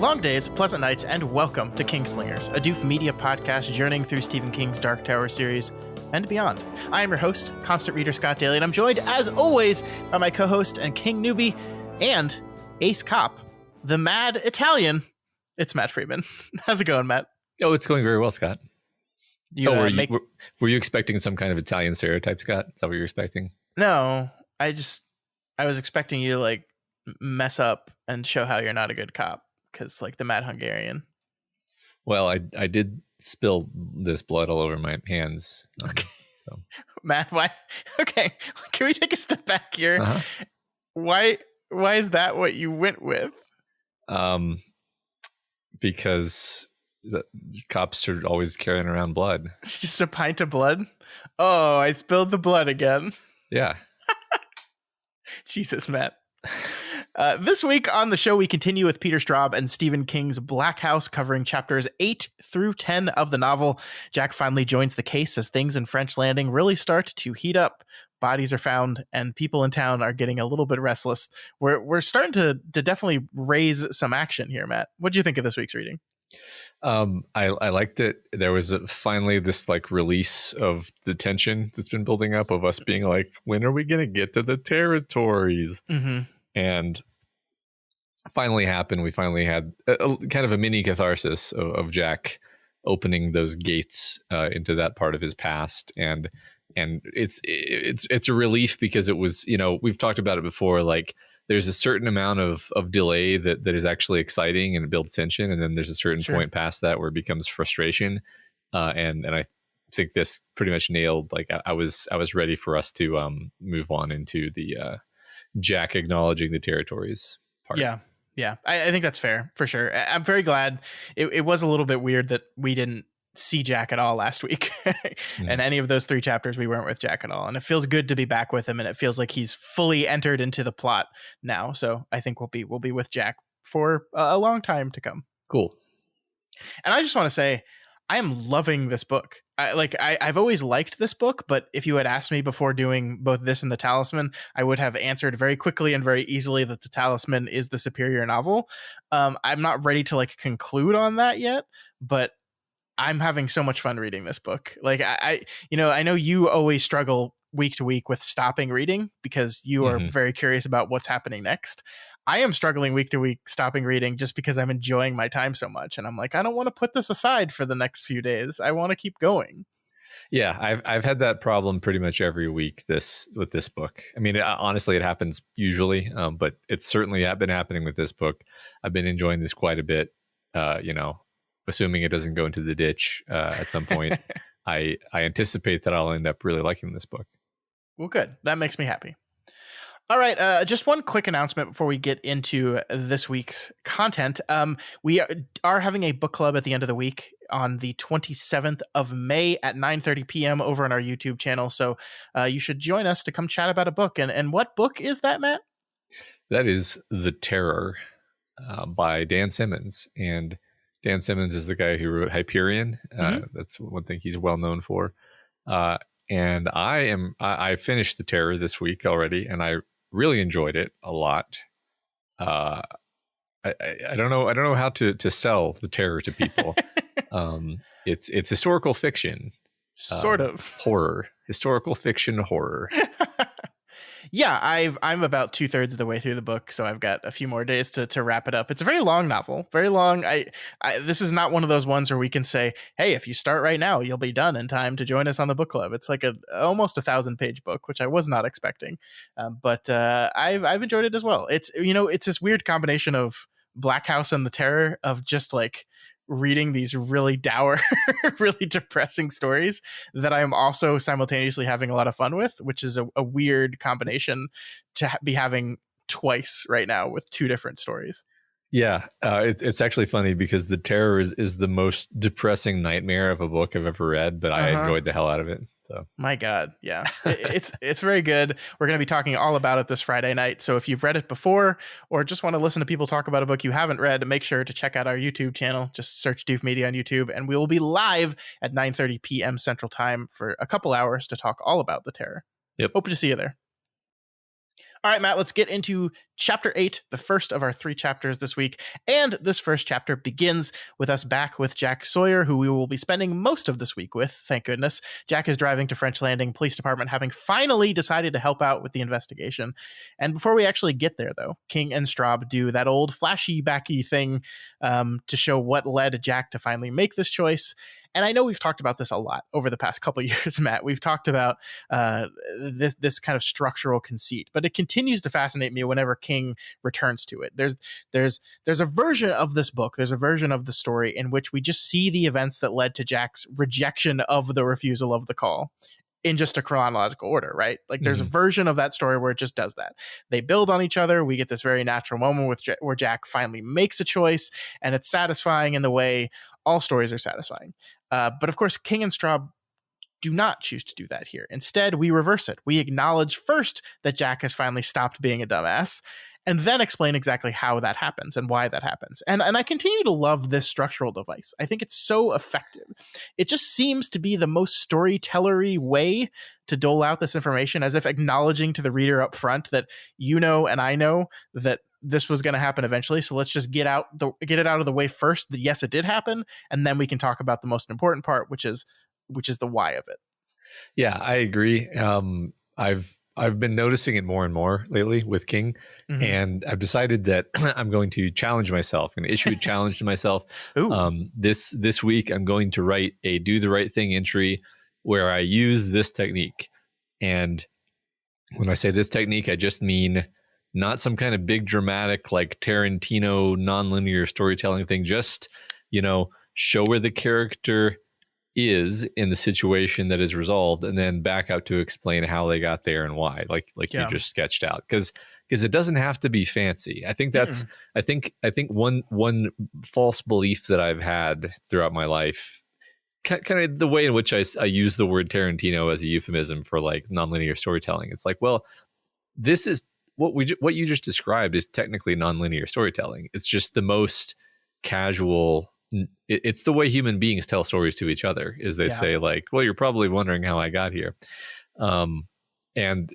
Long days, pleasant nights, and welcome to Kingslingers, a Doof media podcast journeying through Stephen King's Dark Tower series and beyond. I am your host, constant reader Scott Daly, and I'm joined, as always, by my co-host and King newbie and ace cop, the mad Italian. It's Matt Freeman. How's it going, Matt? Oh, it's going very well, Scott. Were you expecting some kind of Italian stereotype, Scott? Is that what you're expecting? No, I was expecting you to like mess up and show how you're not a good cop. Because like the mad Hungarian. Well, I did spill this blood all over my hands. Okay. So. Matt, why? Okay, can we take a step back here? Uh-huh. Why is that what you went with? Because the cops are always carrying around blood. It's just a pint of blood? Oh, I spilled the blood again. Yeah. Jesus, Matt. This week on the show, we continue with Peter Straub and Stephen King's Black House, covering chapters 8 through 10 of the novel. Jack finally joins the case as things in French Landing really start to heat up. Bodies are found, and people in town are getting a little bit restless. We're starting to definitely raise some action here, Matt. What did you think of this week's reading? I liked it. There was finally this like release of the tension that's been building up of us being like, when are we going to get to the territories? Mm-hmm. And finally happened. We finally had a kind of a mini catharsis of Jack opening those gates into that part of his past, and it's a relief because it was, you know, we've talked about it before. Like there's a certain amount of delay that is actually exciting and it builds tension, and then there's a certain point past that where it becomes frustration. And I think this pretty much nailed. Like I was ready for us to move on into the Jack acknowledging the territories part. Yeah. I think that's fair for sure. I'm very glad. It was a little bit weird that we didn't see Jack at all last week. And any of those 3 chapters, we weren't with Jack at all. And it feels good to be back with him. And it feels like he's fully entered into the plot now. So I think we'll be with Jack for a long time to come. Cool. And I just want to say, I am loving this book. I've always liked this book, but if you had asked me before doing both this and The Talisman, I would have answered very quickly and very easily that The Talisman is the superior novel. I'm not ready to like conclude on that yet, but I'm having so much fun reading this book. Like I know you always struggle week to week with stopping reading because you are very curious about what's happening next. I am struggling week to week stopping reading just because I'm enjoying my time so much. And I'm like, I don't want to put this aside for the next few days. I want to keep going. Yeah, I've had that problem pretty much every week with this book. I mean, honestly, it happens usually, but it's certainly been happening with this book. I've been enjoying this quite a bit, assuming it doesn't go into the ditch at some point. I anticipate that I'll end up really liking this book. Well, good. That makes me happy. All right, just one quick announcement before we get into this week's content. We are having a book club at the end of the week on the 27th of May at 9:30 p.m. over on our YouTube channel. So you should join us to come chat about a book. And what book is that, Matt? That is The Terror by Dan Simmons. And Dan Simmons is the guy who wrote Hyperion. That's one thing he's well known for. And I finished The Terror this week already, and I really enjoyed it a lot. I don't know how to sell The Terror to people. It's historical fiction, sort of horror, historical fiction horror. Yeah, I'm about 2/3 of the way through the book, so I've got a few more days to wrap it up. It's a very long novel, very long. This is not one of those ones where we can say, hey, if you start right now, you'll be done in time to join us on the book club. It's like almost 1,000-page book, which I was not expecting, but I've enjoyed it as well. It's this weird combination of Black House and The Terror, of just like reading these really dour, really depressing stories that I am also simultaneously having a lot of fun with, which is a weird combination to be having twice right now with 2 different stories. Yeah, it's actually funny because The Terror is the most depressing nightmare of a book I've ever read, but I enjoyed the hell out of it. So my God, yeah, it's very good. We're going to be talking all about it this Friday night. So if you've read it before or just want to listen to people talk about a book you haven't read, make sure to check out our YouTube channel. Just search Doof Media on YouTube, and we will be live at 9:30 p.m. Central Time for a couple hours to talk all about The Terror. Yep. Hope to see you there. All right, Matt, let's get into chapter 8, the first of our 3 chapters this week. And this first chapter begins with us back with Jack Sawyer, who we will be spending most of this week with, thank goodness. Jack is driving to French Landing Police Department, having finally decided to help out with the investigation. And before we actually get there, though, King and Straub do that old flashy-backy thing to show what led Jack to finally make this choice. And I know we've talked about this a lot over the past couple of years, Matt. We've talked about this kind of structural conceit, but it continues to fascinate me whenever King returns to it. There's a version of this book, there's a version of the story in which we just see the events that led to Jack's rejection of the refusal of the call in just a chronological order, right? Like there's a version of that story where it just does that. They build on each other. We get this very natural moment where Jack finally makes a choice, and it's satisfying in the way all stories are satisfying. But of course, King and Straub do not choose to do that here. Instead, we reverse it. We acknowledge first that Jack has finally stopped being a dumbass, and then explain exactly how that happens and why that happens. And I continue to love this structural device. I think it's so effective. It just seems to be the most storytellery way to dole out this information, as if acknowledging to the reader up front that you know and I know that this was going to happen eventually. So let's just get it out of the way first. That yes, it did happen, and then we can talk about the most important part, which is the why of it. Yeah, I agree. I've been noticing it more and more lately with King, and I've decided that I'm going to challenge myself and issue a challenge to myself. This week, I'm going to write a do the right thing entry where I use this technique. And when I say this technique, I just mean not some kind of big dramatic like Tarantino nonlinear storytelling thing. Just, show where the character is in the situation that is resolved, and then back out to explain how they got there and why, like you just sketched out, because it doesn't have to be fancy. I think that's I think one false belief that I've had throughout my life, kind of the way in which I use the word Tarantino as a euphemism for like nonlinear storytelling. It's like, well, this is what you just described is technically nonlinear storytelling. It's just the most casual. It's the way human beings tell stories to each other, is they say like, well, you're probably wondering how I got here. And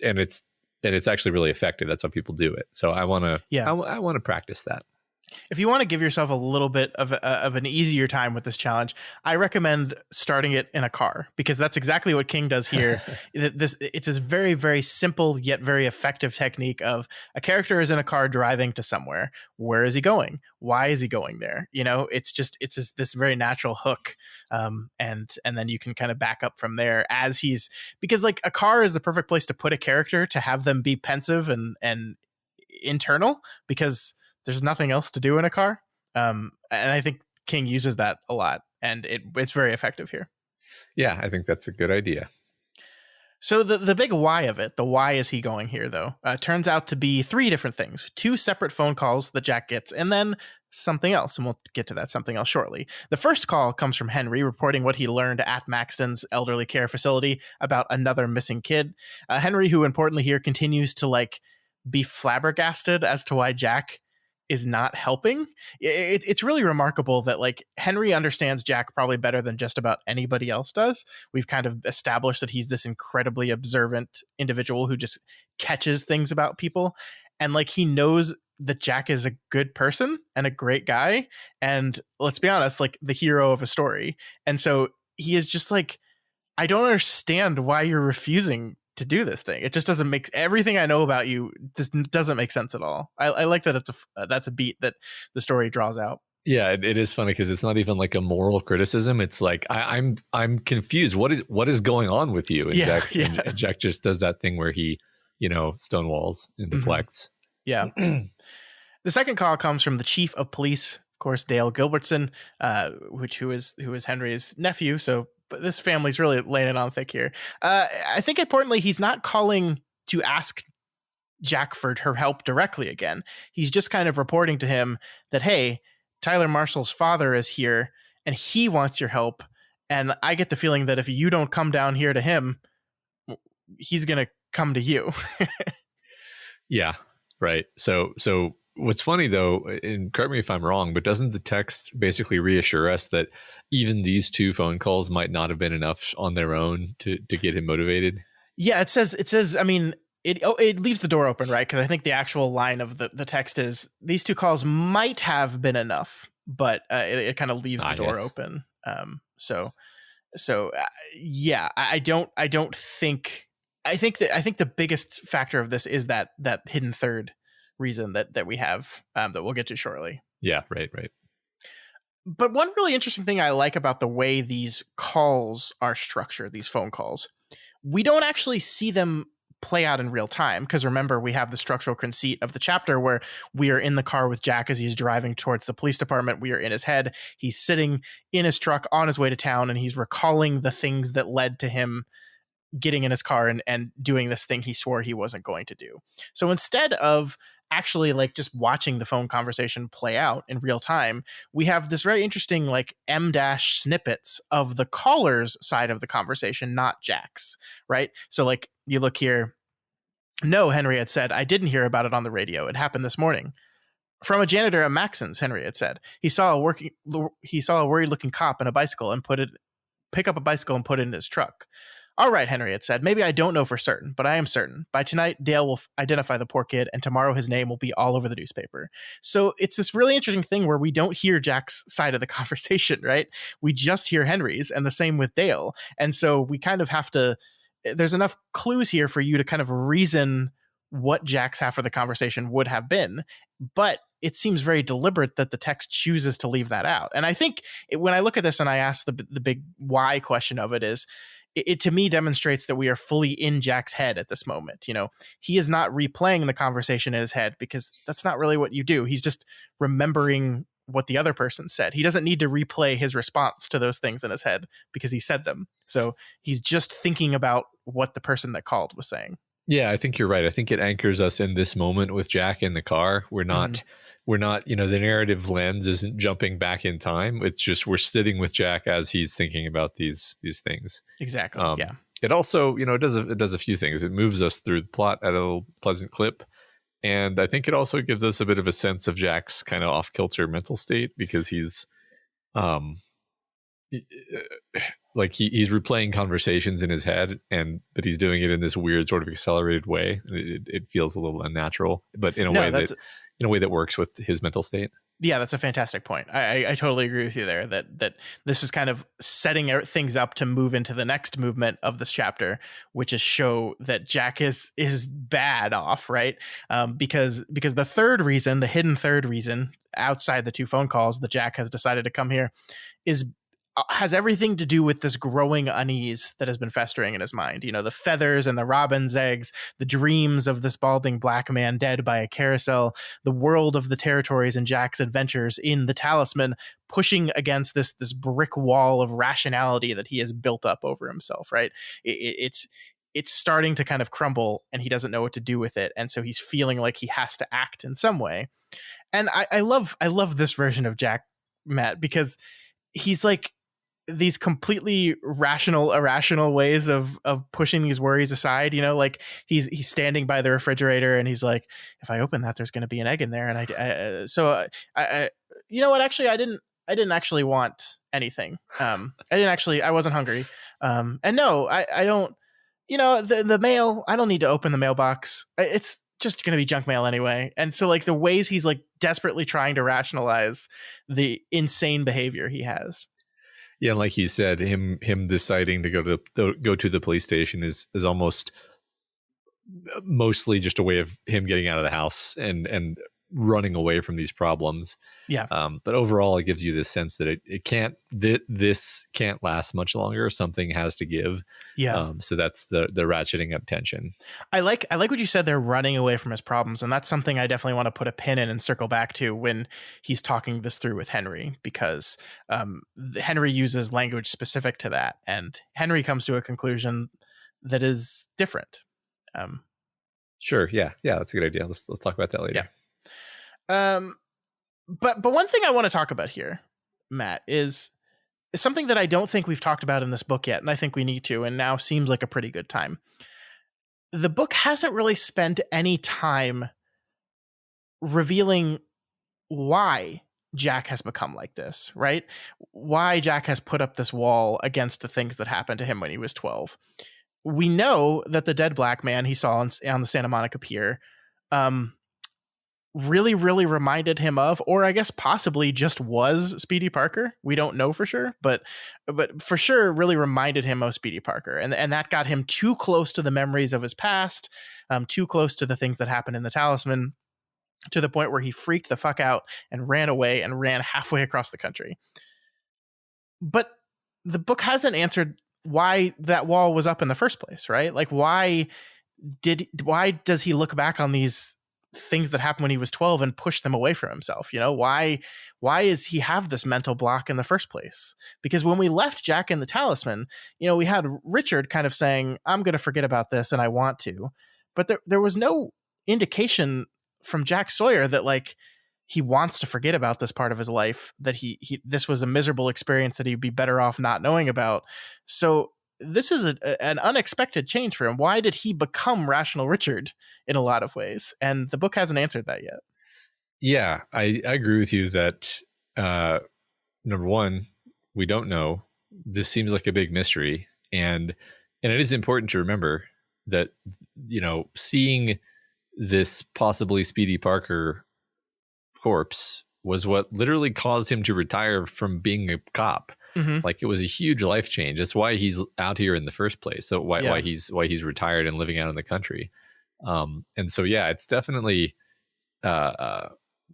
it's actually really effective. That's how people do it. So I want to practice that. If you want to give yourself a little bit of an easier time with this challenge, I recommend starting it in a car, because that's exactly what King does here. It's this very, very simple yet very effective technique of a character is in a car driving to somewhere. Where is he going? Why is he going there? It's just this very natural hook. And then you can kind of back up from there because like a car is the perfect place to put a character, to have them be pensive and internal, because there's nothing else to do in a car. And I think King uses that a lot, and it's very effective here. Yeah, I think that's a good idea. So the big why of it, the why is he going here, though, turns out to be 3 different things. 2 separate phone calls that Jack gets, and then something else, and we'll get to that something else shortly. The first call comes from Henry, reporting what he learned at Maxton's elderly care facility about another missing kid. Henry, who importantly here continues to be flabbergasted as to why Jack is not helping. It's really remarkable that Henry understands Jack probably better than just about anybody else does. We've kind of established that he's this incredibly observant individual who just catches things about people, and he knows that Jack is a good person and a great guy, and let's be honest, the hero of a story. And so he is just I don't understand why you're refusing to do this thing. It just doesn't make everything I know about you. This doesn't make sense at all. I like that that's a beat that the story draws out. Yeah, it is funny because it's not even a moral criticism. It's I'm confused. What is going on with you? And and Jack just does that thing where he stonewalls and deflects. Yeah. The second call comes from the chief of police, of course, Dale Gilbertson, who is Henry's nephew. But this family's really laying it on thick here. I think importantly, he's not calling to ask Jack for her help directly again. He's just kind of reporting to him that, hey, Tyler Marshall's father is here and he wants your help. And I get the feeling that if you don't come down here to him, he's going to come to you. Yeah, right. So what's funny though, and correct me if I'm wrong, but doesn't the text basically reassure us that even these 2 phone calls might not have been enough on their own to get him motivated? Yeah, it says, I mean, it leaves the door open, right? Because I think the actual line of the text is, these 2 calls might have been enough, but it kind of leaves the door Yes. open. So yeah, I don't think, I think the biggest factor of this is that hidden third reason that we have, that we'll get to shortly. Yeah, right. But one really interesting thing I like about the way these calls are structured, these phone calls, we don't actually see them play out in real time, because remember, we have the structural conceit of the chapter where we are in the car with Jack as he's driving towards the police department. We are in his head. He's sitting in his truck on his way to town, and he's recalling the things that led to him getting in his car and doing this thing he swore he wasn't going to do. So instead of actually like just watching the phone conversation play out in real time, we have this very interesting like M-dash snippets of the caller's side of the conversation, not Jack's, right? So like you look here, no, Henry had said, I didn't hear about it on the radio. It happened this morning. From a janitor at Maxon's, Henry had said. He saw a worried looking cop in a bicycle and pick up a bicycle and put it in his truck. All right, Henry had said, maybe I don't know for certain, but I am certain. By tonight, Dale will identify the poor kid, and tomorrow his name will be all over the newspaper. So it's this really interesting thing where we don't hear Jack's side of the conversation, right? We just hear Henry's, and the same with Dale. And so we kind of have to, there's enough clues here for you to kind of reason what Jack's half of the conversation would have been. But it seems very deliberate that the text chooses to leave that out. And I think when I look at this and I ask the big why question of it is, it to me demonstrates that we are fully in Jack's head at this moment. You know, he is not replaying the conversation in his head, because that's not really what you do. He's just remembering what the other person said. He doesn't need to replay his response to those things in his head because he said them. So he's just thinking about what the person that called was saying. Yeah, I think you're right. I think it anchors us in this moment with Jack in the car. We're not, the narrative lens isn't jumping back in time. It's just, we're sitting with Jack as he's thinking about these things. Exactly. Yeah. It also, it does a few things. It moves us through the plot at a pleasant clip. And I think it also gives us a bit of a sense of Jack's kind of off kilter mental state, because he's, like he's replaying conversations in his head, but he's doing it in this weird sort of accelerated way. It feels a little unnatural, but in a way that works with his mental state. Yeah, that's a fantastic point. I totally agree with you there, that this is kind of setting things up to move into the next movement of this chapter, which is show that Jack is bad off, right? Because the third reason, the hidden third reason outside the 2 phone calls that Jack has decided to come here has everything to do with this growing unease that has been festering in his mind. You know, the feathers and the robin's eggs, the dreams of this balding black man dead by a carousel, the world of the territories and Jack's adventures in the Talisman, pushing against this brick wall of rationality that he has built up over himself, right? It's starting to kind of crumble, and he doesn't know what to do with it. And so he's feeling like he has to act in some way. And I love this version of Jack, Matt, because he's like, these completely irrational ways of pushing these worries aside. You know, like he's standing by the refrigerator and he's like, if I open that, there's going to be an egg in there. And I you know what, actually, I didn't actually want anything. I wasn't hungry. And no, I don't, the mail, I don't need to open the mailbox. It's just going to be junk mail anyway. And so like the ways he's like desperately trying to rationalize the insane behavior he has. Yeah, like you said, him deciding to go to the police station is almost mostly just a way of him getting out of the house and running away from these problems. Yeah. But overall, it gives you this sense that this can't last much longer. Something has to give. Yeah. So that's the ratcheting up tension. I like what you said. They're running away from his problems, and that's something I definitely want to put a pin in and circle back to when he's talking this through with Henry, because Henry uses language specific to that, and Henry comes to a conclusion that is different. Sure. Yeah. That's a good idea. Let's talk about that later. Yeah. But one thing I want to talk about here, Matt, is something that I don't think we've talked about in this book yet, and I think we need to, and now seems like a pretty good time. The book hasn't really spent any time revealing why Jack has become like this, right? Why Jack has put up this wall against the things that happened to him when he was 12. we know that the dead black man he saw on the Santa Monica Pier um, really, really reminded him of, or I guess possibly just was Speedy Parker. We don't know for sure, but for sure really reminded him of Speedy Parker. And that got him too close to the memories of his past, too close to the things that happened in the Talisman, to the point where he freaked the fuck out and ran away and ran halfway across the country. But the book hasn't answered why that wall was up in the first place, right? Like why does he look back on these things that happened when he was 12 and push them away from himself? You know, why is he have this mental block in the first place? Because when we left Jack in the Talisman, you know, we had Richard kind of saying, I'm going to forget about this and I want to, but there was no indication from Jack Sawyer that like he wants to forget about this part of his life, that he this was a miserable experience that he'd be better off not knowing about. So this is an unexpected change for him. Why did he become Rational Richard in a lot of ways? And the book hasn't answered that yet. Yeah, I agree with you that number one, we don't know. This seems like a big mystery, and it is important to remember that, you know, seeing this possibly Speedy Parker corpse was what literally caused him to retire from being a cop. Mm-hmm. Like it was a huge life change. That's why he's out here in the first place. So why he's retired and living out in the country. And so yeah, it's definitely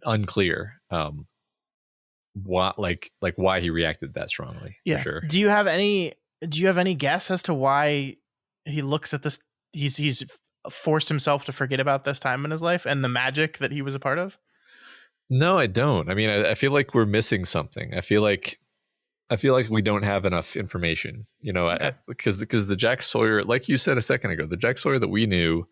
unclear why he reacted that strongly. Yeah. For sure. Do you have any guess as to why he looks at this? He's forced himself to forget about this time in his life and the magic that he was a part of? No, I don't. I mean, I feel like we're missing something. I feel like we don't have enough information, you know, okay. because the Jack Sawyer, like you said a second ago, the Jack Sawyer that we knew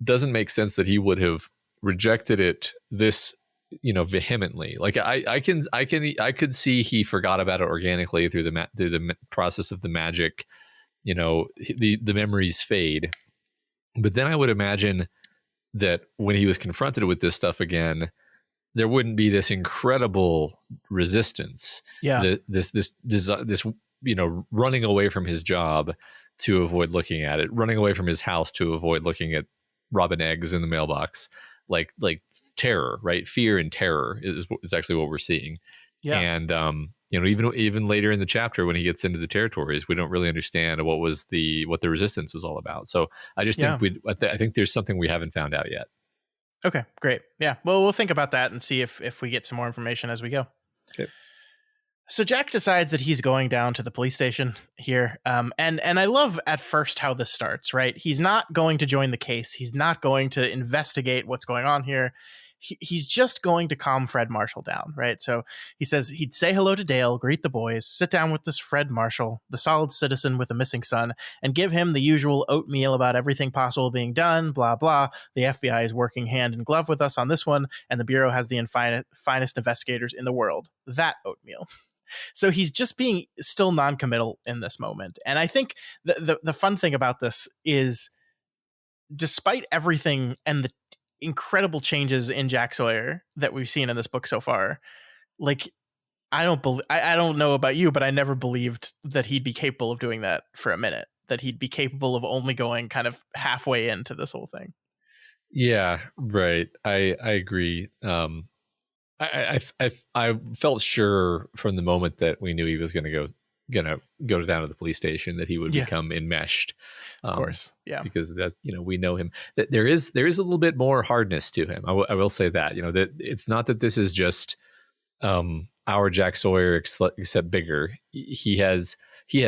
doesn't make sense that he would have rejected it this, you know, vehemently. Like I could see he forgot about it organically through the process of the magic, you know, the memories fade. But then I would imagine that when he was confronted with this stuff again, there wouldn't be this incredible resistance. Yeah. This, you know, running away from his job to avoid looking at it, running away from his house to avoid looking at robin eggs in the mailbox, like terror, right? Fear and terror is actually what we're seeing. Yeah. And, you know, even later in the chapter, when he gets into the territories, we don't really understand what the resistance was all about. So I just think I think there's something we haven't found out yet. Okay, great. Yeah. Well, we'll think about that and see if we get some more information as we go. Okay. So Jack decides that he's going down to the police station here. And I love at first how this starts, right? He's not going to join the case. He's not going to investigate what's going on here. He's just going to calm Fred Marshall down, right? So he says he'd say hello to Dale, greet the boys, sit down with this Fred Marshall, the solid citizen with a missing son, and give him the usual oatmeal about everything possible being done, blah, blah. The FBI is working hand in glove with us on this one, and the Bureau has the finest investigators in the world. That oatmeal. So he's just being still non-committal in this moment. And I think the fun thing about this is, despite everything and the incredible changes in Jack Sawyer that we've seen in this book so far, like I don't know about you, but I never believed that he'd be capable of doing that for a minute, that he'd be capable of only going kind of halfway into this whole thing. Yeah, right. I agree. I felt sure from the moment that we knew he was gonna go down to the police station that he would become enmeshed. Of course, yeah, because that, you know, we know him. That there is a little bit more hardness to him. I will say that, you know, that it's not that this is just our Jack Sawyer except bigger. He has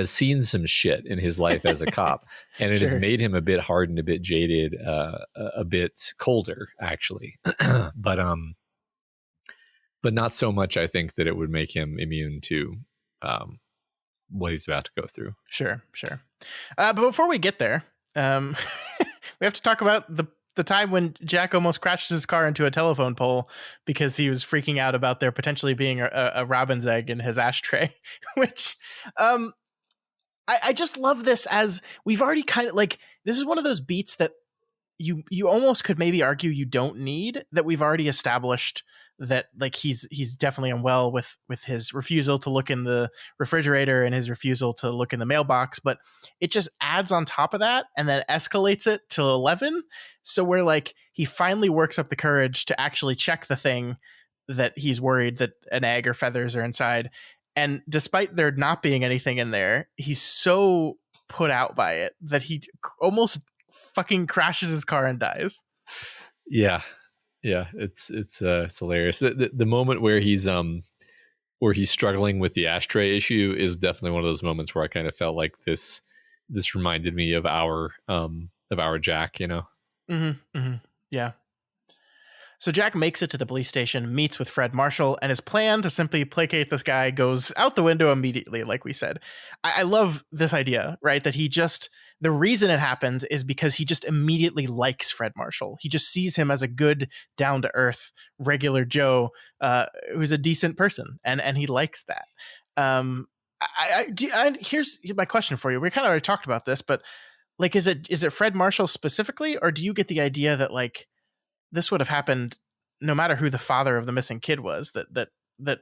seen some shit in his life as a cop, and it has made him a bit hardened, a bit jaded, a bit colder, actually. But not so much, I think, that it would make him immune to what he's about to go through. Sure. But before we get there, we have to talk about the time when Jack almost crashes his car into a telephone pole because he was freaking out about there potentially being a robin's egg in his ashtray, which I just love this, as we've already kind of, like, this is one of those beats that you almost could maybe argue you don't need, that we've already established that like he's definitely unwell with his refusal to look in the refrigerator and his refusal to look in the mailbox, but it just adds on top of that and then escalates it to 11. So where like he finally works up the courage to actually check the thing that he's worried that an egg or feathers are inside. And despite there not being anything in there, he's so put out by it that he almost fucking crashes his car and dies. Yeah. Yeah. It's hilarious. The moment where he's struggling with the ashtray issue is definitely one of those moments where I kind of felt like this reminded me of our Jack, you know? Mm-hmm, mm-hmm. Yeah. So Jack makes it to the police station, meets with Fred Marshall, and his plan to simply placate this guy goes out the window immediately, like we said. I love this idea, right? That the reason it happens is because he just immediately likes Fred Marshall. He just sees him as a good, down-to-earth, regular Joe who's a decent person, and he likes that. Here's my question for you. We kind of already talked about this, but like, is it Fred Marshall specifically, or do you get the idea that like this would have happened no matter who the father of the missing kid was, that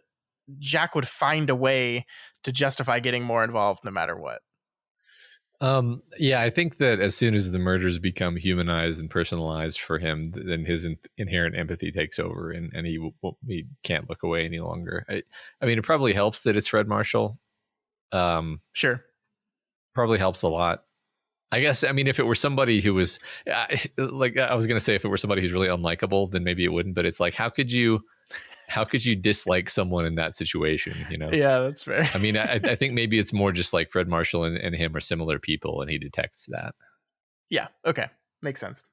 Jack would find a way to justify getting more involved no matter what? Yeah, I think that as soon as the murders become humanized and personalized for him, then his inherent empathy takes over, and he can't look away any longer. I mean, it probably helps that it's Fred Marshall. Sure. Probably helps a lot. I guess, I mean, if it were somebody who was like, I was going to say, if it were somebody who's really unlikable, then maybe it wouldn't. But it's like, how could you dislike someone in that situation? You know? Yeah, that's fair. I mean, I think maybe it's more just like Fred Marshall and him are similar people, and he detects that. Yeah. Okay. Makes sense.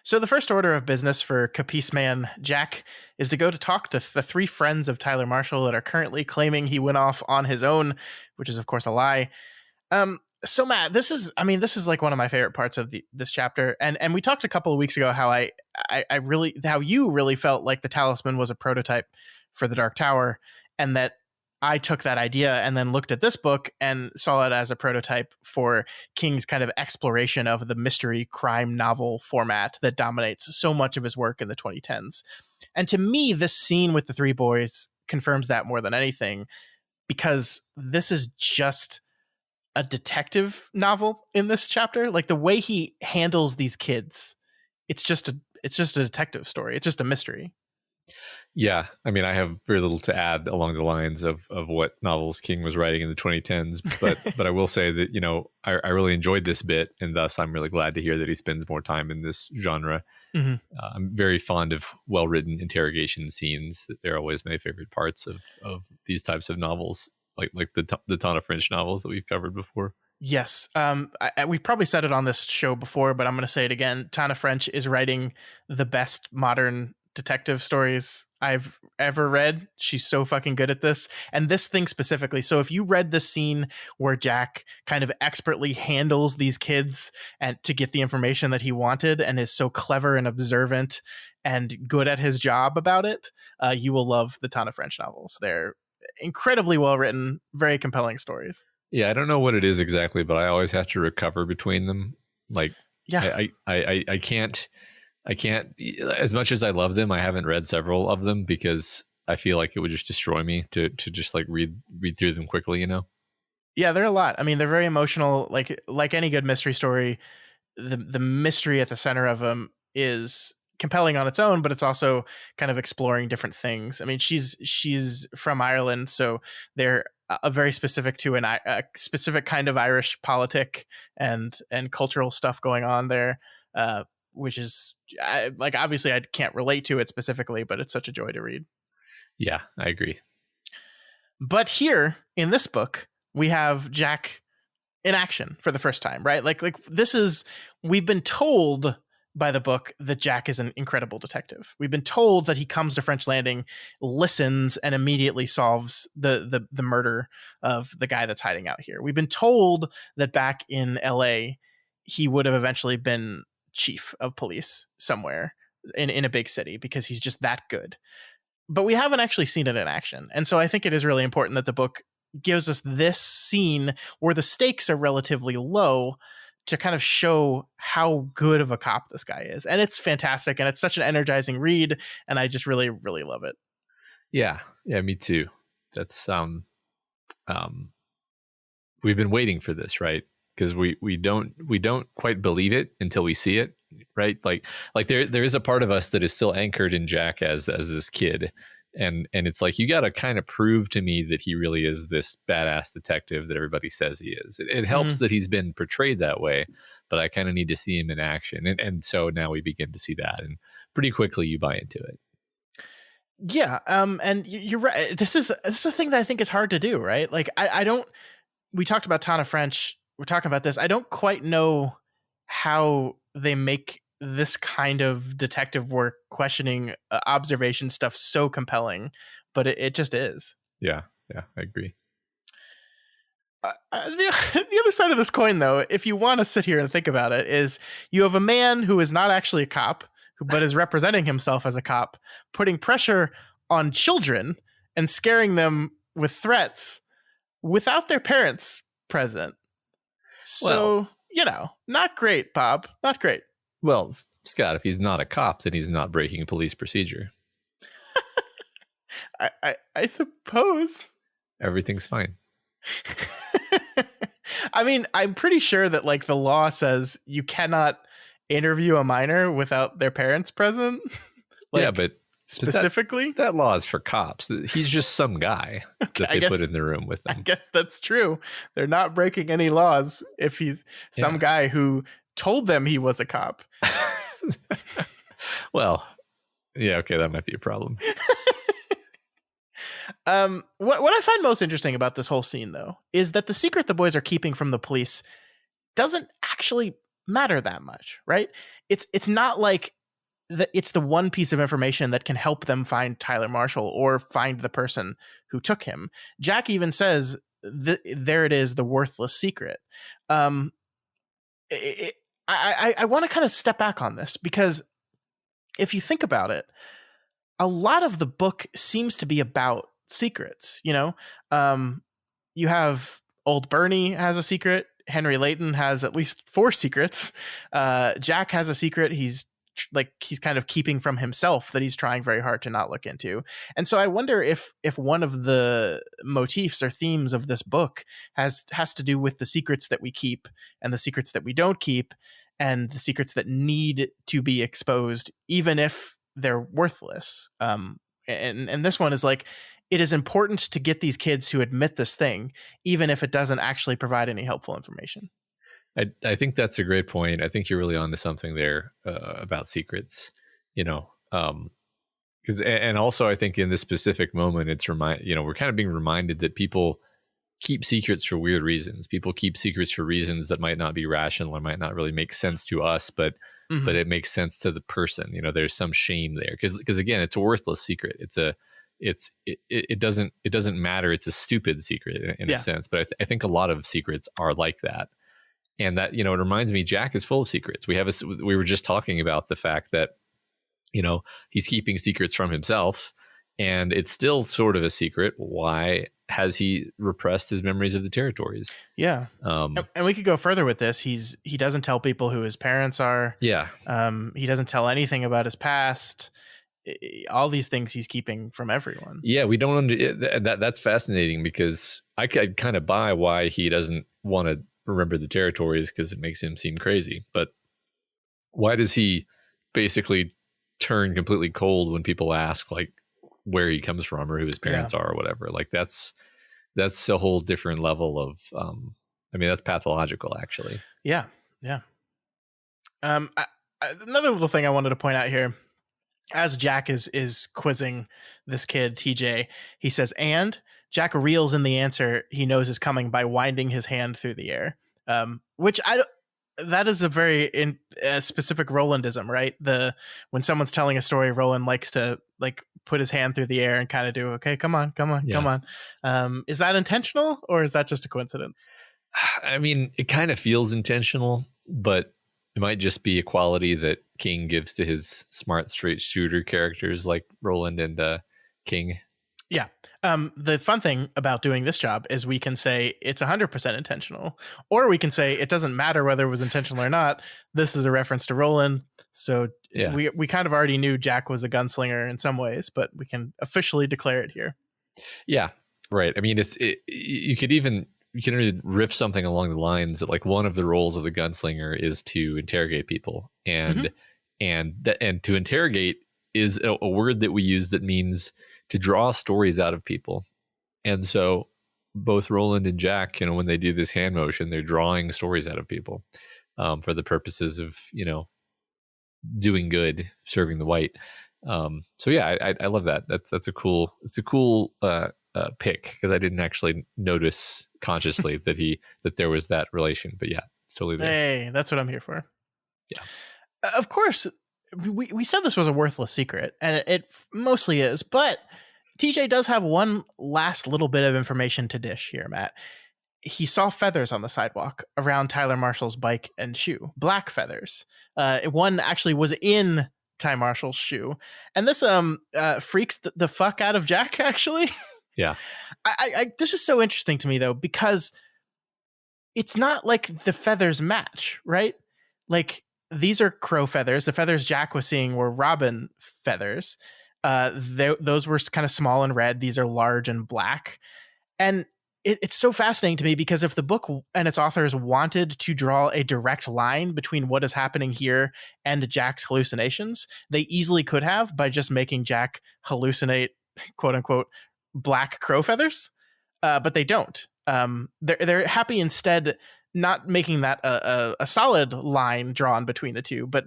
So the first order of business for Capice Man Jack is to go to talk to the three friends of Tyler Marshall that are currently claiming he went off on his own, which is of course a lie. So Matt, this is like one of my favorite parts of this chapter, and we talked a couple of weeks ago how how you really felt like the talisman was a prototype for the Dark Tower, and that I took that idea and then looked at this book and saw it as a prototype for King's kind of exploration of the mystery crime novel format that dominates so much of his work in the 2010s. And to me, this scene with the three boys confirms that more than anything, because this is just a detective novel in this chapter. Like the way he handles these kids, it's just a detective story. It's just a mystery. Yeah, I mean, I have very little to add along the lines of what novels King was writing in the 2010s, but I will say that, you know, I really enjoyed this bit, and thus I'm really glad to hear that he spends more time in this genre. Mm-hmm. I'm very fond of well-written interrogation scenes. They're always my favorite parts of these types of novels, like the Tana French novels that we've covered before. Yes. We've probably said it on this show before, but I'm going to say it again. Tana French is writing the best modern detective stories I've ever read. She's so fucking good at this. And this thing specifically. So if you read this scene where Jack kind of expertly handles these kids and to get the information that he wanted, and is so clever and observant and good at his job about it, you will love the Tana French novels. They're incredibly well written, very compelling stories. Yeah, I don't know what it is exactly, but I always have to recover between them. Like, yeah, I can't, as much as I love them, I haven't read several of them because I feel like it would just destroy me to just like read through them quickly, you know? Yeah, they're a lot. I mean, they're very emotional. Like any good mystery story, the mystery at the center of them is compelling on its own, but it's also kind of exploring different things. I mean, she's from Ireland, so they're very specific to a specific kind of Irish politic and cultural stuff going on there, which is like, obviously I can't relate to it specifically, but it's such a joy to read. Yeah, I agree. But here in this book, we have Jack in action for the first time, right? Like we've been told by the book that Jack is an incredible detective. We've been told that he comes to French Landing, listens, and immediately solves the murder of the guy that's hiding out here. We've been told that back in LA, he would have eventually been chief of police somewhere in a big city because he's just that good. But we haven't actually seen it in action. And so I think it is really important that the book gives us this scene where the stakes are relatively low to kind of show how good of a cop this guy is. And it's fantastic, and it's such an energizing read, and I just really, really love it. Yeah, me too. That's we've been waiting for this, right? Because we don't quite believe it until we see it, right? Like there is a part of us that is still anchored in Jack as this kid, and it's like, you got to kind of prove to me that he really is this badass detective that everybody says he is. It helps that he's been portrayed that way, but I kind of need to see him in action, and so now we begin to see that, and pretty quickly you buy into it. Yeah, and you're right. This is a thing that I think is hard to do, right? Like, I don't. We talked about Tana French. We're talking about this. I don't quite know how they make this kind of detective work, questioning observation stuff, so compelling, but it just is. Yeah, I agree. The other side of this coin, though, if you want to sit here and think about it, is you have a man who is not actually a cop, but is representing himself as a cop, putting pressure on children and scaring them with threats without their parents present. So, not great, Bob. Not great. Well, Scott, if he's not a cop, then he's not breaking police procedure. I suppose. Everything's fine. I mean, I'm pretty sure that, like, the law says you cannot interview a minor without their parents present. Yeah, but specifically, that law is for cops. He's just some guy that they put in the room with them. I guess that's true. They're not breaking any laws if he's some guy who told them he was a cop. Well, yeah, okay, that might be a problem. What I find most interesting about this whole scene, though, is that the secret the boys are keeping from the police doesn't actually matter that much, right? It's not like it's the one piece of information that can help them find Tyler Marshall or find the person who took him. Jack even says, there it is, the worthless secret. I want to kind of step back on this, because if you think about it, a lot of the book seems to be about secrets. You have old Bernie has a secret. Henry Layton has at least 4 secrets. Jack has a secret he's kind of keeping from himself that he's trying very hard to not look into. And so I wonder if one of the motifs or themes of this book has to do with the secrets that we keep and the secrets that we don't keep and the secrets that need to be exposed, even if they're worthless. And this one is like, it is important to get these kids to admit this thing, even if it doesn't actually provide any helpful information. I think that's a great point. I think you're really onto something there about secrets, because and also I think in this specific moment, it's we're kind of being reminded that people keep secrets for weird reasons. People keep secrets for reasons that might not be rational or might not really make sense to us, but it makes sense to the person. There's some shame there because again, it's a worthless secret. It doesn't matter. It's a stupid secret in a sense, but I think a lot of secrets are like that. And that, it reminds me, Jack is full of secrets. We were just talking about the fact that, he's keeping secrets from himself, and it's still sort of a secret. Why has he repressed his memories of the territories? Yeah. And we could go further with this. He doesn't tell people who his parents are. Yeah. He doesn't tell anything about his past. All these things he's keeping from everyone. Yeah, we don't that's fascinating, because I could kind of buy why he doesn't want to remember the territories, because it makes him seem crazy. But why does he basically turn completely cold when people ask like where he comes from or who his parents are or whatever? Like that's a whole different level of that's pathological, actually. Yeah. Another little thing I wanted to point out here, as Jack is quizzing this kid TJ, he says, and Jack reels in the answer he knows is coming by winding his hand through the air, which that is a very specific Rolandism, right? When someone's telling a story, Roland likes to like put his hand through the air and kind of do, okay, come on. Is that intentional, or is that just a coincidence? I mean, it kind of feels intentional, but it might just be a quality that King gives to his smart, straight shooter characters like Roland and King. Yeah. The fun thing about doing this job is we can say it's 100% intentional, or we can say it doesn't matter whether it was intentional or not. This is a reference to Roland. So Yeah. we kind of already knew Jack was a gunslinger in some ways, but we can officially declare it here. Yeah. Right. I mean, you could even riff something along the lines that like one of the roles of the gunslinger is to interrogate people, and and to interrogate is a word that we use that means to draw stories out of people. And so both Roland and Jack, when they do this hand motion, they're drawing stories out of people for the purposes of, doing good, serving the white. So yeah, I love that. It's a cool pick, because I didn't actually notice consciously that there was that relation. But yeah, it's totally there. Hey, that's what I'm here for. Yeah. Of course, we said this was a worthless secret, and it mostly is, but TJ does have one last little bit of information to dish here, Matt. He saw feathers on the sidewalk around Tyler Marshall's bike and shoe, black feathers. One actually was in Ty Marshall's shoe, and this freaks the fuck out of Jack, actually. Yeah. This is so interesting to me, though, because it's not like the feathers match, right? Like, these are crow feathers. The feathers Jack was seeing were robin feathers. Those were kind of small and red. These are large and black. And it's so fascinating to me, because if the book and its authors wanted to draw a direct line between what is happening here and Jack's hallucinations, they easily could have, by just making Jack hallucinate, quote unquote, black crow feathers. But they don't. They're happy instead not making that a solid line drawn between the two, but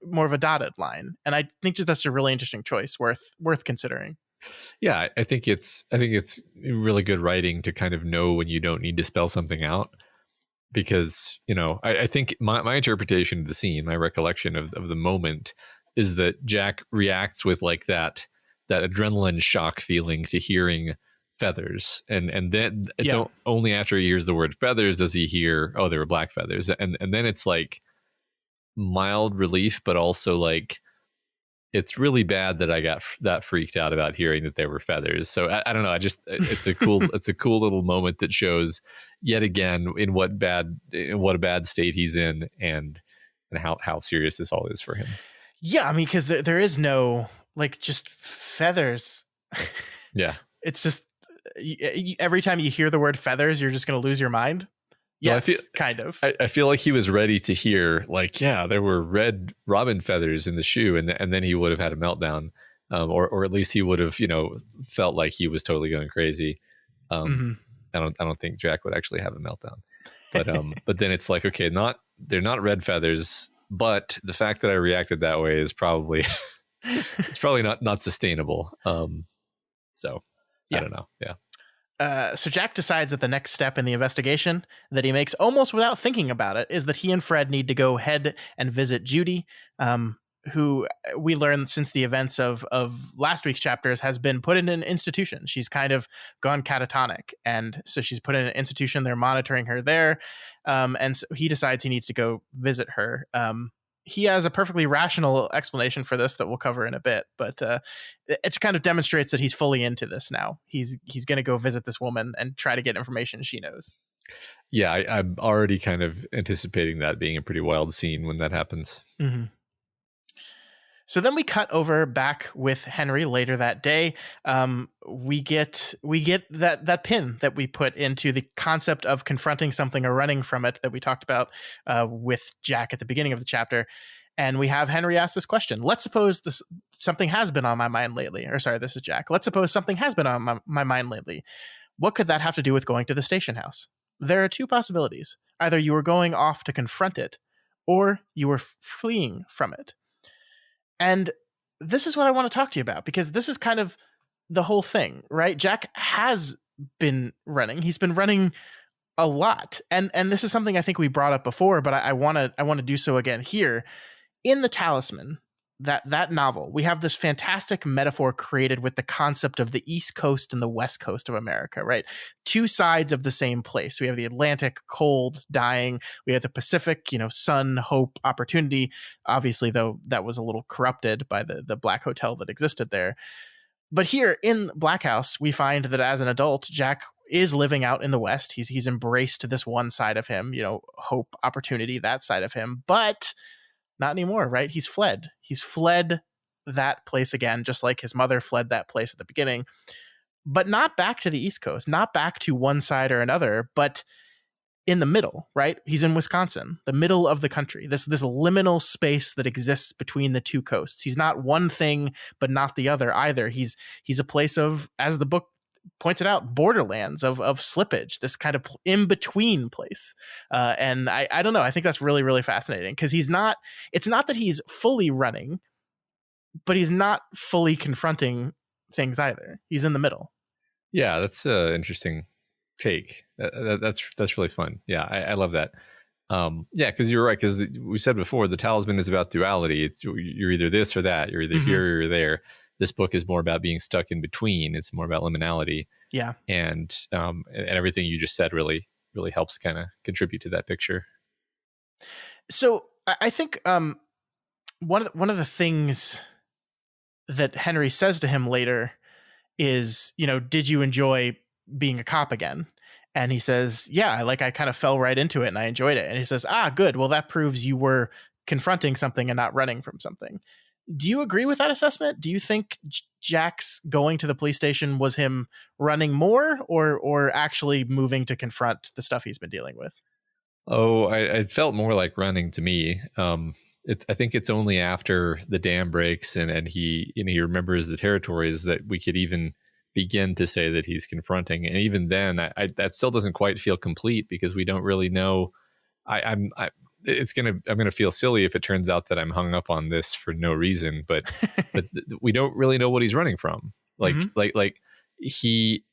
more of a dotted line. And I think that's a really interesting choice, worth considering. Yeah, I think it's really good writing to kind of know when you don't need to spell something out, because I think my interpretation of the scene, my recollection of the moment, is that Jack reacts with like that adrenaline shock feeling to hearing feathers, and then it's only after he hears the word feathers does he hear, oh, they were black feathers, and then it's like mild relief, but also like, it's really bad that I got that freaked out about hearing that they were feathers. So I don't know. It's a cool little moment that shows yet again in what a bad state he's in, and how serious this all is for him. Yeah, I mean, because there is no like just feathers. Yeah, it's just every time you hear the word feathers, you're just going to lose your mind. Yes, kind of. I feel like he was ready to hear, like, yeah, there were red robin feathers in the shoe, and then he would have had a meltdown, or at least he would have, felt like he was totally going crazy. I don't think Jack would actually have a meltdown, but then it's like, okay, they're not red feathers, but the fact that I reacted that way is probably it's probably not sustainable. So I don't know. Yeah. So Jack decides that the next step in the investigation that he makes almost without thinking about it is that he and Fred need to go ahead and visit Judy, who we learned since the events of last week's chapters has been put in an institution. She's kind of gone catatonic. And so she's put in an institution. They're monitoring her there. And so he decides he needs to go visit her. He has a perfectly rational explanation for this that we'll cover in a bit, but it kind of demonstrates that he's fully into this now. He's going to go visit this woman and try to get information she knows. Yeah, I'm already kind of anticipating that being a pretty wild scene when that happens. Mm-hmm. So then we cut over back with Henry later that day. We get that pin that we put into the concept of confronting something or running from it that we talked about with Jack at the beginning of the chapter. And we have Henry ask this question. Let's suppose something has been on my mind lately. Or sorry, this is Jack. Let's suppose something has been on my mind lately. What could that have to do with going to the station house? There are two possibilities. Either you were going off to confront it, or you were fleeing from it. And this is what I want to talk to you about, because this is kind of the whole thing, right? Jack has been running. He's been running a lot. And this is something I think we brought up before, but I want to do so again here. In The Talisman, that novel, we have this fantastic metaphor created with the concept of the East Coast and the West Coast of America, right? Two sides of the same place. We have the Atlantic, cold, dying. We have the Pacific, sun, hope, opportunity. Obviously, though, that was a little corrupted by the Black Hotel that existed there. But here in Black House, we find that as an adult, Jack is living out in the West. He's embraced this one side of him, hope, opportunity, that side of him, but not anymore, right? He's fled. He's fled that place again, just like his mother fled that place at the beginning, but not back to the East Coast, not back to one side or another, but in the middle, right? He's in Wisconsin, the middle of the country, this liminal space that exists between the two coasts. He's not one thing, but not the other either. He's a place of, as the book points it out, borderlands of slippage, this kind of in between place. And I don't know. I think that's really, really fascinating because it's not that he's fully running, but he's not fully confronting things either. He's in the middle. Yeah, that's an interesting take. That's really fun. Yeah, I love that. Yeah, because you're right. Because we said before, the Talisman is about duality. You're either this or that. You're either here or you're there. This book is more about being stuck in between. It's more about liminality. Yeah, and everything you just said really helps kind of contribute to that picture. So I think one of the things that Henry says to him later is, did you enjoy being a cop again? And he says, yeah, I kind of fell right into it and I enjoyed it. And he says, good. Well, that proves you were confronting something and not running from something. Do you agree with that assessment? Do you think Jack's going to the police station was him running more or actually moving to confront the stuff he's been dealing with? Oh, I felt more like running to me. I think it's only after the dam breaks and he remembers the territories that we could even begin to say that he's confronting. And even then, that still doesn't quite feel complete because we don't really know. I'm gonna feel silly if it turns out that I'm hung up on this for no reason, but we don't really know what he's running from. Like he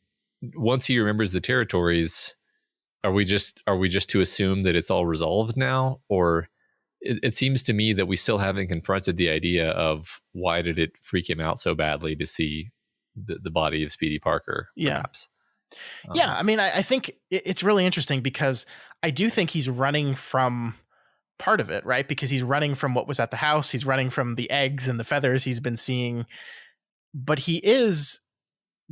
once he remembers the territories, are we just to assume that it's all resolved now, or it seems to me that we still haven't confronted the idea of why did it freak him out so badly to see the body of Speedy Parker, perhaps. Yeah, I mean, I think it's really interesting because I do think he's running from part of it, right? Because he's running from what was at the house. He's running from the eggs and the feathers he's been seeing. But he is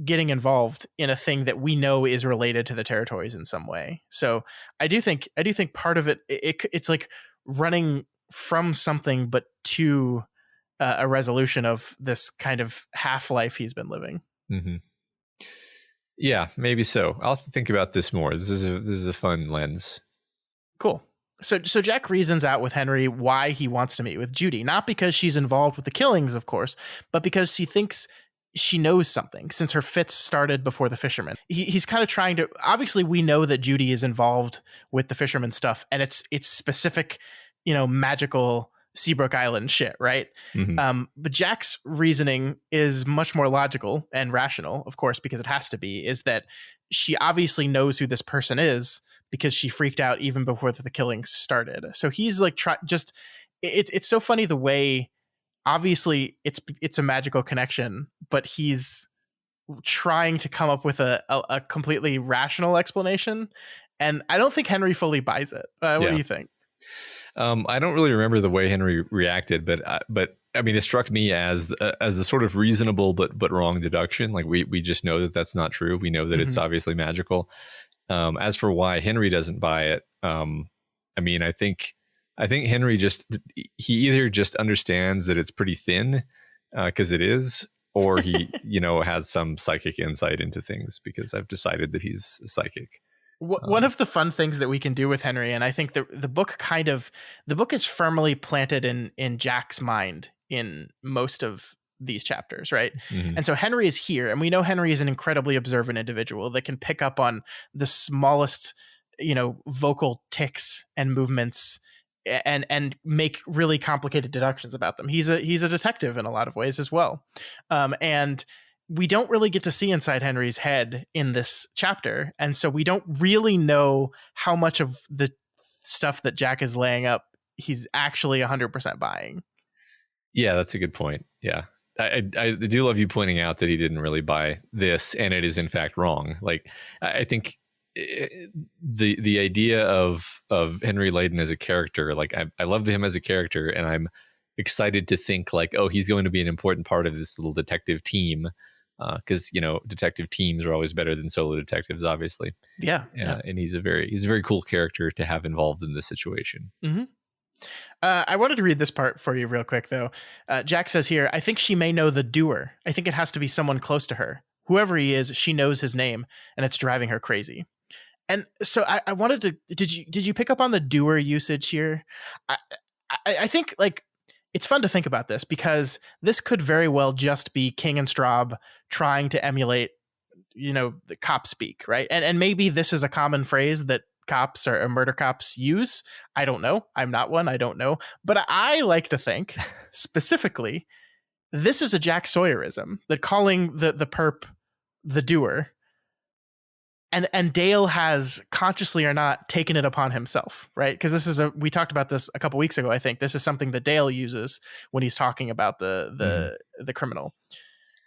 getting involved in a thing that we know is related to the territories in some way. So I do think part of it's like running from something, but to a resolution of this kind of half-life he's been living. Mm-hmm. Yeah, maybe so. I'll have to think about this more. This is a fun lens. Cool. So Jack reasons out with Henry why he wants to meet with Judy, not because she's involved with the killings, of course, but because he thinks she knows something since her fits started before the fisherman. He's kind of trying to, obviously we know that Judy is involved with the fisherman stuff and it's specific, magical Seabrook Island shit, right? Mm-hmm. But Jack's reasoning is much more logical and rational, of course, because it has to be, is that she obviously knows who this person is because she freaked out even before the killing started. So he's like, it's so funny the way, obviously it's a magical connection, but he's trying to come up with a completely rational explanation. And I don't think Henry fully buys it. What do you think? I don't really remember the way Henry reacted, but I mean, it struck me as a sort of reasonable but wrong deduction. Like we just know that that's not true. We know that it's obviously magical. As for why Henry doesn't buy it, I mean, I think Henry he either just understands that it's pretty thin because it is, or he has some psychic insight into things because I've decided that he's a psychic. One of the fun things that we can do with Henry, and I think the book is firmly planted in Jack's mind in most of these chapters, right? Mm-hmm. And so Henry is here, and we know Henry is an incredibly observant individual that can pick up on the smallest, vocal tics and movements and make really complicated deductions about them. He's a detective in a lot of ways as well. And we don't really get to see inside Henry's head in this chapter. And so we don't really know how much of the stuff that Jack is laying up he's actually 100% buying. Yeah, that's a good point. Yeah. I do love you pointing out that he didn't really buy this, and it is in fact wrong. Like, I think the idea of Henry Layden as a character, like I love him as a character, and I'm excited to think like, oh, he's going to be an important part of this little detective team. because detective teams are always better than solo detectives, obviously. Yeah. Yeah. And he's a very cool character to have involved in this situation. Mm-hmm. I wanted to read this part for you real quick, though. Jack says here, I think she may know the doer. I think it has to be someone close to her. Whoever he is, she knows his name, and it's driving her crazy. And so I wanted to, did you pick up on the doer usage here? I think like it's fun to think about this because this could very well just be King and Straub trying to emulate, the cop speak, right? And maybe this is a common phrase that cops or murder cops use. I don't know. I'm not one. I don't know. But I like to think specifically, this is a Jack Sawyerism, that calling the perp the doer. And Dale has, consciously or not, taken it upon himself, right? Because we talked about this a couple weeks ago. I think this is something that Dale uses when he's talking about the criminal.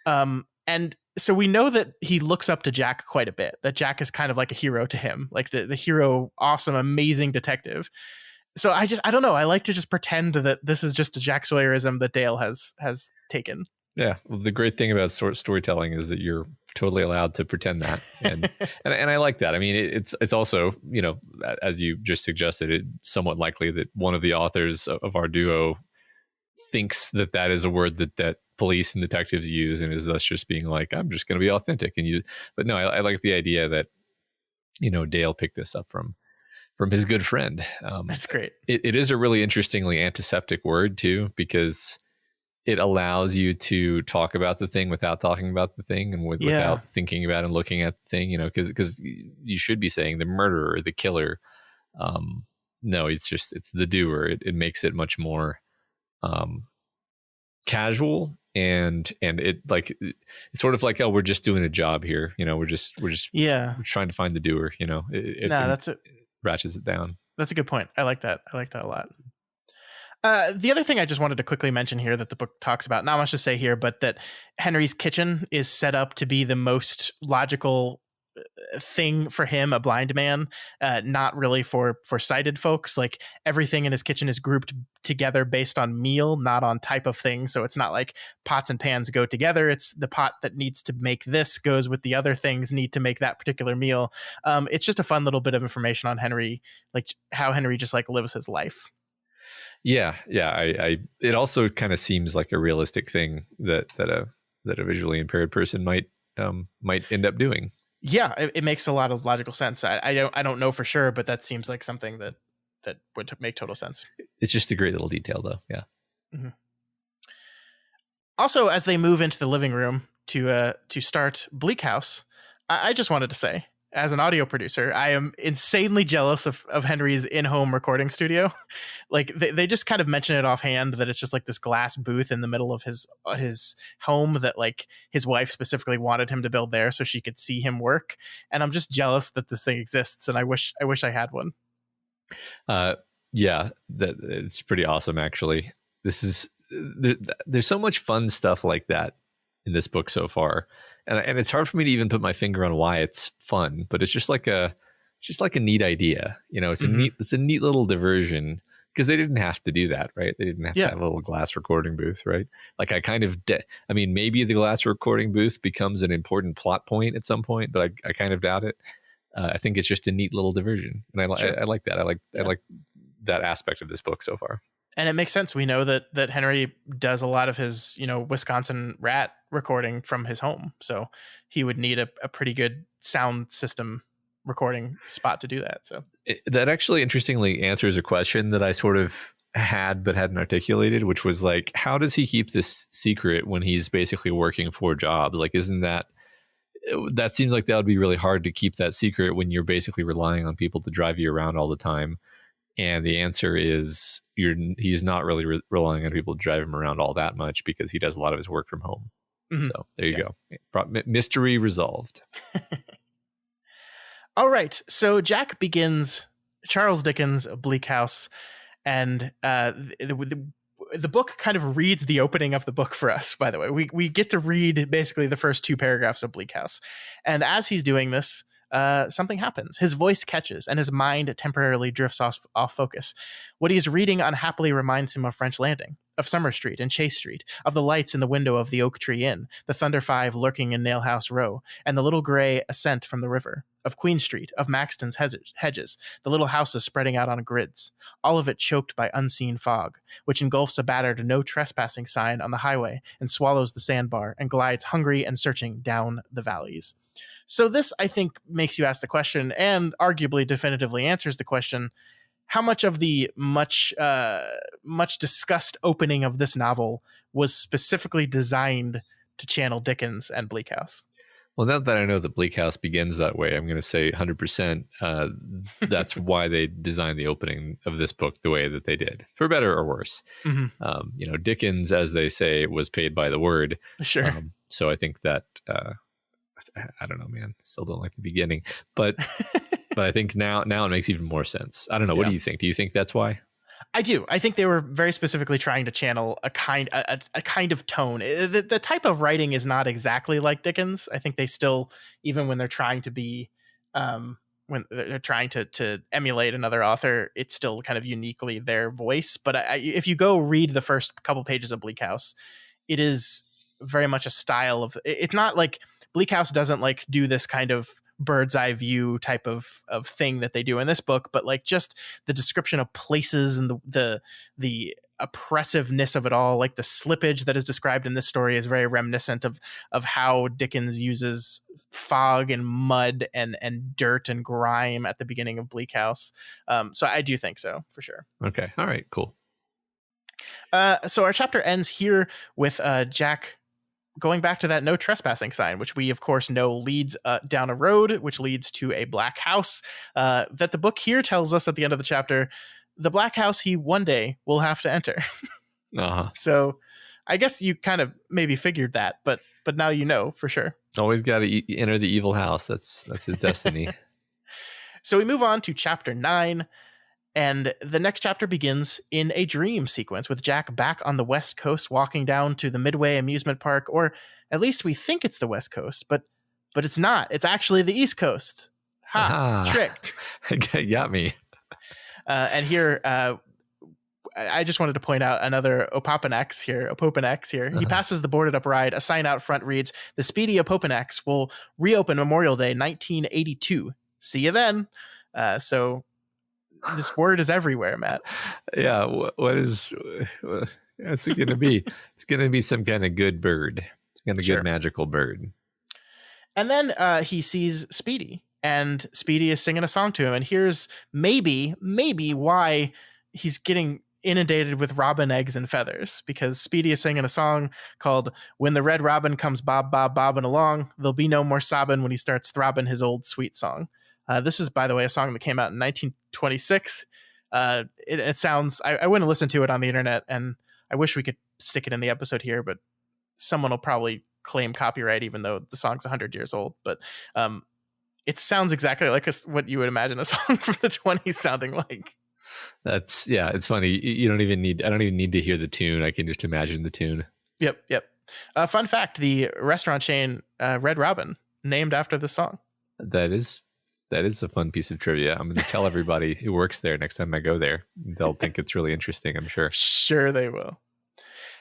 And so we know that he looks up to Jack quite a bit, that Jack is kind of like a hero to him, like the hero, awesome, amazing detective. So I don't know. I like to just pretend that this is just a Jack Sawyerism that Dale has taken. Yeah, well, the great thing about storytelling is that you're totally allowed to pretend that, and and I like that. I mean, it's also, as you just suggested, it's somewhat likely that one of the authors of our duo thinks that is a word that police and detectives use, and is thus just being like, I'm just going to be authentic and use. But no, I like the idea that Dale picked this up from his good friend. That's great. It is a really interestingly antiseptic word too, because it allows you to talk about the thing without talking about the thing, and without thinking about and looking at the thing, because you should be saying the murderer, the killer. No, it's the doer. It makes it much more casual, and it's sort of like, oh, we're just doing a job here. We're trying to find the doer. That's it. Ratchets it down. That's a good point. I like that a lot. The other thing I just wanted to quickly mention here that the book talks about, not much to say here, but that Henry's kitchen is set up to be the most logical thing for him, a blind man, not really for sighted folks. Like everything in his kitchen is grouped together based on meal, not on type of thing. So it's not like pots and pans go together. It's the pot that needs to make this goes with the other things need to make that particular meal. It's just a fun little bit of information on Henry, like how Henry just like lives his life. Yeah. It also kind of seems like a realistic thing that a visually impaired person might end up doing. Yeah, it makes a lot of logical sense. I don't know for sure, but that seems like something that would make total sense. It's just a great little detail, though. Yeah. Mm-hmm. Also, as they move into the living room to start Bleak House, I just wanted to say, as an audio producer, I am insanely jealous of Henry's in-home recording studio. Like they just kind of mention it offhand that it's just like this glass booth in the middle of his home that like his wife specifically wanted him to build there so she could see him work. And I'm just jealous that this thing exists, and I wish I had one. Yeah, that it's pretty awesome actually. There's so much fun stuff like that in this book so far. And it's hard for me to even put my finger on why it's fun, but it's just like a neat idea. It's a neat little diversion, because they didn't have to do that, right? They didn't have to have a little glass recording booth, right? Like I mean, maybe the glass recording booth becomes an important plot point at some point, but I kind of doubt it. I think it's just a neat little diversion, and I like that. I like that aspect of this book so far. And it makes sense. We know that Henry does a lot of his, Wisconsin rat recording from his home. So he would need a pretty good sound system recording spot to do that. So that actually interestingly answers a question that I sort of had but hadn't articulated, which was like, how does he keep this secret when he's basically working 4 jobs? Like, isn't that seems like that would be really hard to keep that secret when you're basically relying on people to drive you around all the time? And the answer is he's not really relying on people to drive him around all that much, because he does a lot of his work from home. Mm-hmm. So there you go. Mystery resolved. All right. So Jack begins Charles Dickens' Bleak House, and the book kind of reads the opening of the book for us, by the way. We get to read basically the first 2 paragraphs of Bleak House. And as he's doing this, something happens. His voice catches, and his mind temporarily drifts off focus. What he's reading unhappily reminds him of French Landing. of Summer Street and Chase Street, of the lights in the window of the Oak Tree Inn, the Thunder Five lurking in Nailhouse Row, and the little gray ascent from the river, of Queen Street, of Maxton's hedges, the little houses spreading out on grids, all of it choked by unseen fog, which engulfs a battered no trespassing sign on the highway and swallows the sandbar and glides hungry and searching down the valleys. So this, I think, makes you ask the question, and arguably definitively answers the question, how much of the much discussed opening of this novel was specifically designed to channel Dickens and Bleak House? Well, now that I know that Bleak House begins that way, I'm going to say 100% that's why they designed the opening of this book the way that they did, for better or worse. Mm-hmm. Dickens, as they say, was paid by the word. Sure. So I think that, I don't know, man, still don't like the beginning, but I think now it makes even more sense. I don't know. What do you think? Do you think that's why? I do. I think they were very specifically trying to channel a kind of tone. The type of writing is not exactly like Dickens. I think they still, even when they're trying to be, when they're trying to emulate another author, it's still kind of uniquely their voice. But if you go read the first couple pages of Bleak House, it is very much a style of. It's not like Bleak House doesn't like do this kind of bird's eye view type of thing that they do in this book, but like just the description of places and the oppressiveness of it all, like the slippage that is described in this story is very reminiscent of how Dickens uses fog and mud and dirt and grime at the beginning of Bleak House. So I do think so, for sure. Okay. All right, cool. So our chapter ends here with Jack going back to that no trespassing sign, which we of course know leads down a road, which leads to a black house that the book here tells us at the end of the chapter, the black house he one day will have to enter. So I guess you kind of maybe figured that, but now you know for sure. Always got to enter the evil house. That's his destiny. So we move on to chapter 9. And the next chapter begins in a dream sequence with Jack back on the West Coast walking down to the Midway amusement park, or at least we think it's the West Coast, but it's not. It's actually the East Coast. Tricked. Got me. And here, I just wanted to point out another Opopenax here. He passes the boarded up ride. A sign out front reads, "The Speedy Opopenax will reopen Memorial Day 1982. See you then." So this word is everywhere, Matt. Yeah. What's it going to be? It's going to be some kind of good bird. It's going to be a good magical bird. And then he sees Speedy, and Speedy is singing a song to him. And here's maybe why he's getting inundated with robin eggs and feathers, because Speedy is singing a song called "When the Red Robin Comes Bob Bob Bobbing Along, There'll Be No More Sobbin' When He Starts Throbbing His Old Sweet Song." This is, by the way, a song that came out in 1926. It sounds, I went and listened to it on the internet, and I wish we could stick it in the episode here, but someone will probably claim copyright, even though the song's 100 years old. But it sounds exactly like what you would imagine a song from the 20s sounding like. It's funny. I don't even need to hear the tune. I can just imagine the tune. Yep. Fun fact, the restaurant chain Red Robin named after the song. That is a fun piece of trivia. I'm going to tell everybody who works there next time I go there. They'll think it's really interesting, I'm sure. Sure they will.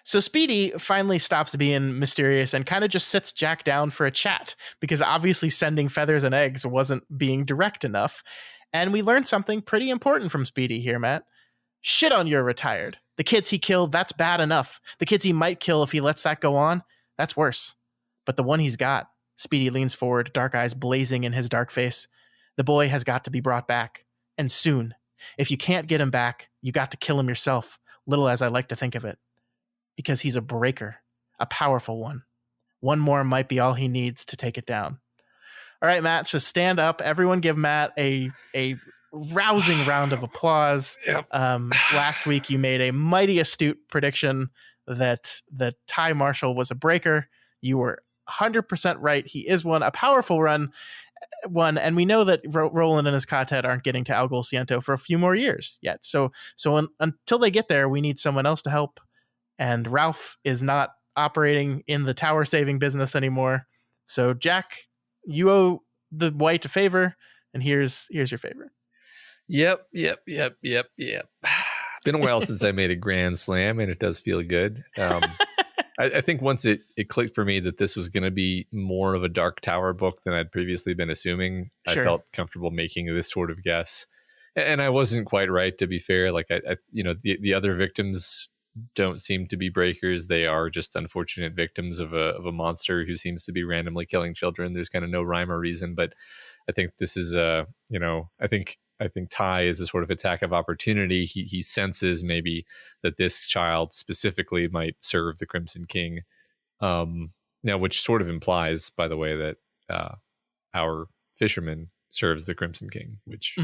So Speedy finally stops being mysterious and kind of just sits Jack down for a chat, because obviously sending feathers and eggs wasn't being direct enough. And we learned something pretty important from Speedy here, Matt. Shit on your retired. The kids he killed, that's bad enough. The kids he might kill if he lets that go on, that's worse. But the one he's got, Speedy leans forward, dark eyes blazing in his dark face. The boy has got to be brought back, and soon. If you can't get him back, you got to kill him yourself, little as I like to think of it. Because he's a breaker, a powerful one. One more might be all he needs to take it down. All right, Matt, so stand up. Everyone give Matt a rousing round of applause. Yep. Last week, you made a mighty astute prediction that Ty Marshall was a breaker. You were 100% right. He is one, a powerful one, and we know that Roland and his quartet aren't getting to Algol Ciento for a few more years yet. So until they get there, we need someone else to help. And Ralph is not operating in the tower saving business anymore. So Jack, you owe the white a favor, and here's your favor. Yep. been a while since I made a grand slam, and it does feel good. I think once it clicked for me that this was going to be more of a Dark Tower book than I'd previously been assuming, I Sure. felt comfortable making this sort of guess. And I wasn't quite right, to be fair. Like the other victims don't seem to be breakers. They are just unfortunate victims of a monster who seems to be randomly killing children. There's kind of no rhyme or reason, but I think this is I think Ty is a sort of attack of opportunity. He senses maybe that this child specifically might serve the Crimson King. Now, which sort of implies, by the way, that our fisherman serves the Crimson King, which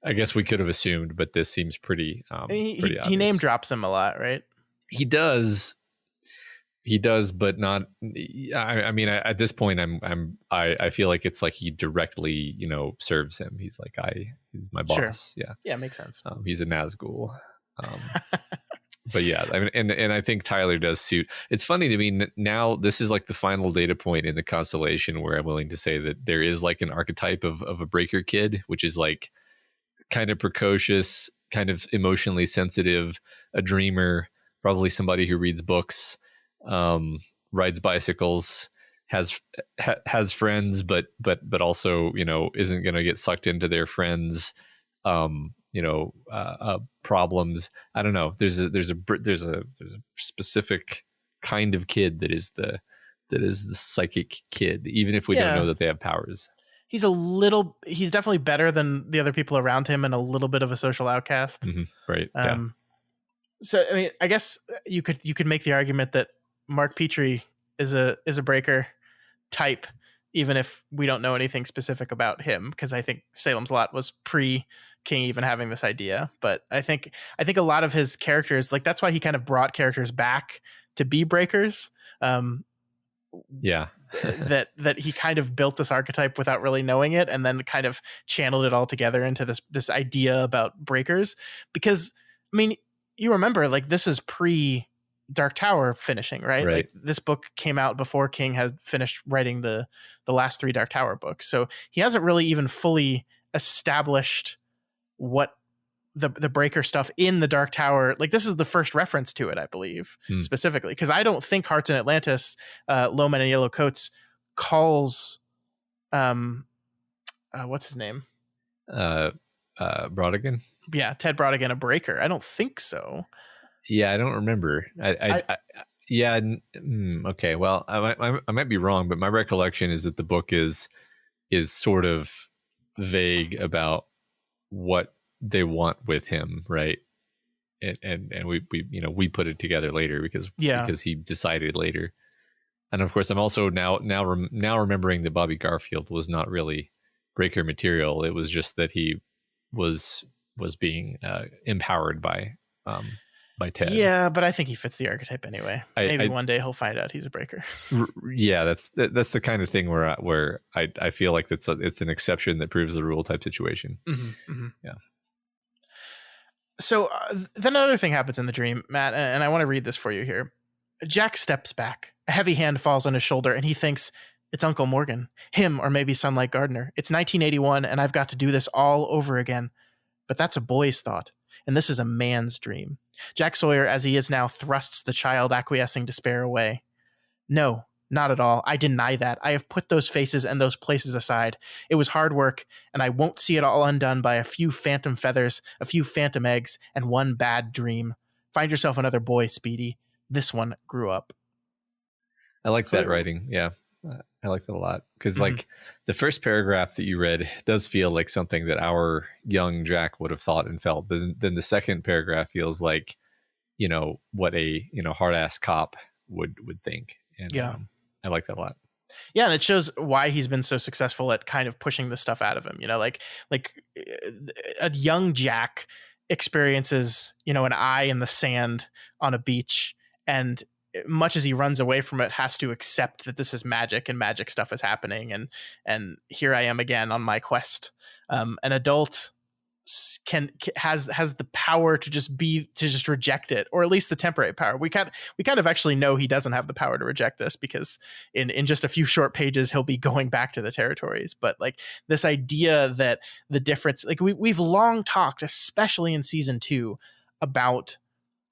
I guess we could have assumed, but this seems pretty pretty obvious. He name drops him a lot, right? He does, but not. I mean, at this point, I feel like it's like he directly, serves him. He's like, he's my boss. Sure. Yeah, makes sense. He's a Nazgul. But yeah, I mean, and I think Tyler does suit. It's funny to me now. This is like the final data point in the constellation where I'm willing to say that there is like an archetype of a breaker kid, which is like kind of precocious, kind of emotionally sensitive, a dreamer, probably somebody who reads books, rides bicycles, has friends, but also isn't going to get sucked into their friends problems. I don't know. There's a specific kind of kid that is the psychic kid, even if we don't know that they have powers. He's definitely better than the other people around him and a little bit of a social outcast. Right. So I mean, I guess you could make the argument that Mark Petrie is a breaker type, even if we don't know anything specific about him, because I think Salem's Lot was pre King even having this idea. But I think a lot of his characters, like that's why he kind of brought characters back to be breakers. That he kind of built this archetype without really knowing it, and then kind of channeled it all together into this idea about breakers. Because I mean, you remember, like, this is pre Dark Tower finishing, right? Like this book came out before King had finished writing the last 3 Dark Tower books, so he hasn't really even fully established what the breaker stuff in the Dark Tower. Like, this is the first reference to it, I believe, specifically, because I don't think Hearts in Atlantis, Low Men in Yellow Coats calls what's his name, Brodigan. Yeah, Ted Brodigan a breaker. I don't think so. Yeah, I don't remember. Okay. Well, I might be wrong, but my recollection is that the book is sort of vague about what they want with him, right? And we put it together later because he decided later. And of course, I'm also now remembering that Bobby Garfield was not really breaker material. It was just that he was being empowered by Ted. Yeah, but I think he fits the archetype anyway. Maybe one day he'll find out he's a breaker. Yeah, that's the kind of thing where I feel like it's an exception that proves the rule type situation. Yeah. So then another thing happens in the dream, Matt, and I want to read this for you here. Jack steps back. A heavy hand falls on his shoulder, and he thinks, it's Uncle Morgan. Him, or maybe Sunlight Gardener. It's 1981, and I've got to do this all over again. But that's a boy's thought, and this is a man's dream. Jack Sawyer, as he is now, thrusts the child acquiescing despair away. No, not at all. I deny that. I have put those faces and those places aside. It was hard work, and I won't see it all undone by a few phantom feathers, a few phantom eggs, and one bad dream. Find yourself another boy, Speedy. This one grew up. I like that writing. Yeah, I like that a lot. Because like the first paragraph that you read does feel like something that our young Jack would have thought and felt. But then the second paragraph feels like, what a, hard ass cop would think. And I like that a lot. Yeah, and it shows why he's been so successful at kind of pushing this stuff out of him. Like a young Jack experiences, an eye in the sand on a beach, and much as he runs away from it, has to accept that this is magic and magic stuff is happening. And here I am again on my quest. An adult has the power to just reject it, or at least the temporary power. We kind of actually know he doesn't have the power to reject this, because in just a few short pages he'll be going back to the territories. But like this idea that the difference, like we've long talked, especially in season 2, about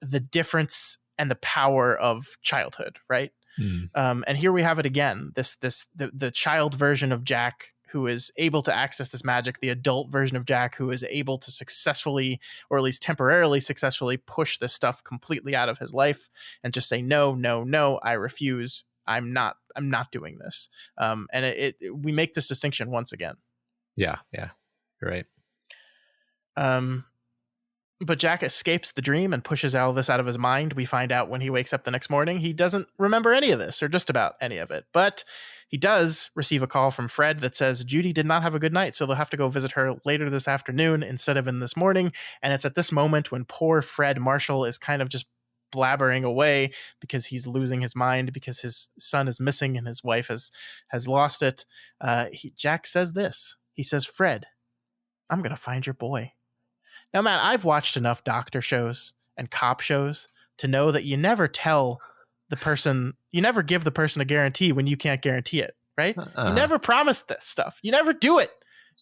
the difference and the power of childhood, right? Mm. And here we have it again. The child version of Jack who is able to access this magic, the adult version of Jack who is able to successfully, or at least temporarily successfully, push this stuff completely out of his life and just say, no, no, no, I refuse. I'm not doing this. And we make this distinction once again. Yeah, you're right. But Jack escapes the dream and pushes all this out of his mind. We find out when he wakes up the next morning, he doesn't remember any of this, or just about any of it. But he does receive a call from Fred that says Judy did not have a good night, so they'll have to go visit her later this afternoon instead of in this morning. And it's at this moment when poor Fred Marshall is kind of just blabbering away because he's losing his mind because his son is missing and his wife has lost it. Jack says this. He says, "Fred, I'm going to find your boy." Now, Matt, I've watched enough doctor shows and cop shows to know that you never tell the person, you never give the person a guarantee when you can't guarantee it, right? You never promise this stuff. You never do it.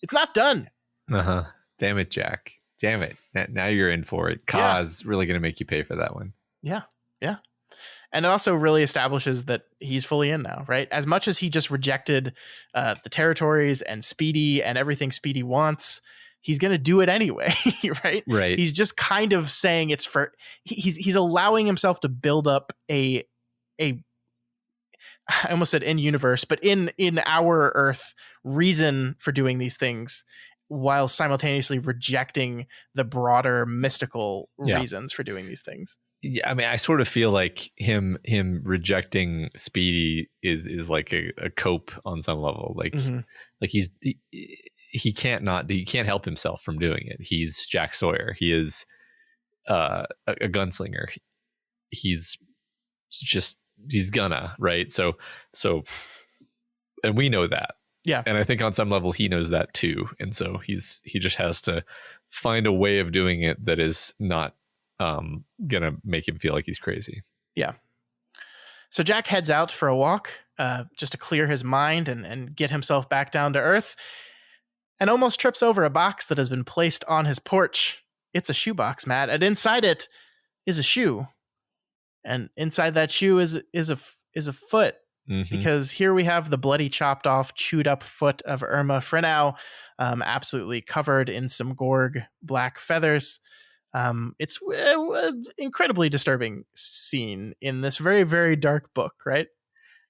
It's not done. Damn it, Jack. Damn it. Now you're in for it. Ka's really going to make you pay for that one. Yeah. And it also really establishes that he's fully in now, right? As much as he just rejected the territories and Speedy and everything Speedy wants, he's going to do it anyway, right? Right. He's just kind of saying it's for, he's allowing himself to build up I almost said in universe, but in our Earth reason for doing these things while simultaneously rejecting the broader mystical reasons for doing these things. Yeah, I mean, I sort of feel like him rejecting Speedy is like a cope on some level. Like, like he can't help himself from doing it. He's Jack Sawyer. He is a gunslinger. He's gonna, right? So, and we know that. Yeah. And I think on some level he knows that too. And so he just has to find a way of doing it that is not gonna make him feel like he's crazy. Yeah. So Jack heads out for a walk just to clear his mind and get himself back down to earth, and almost trips over a box that has been placed on his porch. It's a shoebox, Matt, and inside it is a shoe. And inside that shoe is a foot. Because here we have the bloody, chopped off, chewed up foot of Irma Frenau, absolutely covered in some Gorg black feathers. It's an incredibly disturbing scene in this very, very dark book, right?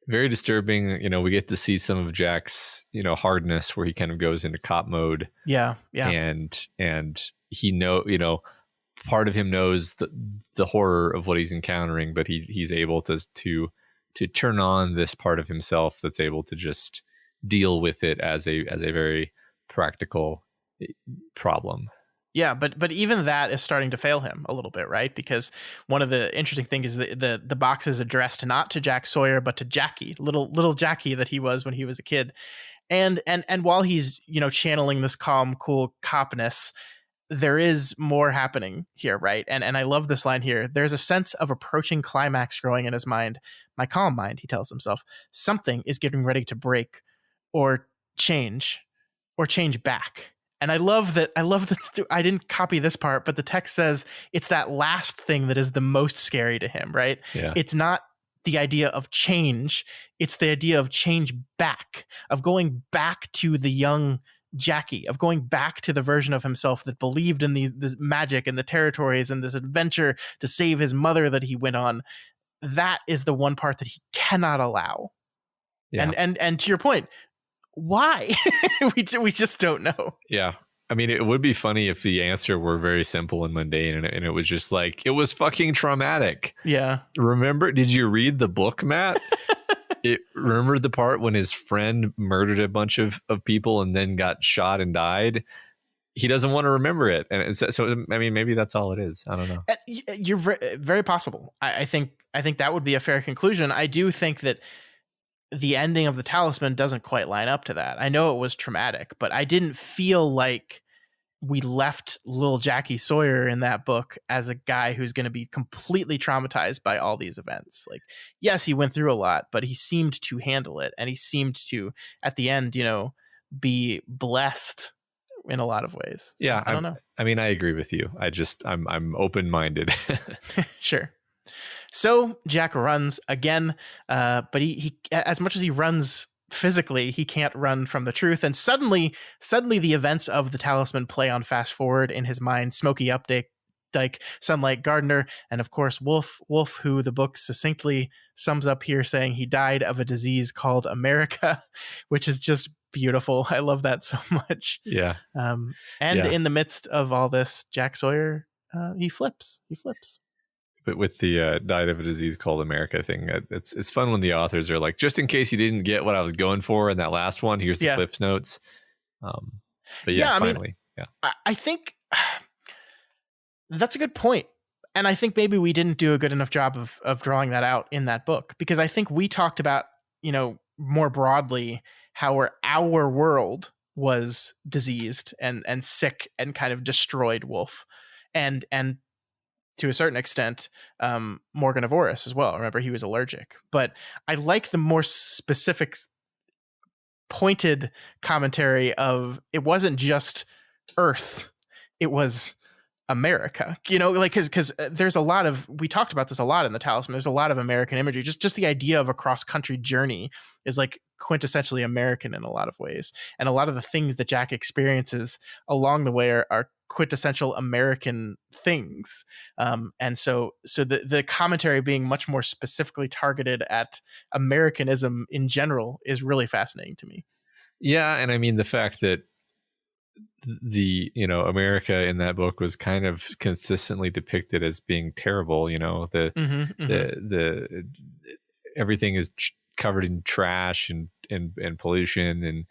Very disturbing. You know, we get to see some of Jack's, hardness where he kind of goes into cop mode. Yeah. And he part of him knows the horror of what he's encountering, but he's able to turn on this part of himself that's able to just deal with it as a very practical problem. Yeah, but even that is starting to fail him a little bit, right? Because one of the interesting things is the box is addressed not to Jack Sawyer, but to Jackie, little Jackie that he was when he was a kid. And while he's, channeling this calm, cool copness, there is more happening here, right? And I love this line here. There's a sense of approaching climax growing in his mind. My calm mind, he tells himself, something is getting ready to break or change back. And I love that. I didn't copy this part, but the text says it's that last thing that is the most scary to him, right? Yeah. It's not the idea of change. It's the idea of change back, of going back to the young Jackie, of going back to the version of himself that believed in this magic and the territories and this adventure to save his mother that he went on. That is the one part that he cannot allow. Yeah. And to your point, why? we just don't know. Yeah. I mean, it would be funny if the answer were very simple and mundane and it was just like, it was fucking traumatic. Yeah. Remember, did you read the book, Matt? Remember the part when his friend murdered a bunch of people and then got shot and died? He doesn't want to remember it. And so, I mean, maybe that's all it is. I don't know. You're very possible. I think that would be a fair conclusion. I do think that the ending of the Talisman doesn't quite line up to that. I know it was traumatic, but I didn't feel like we left little Jackie Sawyer in that book as a guy who's going to be completely traumatized by all these events. Like, yes, he went through a lot, but he seemed to handle it. And he seemed to, at the end, be blessed in a lot of ways. So, yeah. I don't know. I mean, I agree with you. I'm open-minded. Sure. So Jack runs again, but he as much as he runs physically, he can't run from the truth. And suddenly the events of the talisman play on fast forward in his mind. Smoky Updike, Sunlight Gardener, and of course Wolf, who the book succinctly sums up here saying he died of a disease called America, which is just beautiful. I love that so much. Yeah. In the midst of all this, Jack Sawyer, he flips. But with the died of a disease called America thing, it's fun when the authors are like, just in case you didn't get what I was going for in that last one, here's the Cliff's notes. But yeah, finally. I think that's a good point. And I think maybe we didn't do a good enough job of drawing that out in that book, because I think we talked about, more broadly how our world was diseased and sick and kind of destroyed Wolf. And to a certain extent, Morgan of Orris as well. Remember, he was allergic. But I like the more specific, pointed commentary of it wasn't just Earth, it was America. Because there's a lot of, we talked about this a lot in the Talisman. There's a lot of American imagery. Just the idea of a cross-country journey is like quintessentially American in a lot of ways. And a lot of the things that Jack experiences along the way are quintessential American things. And so the commentary being much more specifically targeted at Americanism in general is really fascinating to me. Yeah. And I mean, the fact that the America in that book was kind of consistently depicted as being terrible. The everything is covered in trash and pollution, and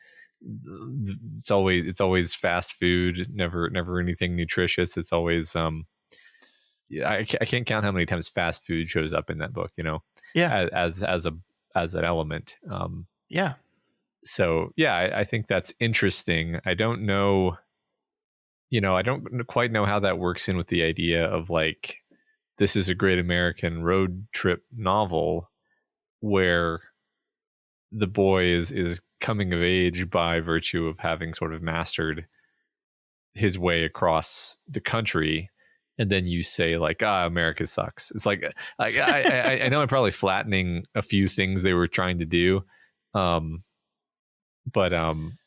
it's always fast food, never anything nutritious. It's always I can't count how many times fast food shows up in that book, as an element. So yeah, I think that's interesting. I don't know, I don't quite know how that works in with the idea of like, this is a great American road trip novel where the boy is coming of age by virtue of having sort of mastered his way across the country. And then you say like, America sucks. It's like, I know I'm probably flattening a few things they were trying to do. But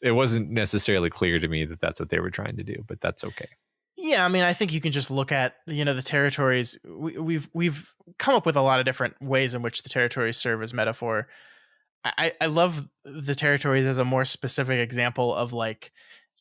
it wasn't necessarily clear to me that that's what they were trying to do, but that's okay. Yeah, I mean, I think you can just look at, the territories. We've come up with a lot of different ways in which the territories serve as metaphor. I love the territories as a more specific example of like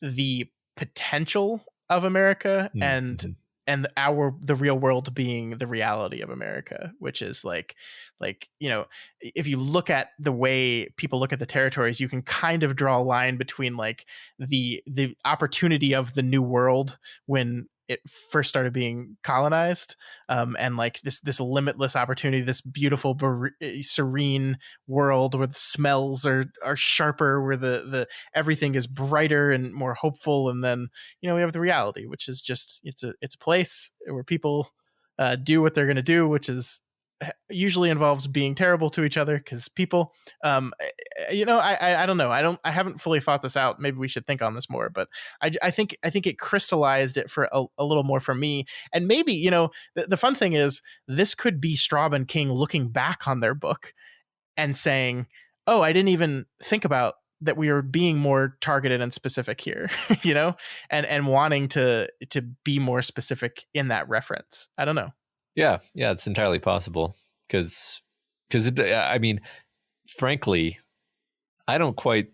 the potential of America and the real world being the reality of America, which is like, if you look at the way people look at the territories, you can kind of draw a line between like the opportunity of the new world when it first started being colonized, and like this limitless opportunity, this beautiful, serene world where the smells are sharper, where the everything is brighter and more hopeful, and then we have the reality, which is just it's a place where people do what they're going to do, which is usually involves being terrible to each other, because people I don't know, I haven't fully thought this out. Maybe we should think on this more, but I think it crystallized it for a little more for me. And maybe the fun thing is this could be Straub and King looking back on their book and saying, oh, I didn't even think about that we are being more targeted and specific here, and wanting to be more specific in that reference. I don't know. Yeah, it's entirely possible, because I mean, frankly, I don't quite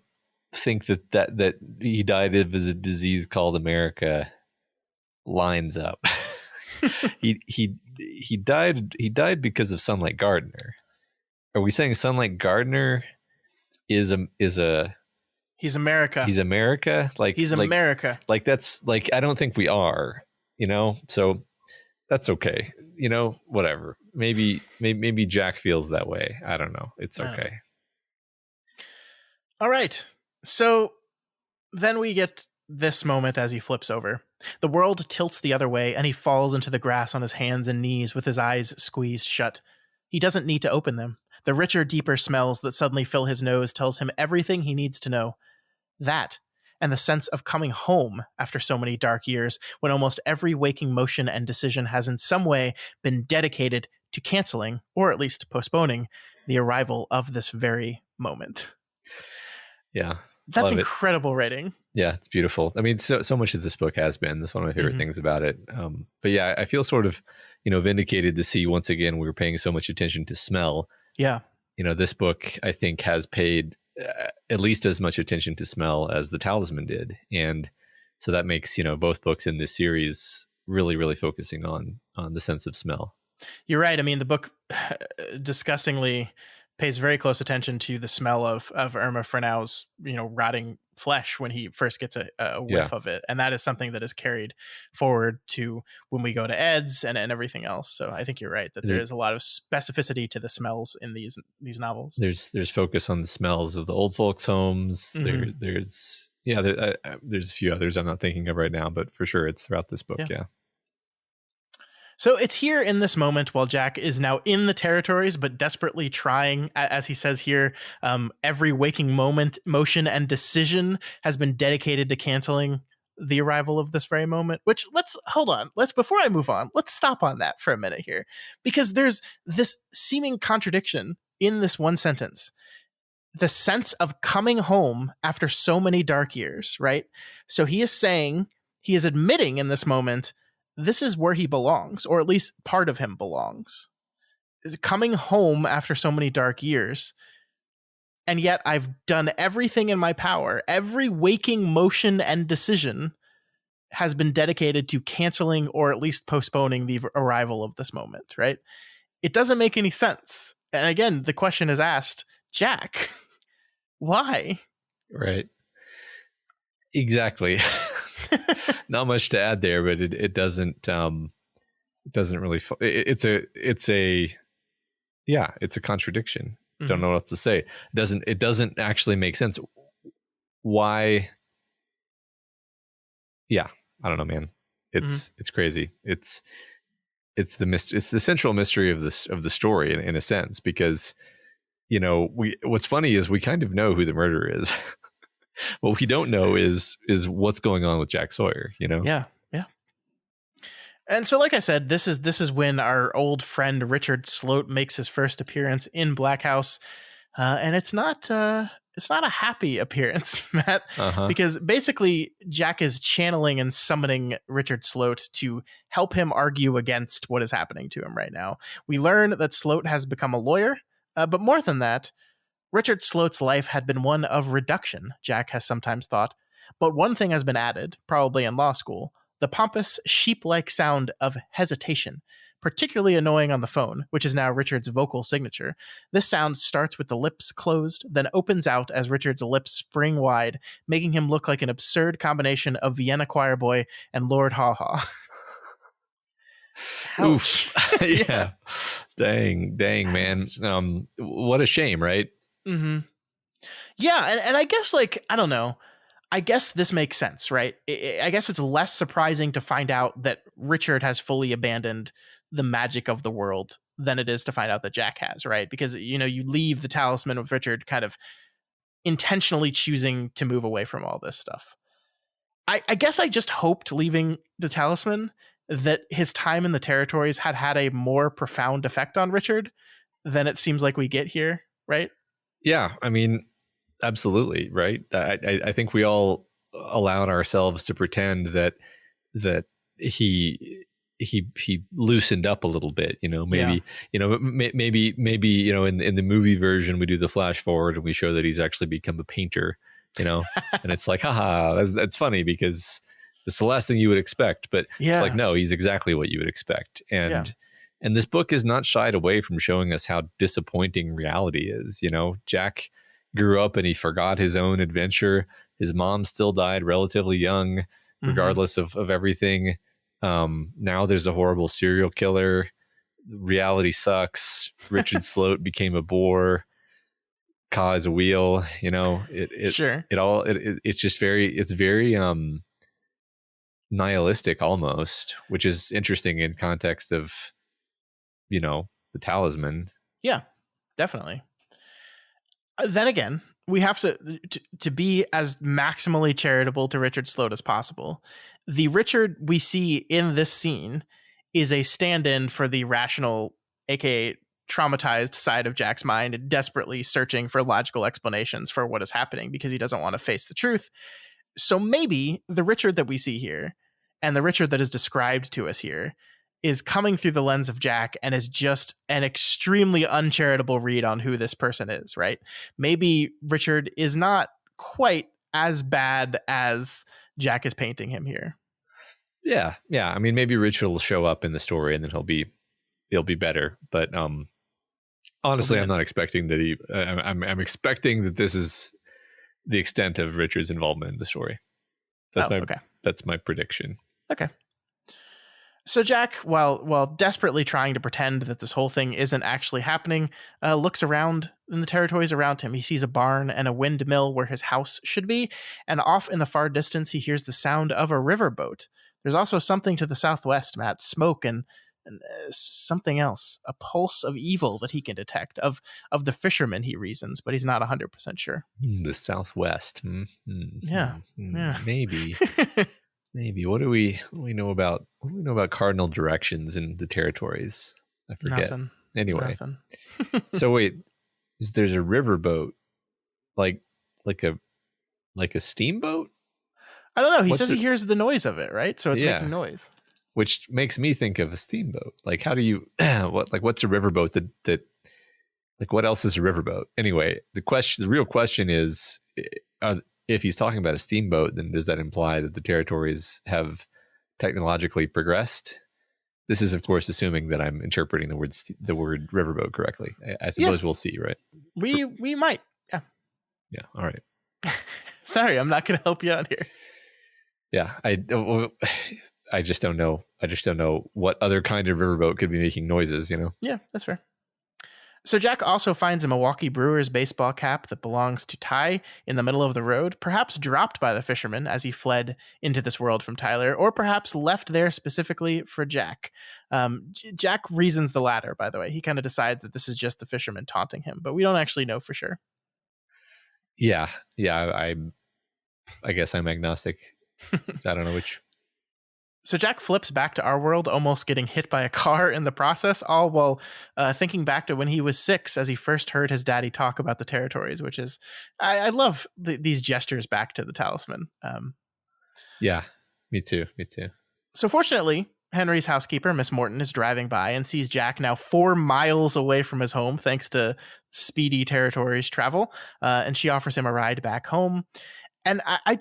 think that he died of a disease called America lines up. he died because of Sunlight Gardener. Are we saying Sunlight Gardener is he's America? He's America, like he's America. Like that's like, I don't think we are, so that's okay. Whatever. Maybe Jack feels that way. I don't know. It's okay. All right. So then we get this moment as he flips over. The world tilts the other way, and he falls into the grass on his hands and knees with his eyes squeezed shut. He doesn't need to open them. The richer, deeper smells that suddenly fill his nose tells him everything he needs to know. That, and the sense of coming home after so many dark years, when almost every waking motion and decision has in some way been dedicated to canceling, or at least postponing, the arrival of this very moment. Yeah. That's Love it. incredible writing. Yeah, it's beautiful. I mean, so much of this book has been. That's one of my favorite things about it. But yeah, I feel sort of, vindicated to see once again we were paying so much attention to smell. Yeah. This book I think has paid at least as much attention to smell as The Talisman did, and so that makes both books in this series really, really focusing on the sense of smell. You're right. I mean, the book disgustingly pays very close attention to the smell of Irma Fernau's, rotting flesh when he first gets a whiff of it. And that is something that is carried forward to when we go to Ed's and everything else. So I think you're right that there is a lot of specificity to the smells in these novels. There's focus on the smells of the old folks' homes. Mm-hmm. There's a few others I'm not thinking of right now, but for sure it's throughout this book. Yeah. So it's here in this moment while Jack is now in the territories, but desperately trying, as he says here, every waking moment, motion, and decision has been dedicated to canceling the arrival of this very moment. Which before I move on, let's stop on that for a minute here, because there's this seeming contradiction in this one sentence. The sense of coming home after so many dark years, right? So he is admitting in this moment, this is where he belongs, or at least part of him belongs, is coming home after so many dark years. And yet I've done everything in my power. Every waking motion and decision has been dedicated to canceling or at least postponing the arrival of this moment, right? It doesn't make any sense. And again, the question is asked, Jack, why? Right. Exactly. Not much to add there, but it doesn't really. It's a contradiction. Mm-hmm. Don't know what else to say. It doesn't actually make sense. Why? Yeah, I don't know, man. It's crazy. It's the central mystery of the story in a sense, because what's funny is we kind of know who the murderer is. What we don't know is what's going on with Jack Sawyer, Yeah. And so, like I said, this is when our old friend Richard Sloat makes his first appearance in Black House, and it's not a happy appearance, Matt, because basically Jack is channeling and summoning Richard Sloat to help him argue against what is happening to him right now. We learn that Sloat has become a lawyer, but more than that, Richard Sloat's life had been one of reduction, Jack has sometimes thought. But one thing has been added, probably in law school, the pompous, sheep-like sound of hesitation, particularly annoying on the phone, which is now Richard's vocal signature. This sound starts with the lips closed, then opens out as Richard's lips spring wide, making him look like an absurd combination of Vienna Choir Boy and Lord Haw Haw. Oof. Yeah. Dang, man. What a shame, right? Mm-hmm. Yeah, and I guess, I don't know. I guess this makes sense, right? I guess it's less surprising to find out that Richard has fully abandoned the magic of the world than it is to find out that Jack has, right? Because, you leave the Talisman with Richard kind of intentionally choosing to move away from all this stuff. I guess I just hoped leaving the Talisman that his time in the territories had a more profound effect on Richard than it seems like we get here, right? Yeah, I mean, absolutely, right? I think we all allowed ourselves to pretend that he loosened up a little bit, maybe in the movie version we do the flash forward and we show that he's actually become a painter, and it's like, haha, that's funny because it's the last thing you would expect, but it's like, no, he's exactly what you would expect. And this book is not shied away from showing us how disappointing reality is. Jack grew up and he forgot his own adventure. His mom still died relatively young, regardless of everything. Now there's a horrible serial killer. Reality sucks. Richard Sloat became a bore. Ka is a wheel. It's just very nihilistic almost, which is interesting in context of the Talisman. Yeah, definitely. Then again, we have to be as maximally charitable to Richard Sloat as possible. The Richard we see in this scene is a stand-in for the rational, aka traumatized side of Jack's mind, desperately searching for logical explanations for what is happening because he doesn't want to face the truth. So maybe the Richard that we see here and the Richard that is described to us here is coming through the lens of Jack and is just an extremely uncharitable read on who this person is, right? Maybe Richard is not quite as bad as Jack is painting him here. Yeah. I mean, maybe Richard will show up in the story and then he'll be better. But honestly, I'm not expecting that I'm expecting that this is the extent of Richard's involvement in the story. That's my prediction. Okay. So Jack, while desperately trying to pretend that this whole thing isn't actually happening, looks around in the territories around him. He sees a barn and a windmill where his house should be, and off in the far distance, he hears the sound of a riverboat. There's also something to the southwest, Matt, smoke and something else, a pulse of evil that he can detect, of the fishermen, he reasons, but he's not 100% sure. The southwest. Yeah. Maybe. Maybe. What do we know about cardinal directions in the territories? I forget. Nothing. Anyway. Nothing. So wait, there's a riverboat, like a steamboat? I don't know. He says he hears the noise of it, right? So it's making noise. Which makes me think of a steamboat. Like, how do you what's a riverboat that like, what else is a riverboat? Anyway, the real question is, if he's talking about a steamboat, then does that imply that the territories have technologically progressed? This is, of course, assuming that I'm interpreting the word riverboat correctly. I suppose we'll see, right? We might. Yeah. Yeah. All right. Sorry, I'm not going to help you out here. Yeah, I just don't know. I just don't know what other kind of riverboat could be making noises, you know? Yeah, that's fair. So Jack also finds a Milwaukee Brewers baseball cap that belongs to Ty in the middle of the road, perhaps dropped by the fisherman as he fled into this world from Tyler, or perhaps left there specifically for Jack. Jack reasons the latter, by the way. He kind of decides that this is just the fisherman taunting him, but we don't actually know for sure. Yeah. I guess I'm agnostic. I don't know which. So Jack flips back to our world, almost getting hit by a car in the process, all while thinking back to when he was 6 as he first heard his daddy talk about the territories, which is, I love these gestures back to the talisman. Yeah, me too. So fortunately, Henry's housekeeper, Miss Morton, is driving by and sees Jack now 4 miles away from his home, thanks to speedy territories travel, and she offers him a ride back home. And I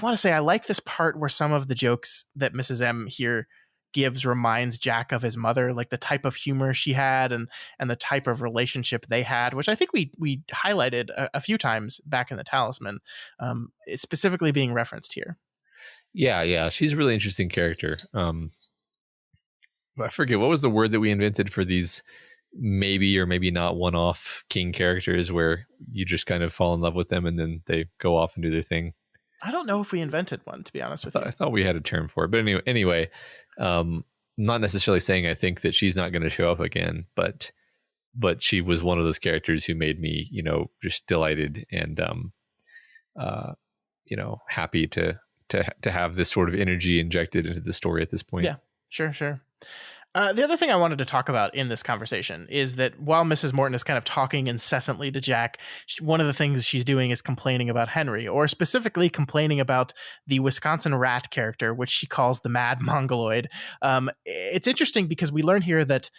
want to say I like this part where some of the jokes that Mrs. M here gives reminds Jack of his mother, like the type of humor she had and the type of relationship they had, which I think we highlighted a few times back in the Talisman, specifically being referenced here. Yeah. She's a really interesting character. I forget, what was the word that we invented for these maybe or maybe not one-off king characters where you just kind of fall in love with them and then they go off and do their thing? I don't know if we invented one, to be honest with you. I thought we had a term for it, but anyway, not necessarily saying I think that she's not going to show up again, but she was one of those characters who made me, just delighted and happy to have this sort of energy injected into the story at this point. Yeah, sure. The other thing I wanted to talk about in this conversation is that while Mrs. Morton is kind of talking incessantly to Jack, one of the things she's doing is complaining about Henry, or specifically complaining about the Wisconsin rat character, which she calls the Mad Mongoloid. It's interesting because we learn here that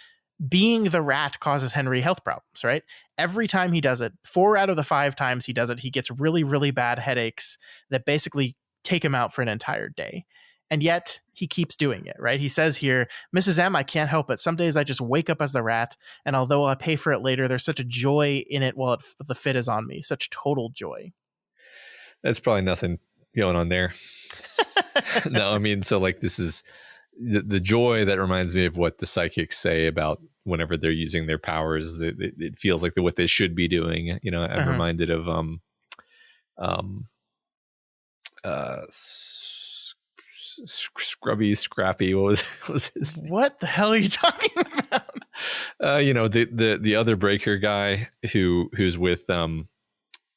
being the rat causes Henry health problems, right? Every time he does it, 4 out of the 5 times he does it, he gets really, really bad headaches that basically take him out for an entire day. And yet he keeps doing it, right? He says here, Mrs. M, I can't help it. Some days I just wake up as the rat, and although I pay for it later, there's such a joy in it while the fit is on me. Such total joy. That's probably nothing going on there. No, I mean, so like this is the joy that reminds me of what the psychics say about whenever they're using their powers. It feels like what they should be doing. I'm reminded of Scrappy. What was his name? What the hell are you talking about? The other breaker guy who's with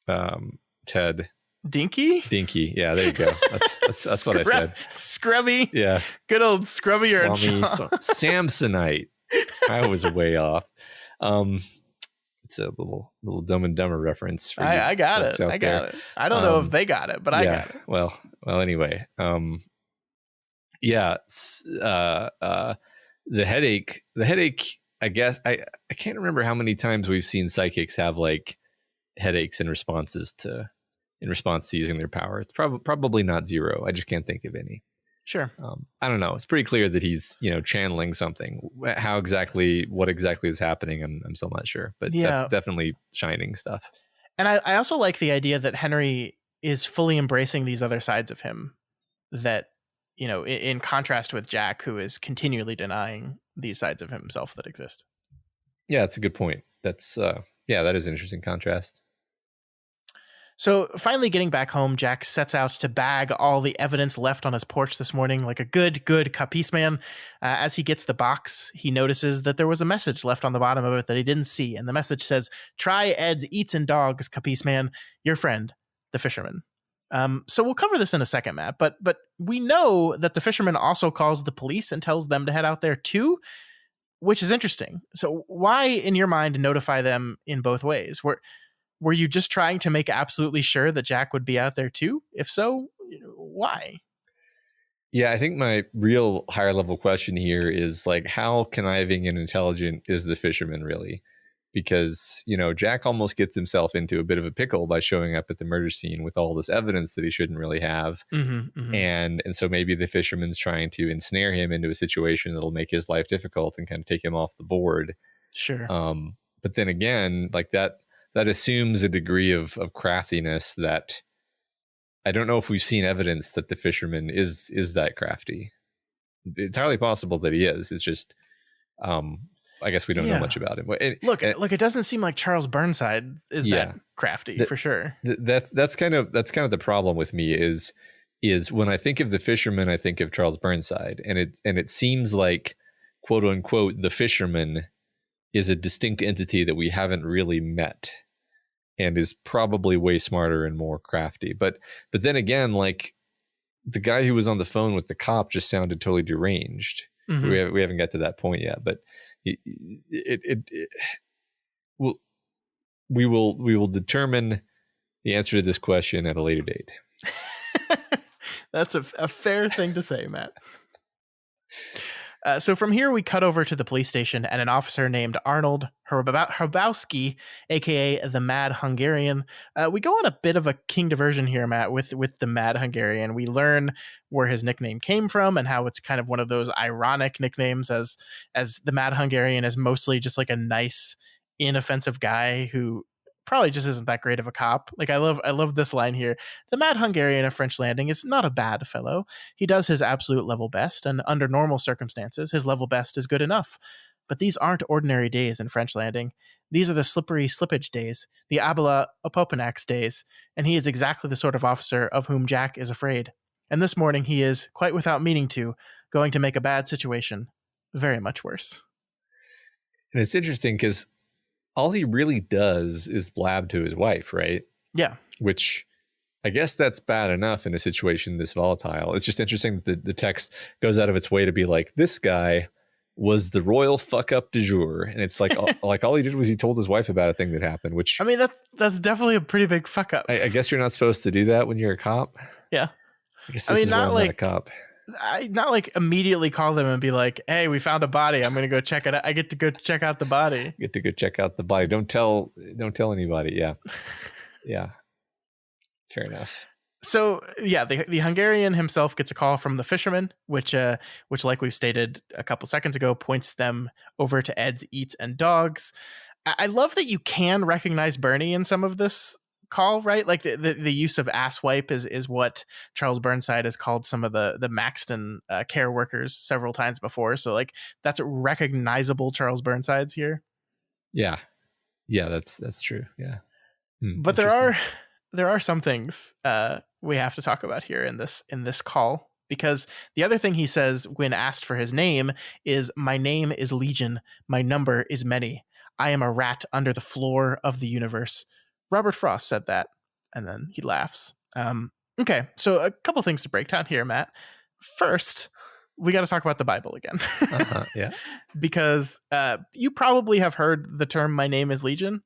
Ted Dinky? Dinky. Yeah, there you go. That's what I said. Scrubby. Yeah. Good old Scrubby or Samsonite. I was way off. It's a little Dumb and Dumber reference for you. I got it. I got it. I don't know if they got it, but I got it. Well, anyway. Yeah. The headache, I guess I can't remember how many times we've seen psychics have like headaches in response to using their power. It's probably not zero. I just can't think of any. Sure. I don't know. It's pretty clear that he's, channeling something. What exactly is happening, I'm still not sure. But yeah, definitely shining stuff. And I also like the idea that Henry is fully embracing these other sides of him that, in contrast with Jack, who is continually denying these sides of himself that exist. Yeah, that's a good point. That's, that is an interesting contrast. So finally getting back home, Jack sets out to bag all the evidence left on his porch this morning like a good capiz man. As he gets the box, he notices that there was a message left on the bottom of it that he didn't see. And the message says, "Try Ed's Eats and Dogs, capiz man, your friend, the fisherman." So we'll cover this in a second, Matt, but we know that the fisherman also calls the police and tells them to head out there too, which is interesting. So why, in your mind, notify them in both ways? Were you just trying to make absolutely sure that Jack would be out there too? If so, why? Yeah, I think my real higher level question here is like, how conniving and intelligent is the fisherman really? Because, Jack almost gets himself into a bit of a pickle by showing up at the murder scene with all this evidence that he shouldn't really have. And so maybe the fisherman's trying to ensnare him into a situation that'll make his life difficult and kind of take him off the board. Sure. But then again, like that assumes a degree of craftiness that I don't know if we've seen evidence that the fisherman is that crafty. It's entirely possible that he is. It's just, I guess we don't know much about him. Look, it doesn't seem like Charles Burnside is that crafty for sure. That's kind of the problem with me is when I think of the fisherman, I think of Charles Burnside, and it seems like, quote unquote, the fisherman is a distinct entity that we haven't really met and is probably way smarter and more crafty. But then again, like the guy who was on the phone with the cop just sounded totally deranged. We haven't got to that point yet, but we will determine the answer to this question at a later date. That's a fair thing to say, Matt. So from here, we cut over to the police station and an officer named Arnold Hrabowski, a.k.a. the Mad Hungarian. We go on a bit of a king diversion here, Matt, with the Mad Hungarian. We learn where his nickname came from and how it's kind of one of those ironic nicknames as the Mad Hungarian is mostly just like a nice, inoffensive guy who probably just isn't that great of a cop. Like I love this line here. The Mad Hungarian of French Landing is not a bad fellow. He does his absolute level best, and under normal circumstances, his level best is good enough. But these aren't ordinary days in French Landing. These are the slippery slippage days, the Abila Opopanax days, and he is exactly the sort of officer of whom Jack is afraid. And this morning he is, quite without meaning to, going to make a bad situation very much worse. And it's interesting because all he really does is blab to his wife, right? Yeah. Which I guess that's bad enough in a situation this volatile. It's just interesting that the text goes out of its way to be like, this guy was the royal fuck up du jour. And it's like, like all he did was he told his wife about a thing that happened, which I mean, that's definitely a pretty big fuck up. I guess you're not supposed to do that when you're a cop. Yeah. I guess this is not like a cop. I not like immediately call them and be like, "Hey, we found a body. I'm going to go check it out. I get to go check out the body." Get to go check out the body. Don't tell anybody. Yeah. Yeah. Fair enough. So yeah, the Hungarian himself gets a call from the fisherman, which like we've stated a couple seconds ago, points them over to Ed's Eats and Dogs. I love that you can recognize Bernie in some of this call, right? Like the use of asswipe is what Charles Burnside has called some of the Maxton care workers several times before. So like that's recognizable Charles Burnside's here. Yeah, that's true. Yeah, but there are some things we have to talk about here in this call, because the other thing he says when asked for his name is, "My name is Legion. My number is many. I am a rat under the floor of the universe. Robert Frost said that. And then he laughs. Okay, so a couple things to break down here, Matt. First, we got to talk about the Bible again. Yeah. Because you probably have heard the term "My name is Legion."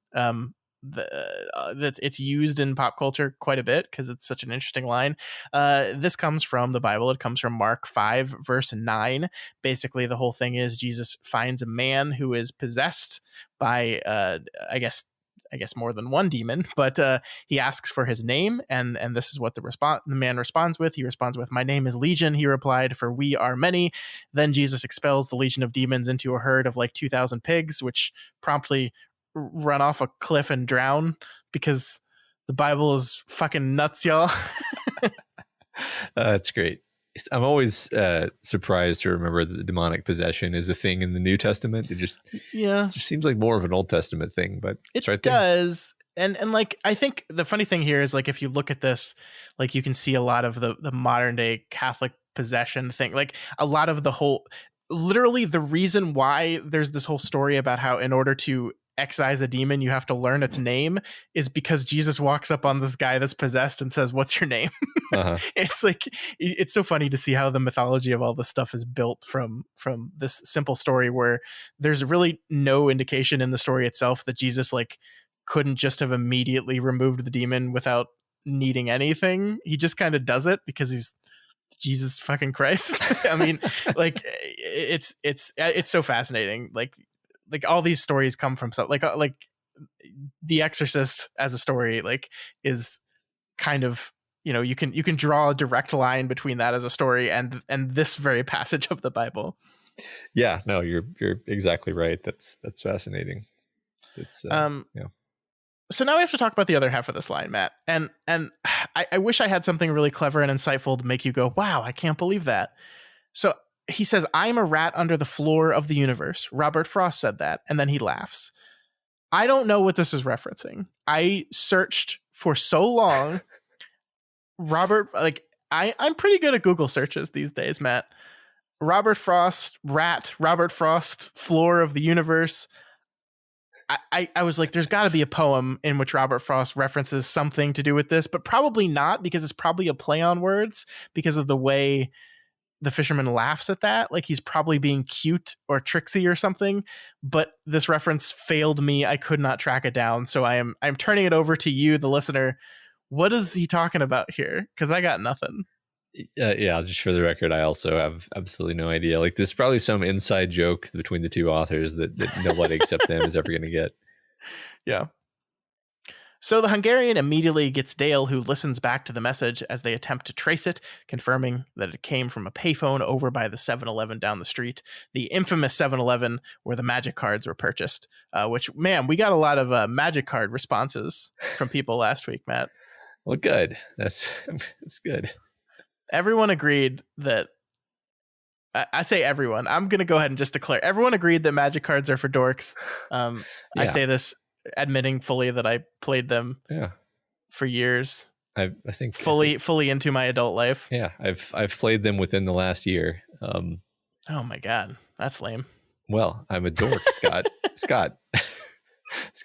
It's used in pop culture quite a bit because it's such an interesting line. This comes from the Bible. It comes from Mark 5, verse 9. Basically, the whole thing is Jesus finds a man who is possessed by, I guess more than one demon, but he asks for his name, and this is what the man responds with. He responds with, "My name is Legion," he replied, "for we are many." Then Jesus expels the legion of demons into a herd of like 2,000 pigs, which promptly run off a cliff and drown because the Bible is fucking nuts, y'all. That's great. I'm always surprised to remember that the demonic possession is a thing in the New Testament. It just seems like more of an Old Testament thing, but it's right there. Does. And like, I think the funny thing here is like, if you look at this, like you can see a lot of the modern day Catholic possession thing, like a lot of the whole, literally the reason why there's this whole story about how in order to excise a demon, you have to learn its name is because Jesus walks up on this guy that's possessed and says, "What's your name?" It's like, it's so funny to see how the mythology of all this stuff is built from this simple story where there's really no indication in the story itself that Jesus like couldn't just have immediately removed the demon without needing anything. He just kind of does it because he's Jesus fucking Christ. I mean, like it's so fascinating. Like all these stories come from something like The Exorcist as a story, like is kind of, you know, you can draw a direct line between that as a story and this very passage of the Bible. Yeah, no, you're exactly right. That's fascinating. It's yeah. So now we have to talk about the other half of this line, Matt. And I wish I had something really clever and insightful to make you go, "Wow, I can't believe that." So he says, "I'm a rat under the floor of the universe. Robert Frost said that." And then he laughs. I don't know what this is referencing. I searched for so long. I'm pretty good at Google searches these days, Matt. Robert Frost, rat, Robert Frost, floor of the universe. I was like, there's got to be a poem in which Robert Frost references something to do with this, but probably not, because it's probably a play on words because of the way the fisherman laughs at that. Like he's probably being cute or tricksy or something, but this reference failed me. I could not track it down. So I'm turning it over to you, the listener. What is he talking about here? Because I got nothing. Yeah, just for the record, I also have absolutely no idea. Like, there's probably some inside joke between the two authors that nobody except them is ever going to get. Yeah. So the Hungarian immediately gets Dale, who listens back to the message as they attempt to trace it, confirming that it came from a payphone over by the 7-Eleven down the street, the infamous 7-Eleven where the magic cards were purchased, which, man, we got a lot of magic card responses from people last week, Matt. Well, good. That's good. Everyone agreed that, I say everyone, I'm going to go ahead and just declare, everyone agreed that magic cards are for dorks. Yeah. I say this admitting fully that I played them for years. I think fully into my adult life. Yeah, I've played them within the last year. Oh my God, that's lame. Well, I'm a dork, Scott. Scott,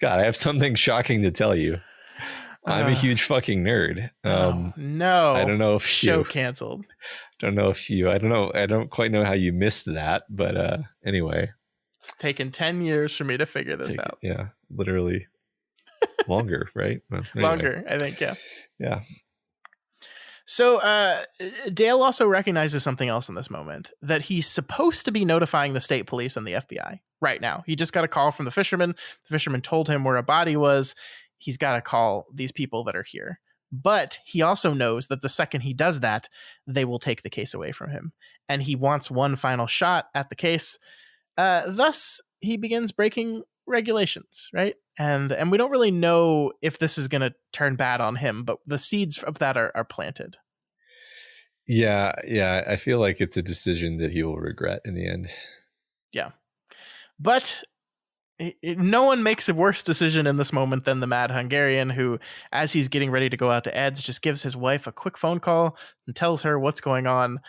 I have something shocking to tell you. I'm a huge fucking nerd. No, I don't know if show canceled. I don't quite know how you missed that, but anyway. It's taken 10 years for me to figure this out. Yeah, literally longer, right? Well, anyway. Longer, I think, yeah. Yeah. So Dale also recognizes something else in this moment, that he's supposed to be notifying the state police and the FBI right now. He just got a call from the fisherman. The fisherman told him where a body was. He's got to call these people that are here. But he also knows that the second he does that, they will take the case away from him. And he wants one final shot at the case. Thus, he begins breaking regulations, right? And we don't really know if this is going to turn bad on him, but the seeds of that are planted. Yeah. I feel like it's a decision that he will regret in the end. Yeah. But no one makes a worse decision in this moment than the mad Hungarian, who, as he's getting ready to go out to Ed's, just gives his wife a quick phone call and tells her what's going on.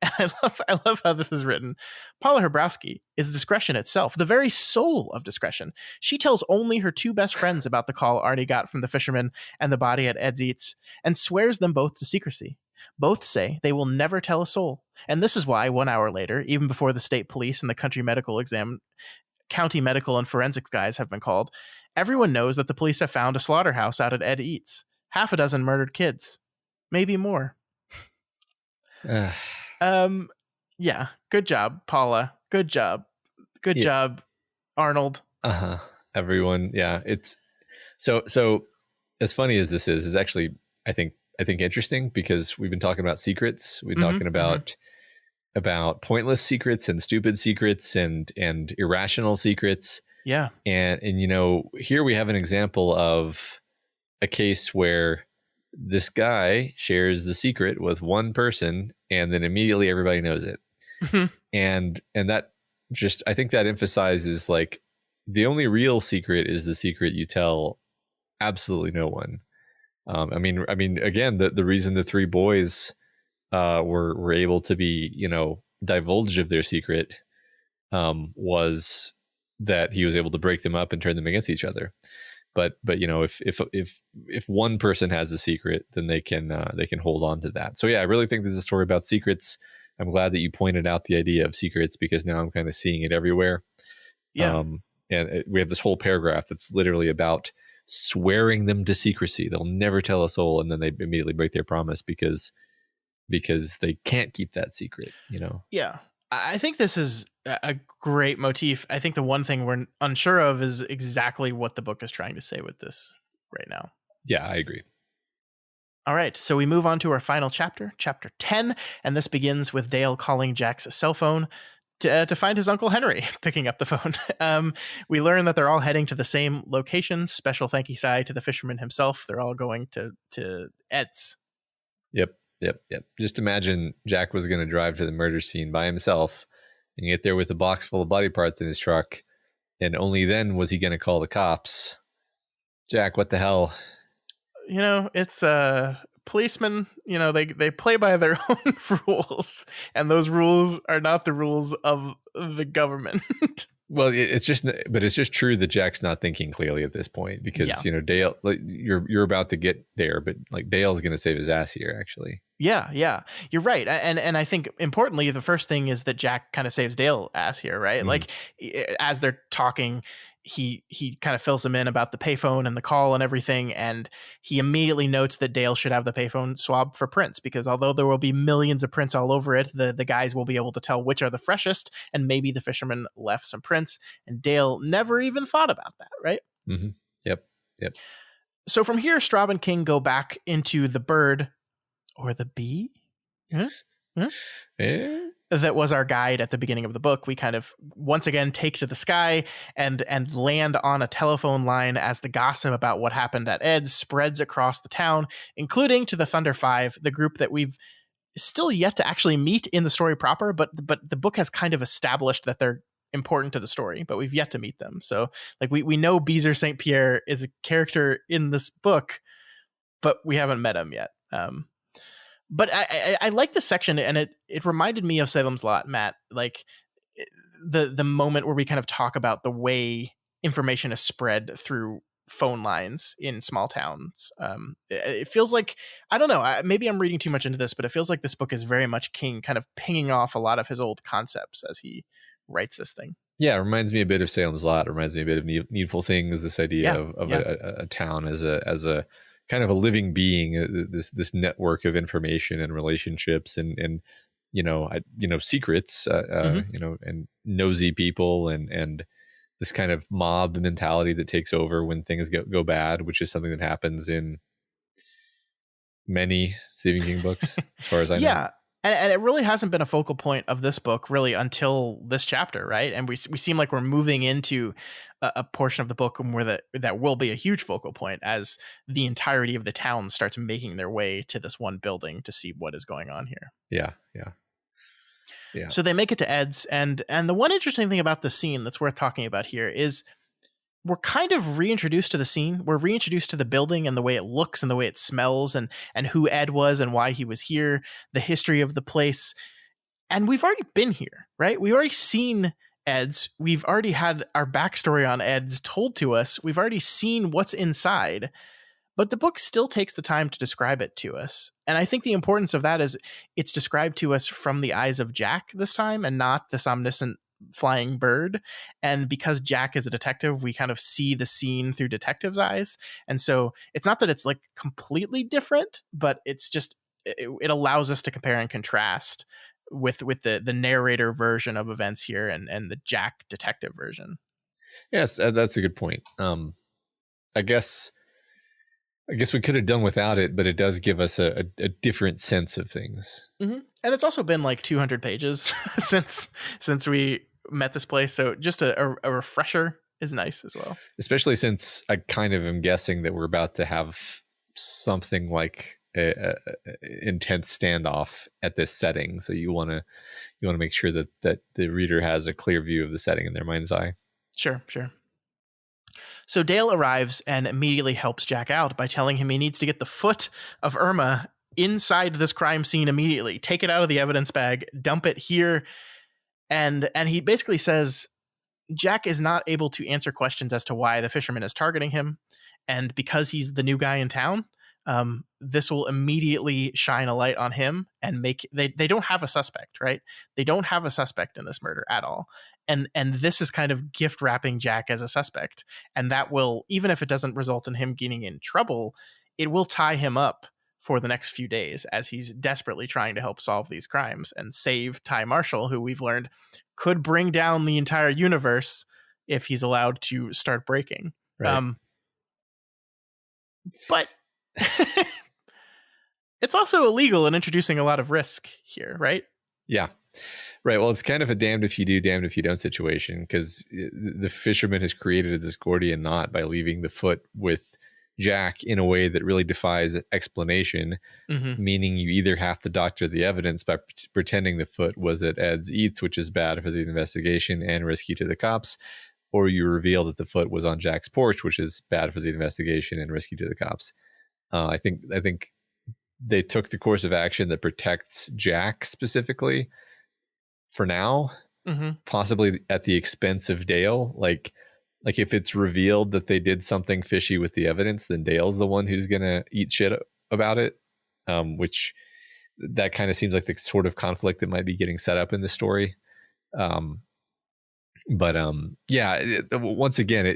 I love how this is written. Paula Hrabowski is discretion itself, the very soul of discretion. She tells only her two best friends about the call Arnie got from the fisherman and the body at Ed's Eats, and swears them both to secrecy. Both say they will never tell a soul, and this is why 1 hour later, even before the state police and the county medical and forensics guys have been called, everyone knows that the police have found a slaughterhouse out at Ed Eats. Half a dozen murdered kids, maybe more. Yeah, good job, Paula. Good job, Arnold. Everyone, yeah. It's so as funny as this is actually I think interesting, because we've been talking about secrets. We've been talking about pointless secrets and stupid secrets and irrational secrets. Yeah, and here we have an example of a case where this guy shares the secret with one person, and then immediately everybody knows it. and that just, I think that emphasizes, like, the only real secret is the secret you tell absolutely no one. I mean, again, the reason the three boys were able to be, divulged of their secret was that he was able to break them up and turn them against each other. But if one person has a secret, then they can hold on to that. So yeah, I really think this is a story about secrets. I'm glad that you pointed out the idea of secrets, because now I'm kind of seeing it everywhere. Yeah. And we have this whole paragraph that's literally about swearing them to secrecy. They'll never tell a soul, and then they immediately break their promise because they can't keep that secret. Yeah. I think this is a great motif. I think the one thing we're unsure of is exactly what the book is trying to say with this right now. Yeah, I agree. All right, so we move on to our final chapter, chapter 10, and this begins with Dale calling Jack's cell phone to find his Uncle Henry, picking up the phone. We learn that they're all heading to the same location. Special thank you to the fisherman himself. They're all going to Ed's. Yep. Just imagine Jack was going to drive to the murder scene by himself and get there with a box full of body parts in his truck, and only then was he going to call the cops. Jack, what the hell? It's policemen. They play by their own rules, and those rules are not the rules of the government. Well, it's just true that Jack's not thinking clearly at this point, because Dale, like, you're about to get there, but like Dale's going to save his ass here, actually. Yeah, you're right, and I think importantly, the first thing is that Jack kind of saves Dale ass here, right? Mm-hmm. Like, as they're talking, he kind of fills him in about the payphone and the call and everything, and he immediately notes that Dale should have the payphone swabbed for prints, because although there will be millions of prints all over it, the guys will be able to tell which are the freshest, and maybe the fisherman left some prints, and Dale never even thought about that, right? Mm-hmm. Yep. So from here, Straub and King go back into the bird, or the bee? That was our guide at the beginning of the book. We kind of once again take to the sky and land on a telephone line as the gossip about what happened at Ed's spreads across the town, including to the Thunder Five, the group that we've still yet to actually meet in the story proper, but the book has kind of established that they're important to the story, but we've yet to meet them. So like we know Beezer St. Pierre is a character in this book, but we haven't met him yet. But I like this section, and it reminded me of Salem's Lot, Matt. Like the moment where we kind of talk about the way information is spread through phone lines in small towns. It feels like, I don't know, maybe I'm reading too much into this, but it feels like this book is very much King kind of pinging off a lot of his old concepts as he writes this thing. Yeah, it reminds me a bit of Salem's Lot. It reminds me a bit of Needful Things. This idea of a town as a kind of a living being, this network of information and relationships and secrets, and nosy people and this kind of mob mentality that takes over when things go bad, which is something that happens in many Stephen King books, as far as I know. Yeah. And it really hasn't been a focal point of this book really until this chapter, right? And we seem like we're moving into a portion of the book where that will be a huge focal point as the entirety of the town starts making their way to this one building to see what is going on here. Yeah. So they make it to Ed's, and the one interesting thing about the scene that's worth talking about here is we're kind of reintroduced to the scene. We're reintroduced to the building and the way it looks and the way it smells and who Ed was and why he was here, the history of the place. And we've already been here, right? We've already seen Eds. We've already had our backstory on Eds told to us. We've already seen what's inside. But the book still takes the time to describe it to us. And I think the importance of that is it's described to us from the eyes of Jack this time and not this omniscient flying bird. And because Jack is a detective, we kind of see the scene through detective's eyes. And so it's not that it's like completely different, but it's just it allows us to compare and contrast with the narrator version of events here and the Jack detective version. Yes, that's a good point. I guess we could have done without it, but it does give us a different sense of things. Mm-hmm. And it's also been like 200 pages since we met this place, so just a refresher is nice as well. Especially since I kind of am guessing that we're about to have something like a intense standoff at this setting, so you want to make sure that the reader has a clear view of the setting in their mind's eye. Sure. So Dale arrives and immediately helps Jack out by telling him he needs to get the foot of Irma inside this crime scene immediately. Take it out of the evidence bag, dump it here. And he basically says Jack is not able to answer questions as to why the fisherman is targeting him. And because he's the new guy in town, this will immediately shine a light on him and make they don't have a suspect, right? They don't have a suspect in this murder at all. And this is kind of gift wrapping Jack as a suspect. And that will, even if it doesn't result in him getting in trouble, it will tie him up for the next few days as he's desperately trying to help solve these crimes and save Ty Marshall, who we've learned could bring down the entire universe if he's allowed to start breaking. Right. But it's also illegal and introducing a lot of risk here, right? Yeah. Right. Well, it's kind of a damned if you do, damned if you don't situation, because the fisherman has created a Discordian knot by leaving the foot with Jack in a way that really defies explanation, meaning you either have to doctor the evidence by pretending the foot was at Ed's eats, which is bad for the investigation and risky to the cops, or you reveal that the foot was on Jack's porch, which is bad for the investigation and risky to the cops. I think they took the course of action that protects Jack specifically for now, possibly at the expense of Dale. Like if it's revealed that they did something fishy with the evidence, then Dale's the one who's gonna eat shit about it. Which that kind of seems like the sort of conflict that might be getting set up in the story. Once again,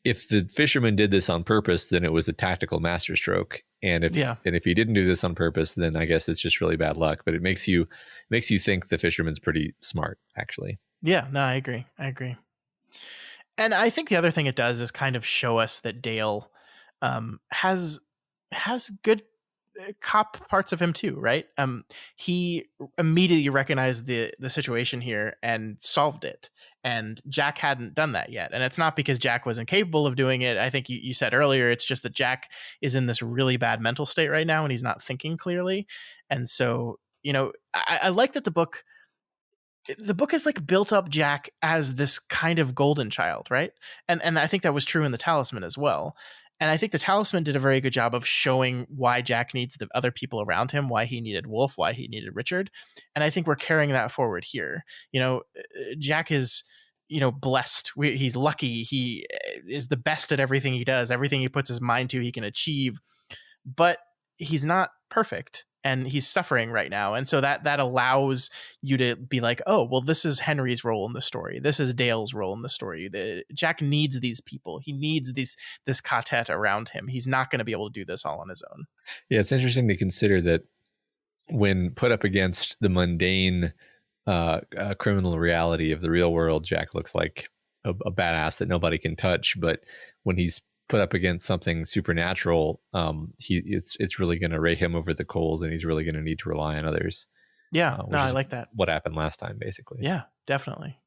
if the fisherman did this on purpose, then it was a tactical masterstroke. And if he didn't do this on purpose, then I guess it's just really bad luck. But it makes you think the fisherman's pretty smart, actually. Yeah, no, I agree. And I think the other thing it does is kind of show us that Dale has good cop parts of him too, right? He immediately recognized the situation here and solved it. And Jack hadn't done that yet. And it's not because Jack was incapable of doing it. I think you said earlier, it's just that Jack is in this really bad mental state right now and he's not thinking clearly. And so, I like that the book has like built up Jack as this kind of golden child, right? And I think that was true in the Talisman as well. And I think the Talisman did a very good job of showing why Jack needs the other people around him, why he needed Wolf, why he needed Richard. And I think we're carrying that forward here. Jack is, blessed. He's lucky. He is the best at everything he does. Everything he puts his mind to, he can achieve. But he's not perfect. And he's suffering right now. And so that allows you to be like, oh, well, this is Henry's role in the story. This is Dale's role in the story. Jack needs these people. He needs this quartet around him. He's not going to be able to do this all on his own. Yeah, it's interesting to consider that when put up against the mundane criminal reality of the real world, Jack looks like a badass that nobody can touch. But when he's put up against something supernatural, it's really going to ray him over the coals, and he's really going to need to rely on others. Yeah, I like that. What happened last time, basically. Yeah, definitely.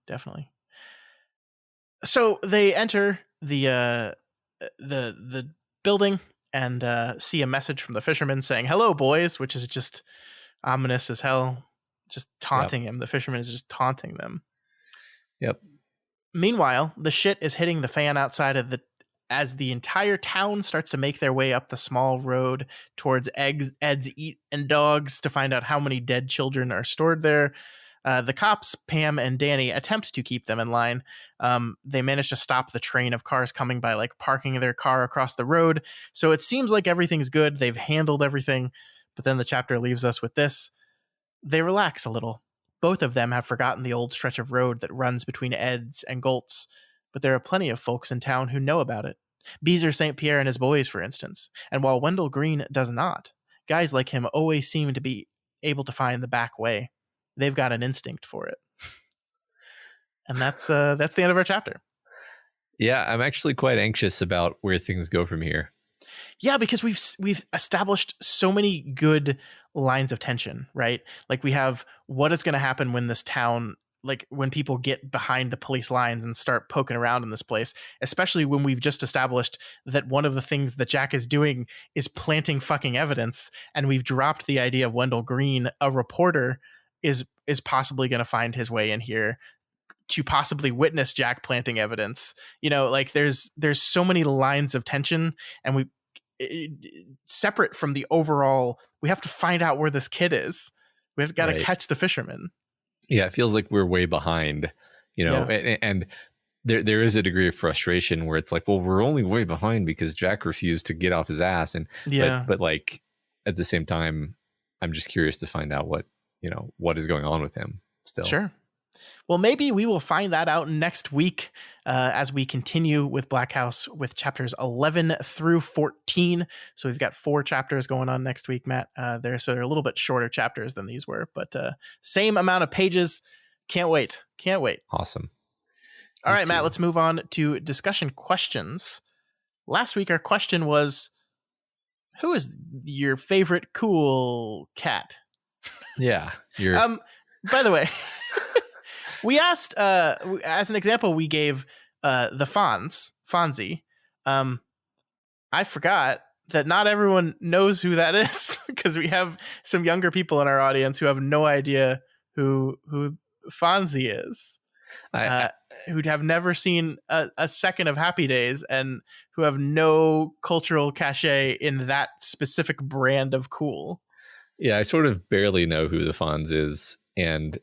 So they enter the building and see a message from the fisherman saying, "Hello, boys," which is just ominous as hell, just taunting him. The fisherman is just taunting them. Yep. Meanwhile, the shit is hitting the fan outside of the as the entire town starts to make their way up the small road towards Ed's Eat and Dogs to find out how many dead children are stored there. The cops, Pam and Danny, attempt to keep them in line. They manage to stop the train of cars coming by, like parking their car across the road. So it seems like everything's good. They've handled everything. But then the chapter leaves us with this. They relax a little. Both of them have forgotten the old stretch of road that runs between Ed's and Golt's, but there are plenty of folks in town who know about it. Beezer St. Pierre and his boys, for instance. And while Wendell Green does not, guys like him always seem to be able to find the back way. They've got an instinct for it. And that's the end of our chapter. Yeah, I'm actually quite anxious about where things go from here. Yeah, because we've established so many good lines of tension, right? Like we have what is going to happen when this town, like when people get behind the police lines and start poking around in this place, especially when we've just established that one of the things that Jack is doing is planting fucking evidence, and we've dropped the idea of Wendell Green, a reporter, is possibly going to find his way in here to possibly witness Jack planting evidence. You know, like there's so many lines of tension, and separate from the overall, we have to find out where this kid is. We've got to catch the fisherman. Yeah, it feels like we're way behind, you know, and there is a degree of frustration where it's like, well, we're only way behind because Jack refused to get off his ass. And but like at the same time, I'm just curious to find out what is going on with him still. Sure. Well, maybe we will find that out next week as we continue with Black House with chapters 11 through 14. So we've got 4 chapters going on next week, Matt. They're a little bit shorter chapters than these were, but same amount of pages. Can't wait. Awesome. All right, Matt, let's move on to discussion questions. Last week, our question was, who is your favorite cool cat? Yeah. By the way, we asked, as an example, we gave the Fonzie. I forgot that not everyone knows who that is because we have some younger people in our audience who have no idea who Fonzie is, who'd have never seen a second of Happy Days and who have no cultural cachet in that specific brand of cool. Yeah, I sort of barely know who the Fonz is, and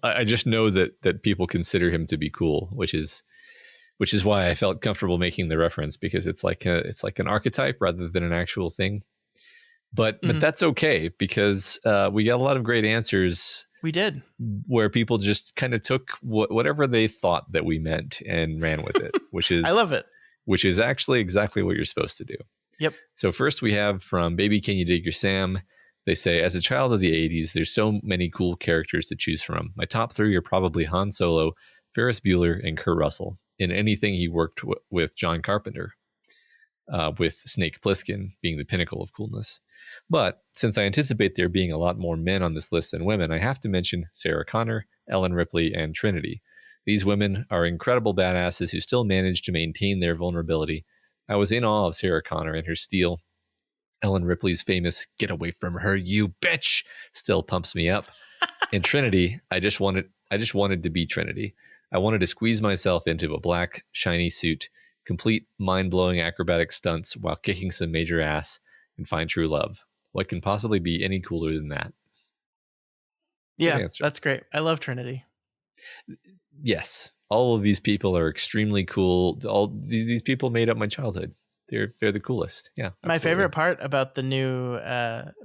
I just know that people consider him to be cool, which is why I felt comfortable making the reference, because it's like an archetype rather than an actual thing. But that's okay, because we got a lot of great answers. We did, where people just kind of took whatever they thought that we meant and ran with it, which is I love it. Which is actually exactly what you're supposed to do. Yep. So first we have from Baby Can You Dig Your Sam. They say, as a child of the 80s, there's so many cool characters to choose from. My top 3 are probably Han Solo, Ferris Bueller, and Kurt Russell, in anything he worked with John Carpenter, with Snake Plissken being the pinnacle of coolness. But since I anticipate there being a lot more men on this list than women, I have to mention Sarah Connor, Ellen Ripley, and Trinity. These women are incredible badasses who still manage to maintain their vulnerability. I was in awe of Sarah Connor and her steel. Ellen Ripley's famous "Get away from her, you bitch" still pumps me up. In Trinity, I just wanted to be Trinity. I wanted to squeeze myself into a black, shiny suit, complete mind-blowing acrobatic stunts while kicking some major ass, and find true love. What can possibly be any cooler than that? Yeah, that's great. I love Trinity. Yes, all of these people are extremely cool. All these people made up my childhood. They're the coolest. Yeah. Absolutely. My favorite part about the new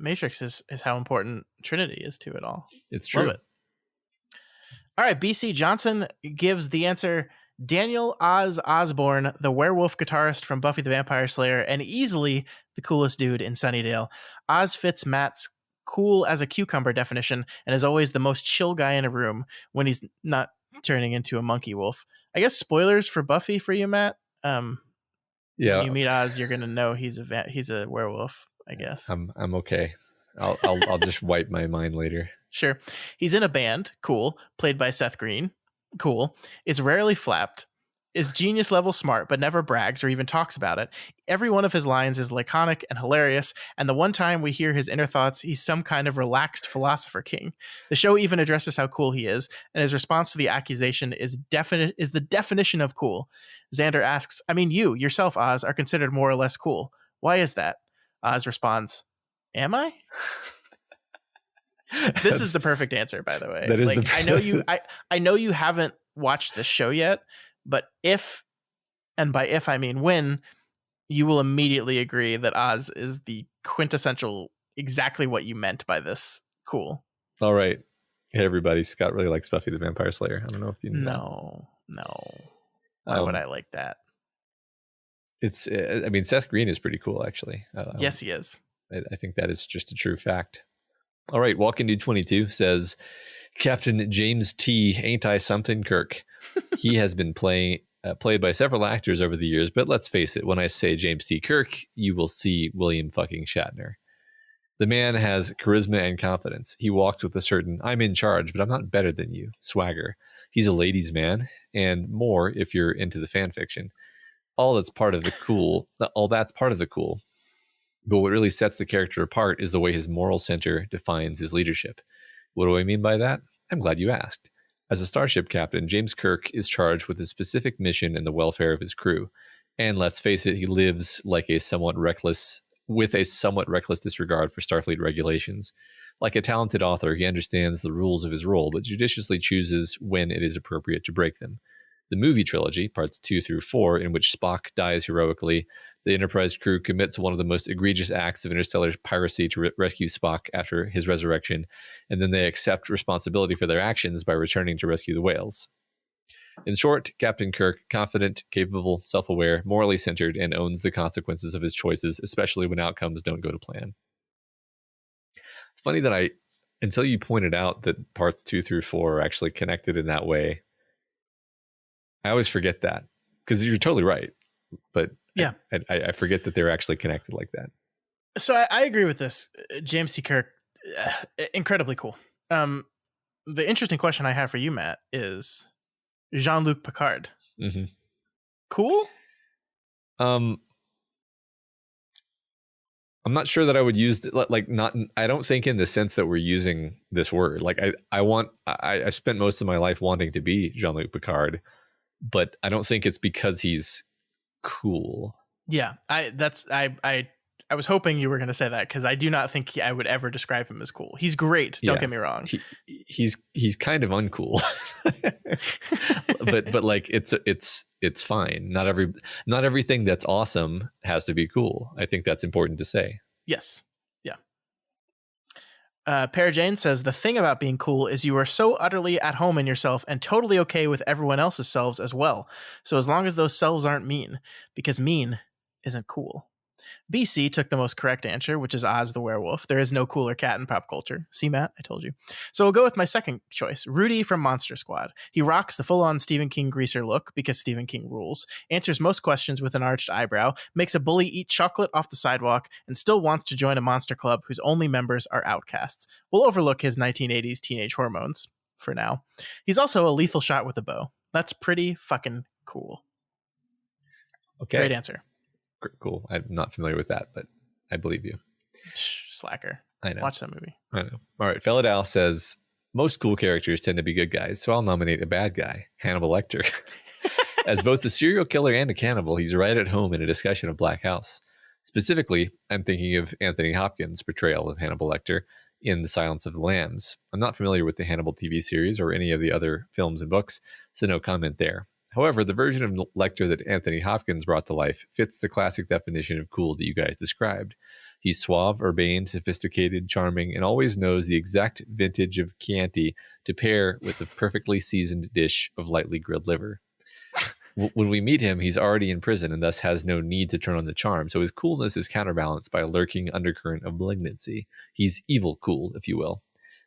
Matrix is how important Trinity is to it all. It's true. Love it. All right, BC Johnson gives the answer: Daniel Oz Osborne, the werewolf guitarist from Buffy the Vampire Slayer, and easily the coolest dude in Sunnydale. Oz fits Matt's cool as a cucumber definition and is always the most chill guy in a room when he's not turning into a monkey wolf. I guess spoilers for Buffy for you, Matt. Yeah, when you meet Oz, you're gonna know he's a werewolf, I guess. I'm okay. I'll just wipe my mind later. Sure. He's in a band, cool, played by Seth Green, cool. Is rarely flapped, is genius level smart, but never brags or even talks about it. Every one of his lines is laconic and hilarious, and the one time we hear his inner thoughts, he's some kind of relaxed philosopher king. The show even addresses how cool he is, and his response to the accusation is the definition of cool. Xander asks, I mean, you, yourself, Oz, are considered more or less cool. Why is that? Oz responds, am I? This is the perfect answer, by the way. That is like, I know you haven't watched this show yet, but if, and by if I mean when, you will immediately agree that Oz is the quintessential, exactly what you meant by this cool. All right. Hey, everybody. Scott really likes Buffy the Vampire Slayer. I don't know if you know. No. Why would I like that? It's, I mean, Seth Green is pretty cool, actually. Yes, he is. I think that is just a true fact. All right. Walking Dude 22 says, Captain James T. Ain't I Something Kirk. He has been played by several actors over the years, but let's face it, when I say James T. Kirk, you will see William fucking Shatner. The man has charisma and confidence. He walked with a certain I'm in charge, but I'm not better than you swagger. He's a ladies' man, and more if you're into the fan fiction. All that's part of the cool. But what really sets the character apart is the way his moral center defines his leadership. What do I mean by that? I'm glad you asked. As a starship captain, James Kirk is charged with a specific mission and the welfare of his crew. And let's face it, he lives with a somewhat reckless disregard for Starfleet regulations. Like a talented author, he understands the rules of his role, but judiciously chooses when it is appropriate to break them. The movie trilogy, parts 2 through 4, in which Spock dies heroically, the Enterprise crew commits one of the most egregious acts of interstellar piracy to rescue Spock after his resurrection, and then they accept responsibility for their actions by returning to rescue the whales. In short, Captain Kirk, confident, capable, self-aware, morally centered, and owns the consequences of his choices, especially when outcomes don't go to plan. It's funny that until you pointed out that parts 2 through 4 are actually connected in that way, I always forget that, because you're totally right. But yeah, I forget that they're actually connected like that. So I agree with this. James T. Kirk, incredibly cool. The interesting question I have for you, Matt, is Jean-Luc Picard. Mm-hmm. Cool? I'm not sure that I would use I don't think in the sense that we're using this word. Like I spent most of my life wanting to be Jean-Luc Picard, but I don't think it's because he's cool. Yeah, I was hoping you were going to say that, because I do not think I would ever describe him as cool. He's great. Don't get me wrong. He's kind of uncool, but like it's fine. Not everything that's awesome has to be cool. I think that's important to say. Yes. Yeah. Para Jane says, the thing about being cool is you are so utterly at home in yourself and totally okay with everyone else's selves as well. So as long as those selves aren't mean, because mean isn't cool. BC took the most correct answer, which is Oz the werewolf. There is no cooler cat in pop culture. See, Matt? I told you. So we'll go with my second choice, Rudy from Monster Squad. He rocks the full-on Stephen King greaser look because Stephen King rules, answers most questions with an arched eyebrow, makes a bully eat chocolate off the sidewalk, and still wants to join a monster club whose only members are outcasts. We'll overlook his 1980s teenage hormones for now. He's also a lethal shot with a bow. That's pretty fucking cool. Okay. Great answer. Cool. I'm not familiar with that, but I believe you. Slacker. I know. Watch that movie. I know. All right. Felladal says, most cool characters tend to be good guys, so I'll nominate a bad guy, Hannibal Lecter. As both a serial killer and a cannibal, he's right at home in a discussion of Black House. Specifically, I'm thinking of Anthony Hopkins' portrayal of Hannibal Lecter in The Silence of the Lambs. I'm not familiar with the Hannibal TV series or any of the other films and books, so no comment there. However, the version of Lecter that Anthony Hopkins brought to life fits the classic definition of cool that you guys described. He's suave, urbane, sophisticated, charming, and always knows the exact vintage of Chianti to pair with a perfectly seasoned dish of lightly grilled liver. When we meet him, he's already in prison and thus has no need to turn on the charm, so his coolness is counterbalanced by a lurking undercurrent of malignancy. He's evil cool, if you will.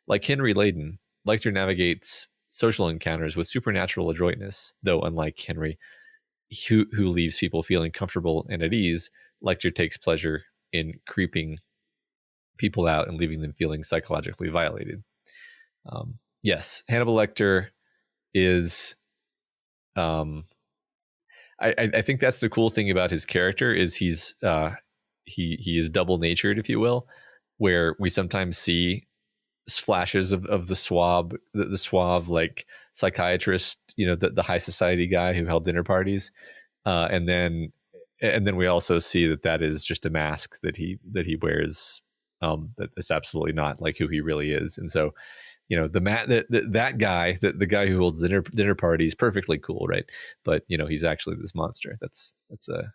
Like Henry Layden, Lecter navigates social encounters with supernatural adroitness, though unlike Henry, who leaves people feeling comfortable and at ease, Lecter takes pleasure in creeping people out and leaving them feeling psychologically violated. Yes, Hannibal Lecter is I think that's the cool thing about his character is he is double natured, if you will, where we sometimes see flashes of the suave like psychiatrist, the high society guy who held dinner parties, and then we also see that is just a mask that he wears, that's absolutely not like who he really is. And so that guy, the guy who holds dinner parties, perfectly cool, right? But he's actually this monster. That's a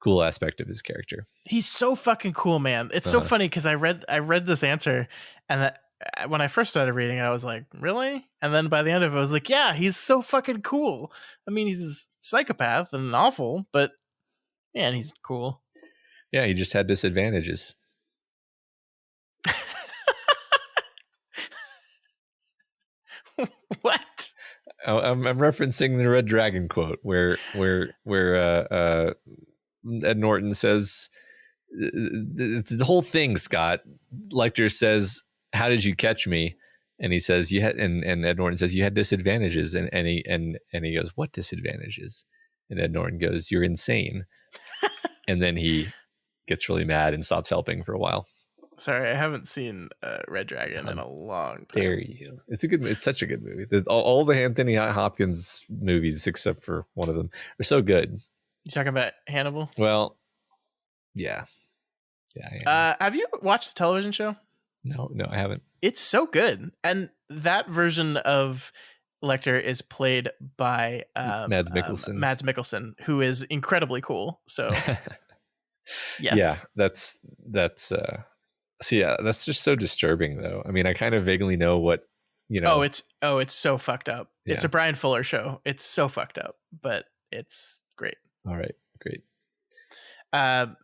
cool aspect of his character. He's so fucking cool, man. It's so funny because I read this answer, and that when I first started reading it, I was like, really? And then by the end of it, I was like, yeah, he's so fucking cool. I mean, he's a psychopath and awful, but man, he's cool. Yeah, he just had disadvantages. What? I'm referencing the Red Dragon quote where Ed Norton says, it's the whole thing, Scott. Lecter says, how did you catch me? And he says, you had, and Ed Norton says, you had disadvantages. And he goes, what disadvantages? And Ed Norton goes, you're insane. And then he gets really mad and stops helping for a while. Sorry, I haven't seen Red Dragon in a long time. Dare you? It's such a good movie. All the Anthony Hopkins movies, except for one of them, are so good. You talking about Hannibal? Well, yeah. Have you watched the television show? No, I haven't. It's so good, and that version of Lecter is played by Mads Mikkelsen, who is incredibly cool. So, yes, yeah, that's. So yeah, that's just so disturbing, though. I mean, I kind of vaguely know what it's so fucked up. Yeah. It's a Brian Fuller show. It's so fucked up, but it's great. All right, great.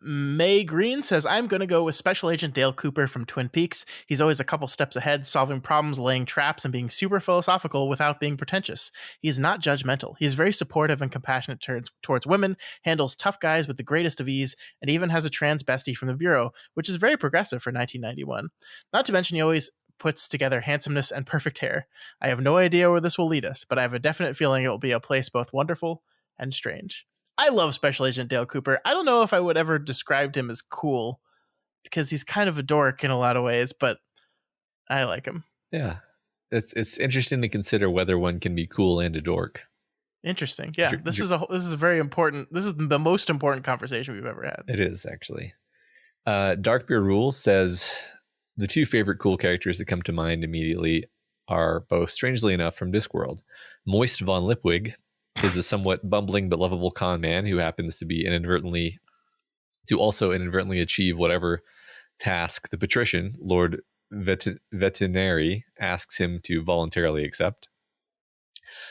May Green says, I'm going to go with Special Agent Dale Cooper from Twin Peaks. He's always a couple steps ahead, solving problems, laying traps, and being super philosophical without being pretentious. He's not judgmental. He's very supportive and compassionate towards women, handles tough guys with the greatest of ease, and even has a trans bestie from the Bureau, which is very progressive for 1991. Not to mention he always puts together handsomeness and perfect hair. I have no idea where this will lead us, but I have a definite feeling it will be a place both wonderful and strange. I love Special Agent Dale Cooper. I don't know if I would ever describe him as cool because he's kind of a dork in a lot of ways, but I like him. Yeah. It's interesting to consider whether one can be cool and a dork. Interesting. Yeah. This is a very important, this is the most important conversation we've ever had. It is, actually. Darkbeer Rule says the two favorite cool characters that come to mind immediately are both, strangely enough, from Discworld. Moist von Lipwig is a somewhat bumbling but lovable con man who happens to be inadvertently achieve whatever task the patrician, Lord Veterinary, asks him to voluntarily accept.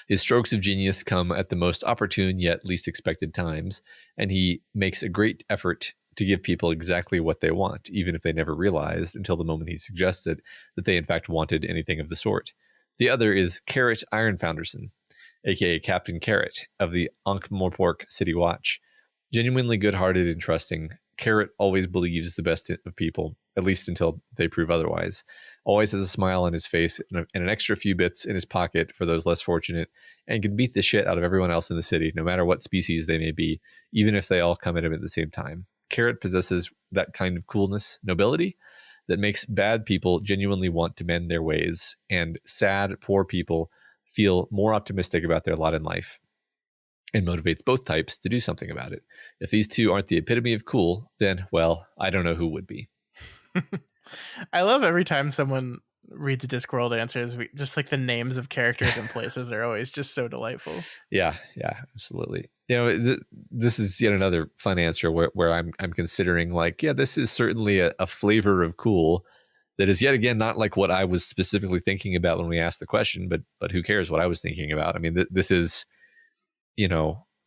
His strokes of genius come at the most opportune yet least expected times, and he makes a great effort to give people exactly what they want, even if they never realized until the moment he suggested that they in fact wanted anything of the sort. The other is Carrot Ironfounderson, aka Captain Carrot of the Ankh-Morpork City Watch. Genuinely good-hearted and trusting, Carrot always believes the best of people, at least until they prove otherwise. Always has a smile on his face and an extra few bits in his pocket for those less fortunate, and can beat the shit out of everyone else in the city, no matter what species they may be, even if they all come at him at the same time. Carrot possesses that kind of coolness, nobility, that makes bad people genuinely want to mend their ways, and sad, poor people feel more optimistic about their lot in life, and motivates both types to do something about it. If these two aren't the epitome of cool, then, well, I don't know who would be. I love every time someone reads Discworld answers, just like the names of characters and places are always just so delightful. Yeah, absolutely. This is yet another fun answer where I'm considering, like, yeah, this is certainly a flavor of cool that is yet again not like what I was specifically thinking about when we asked the question, but who cares what I was thinking about? I mean, this is,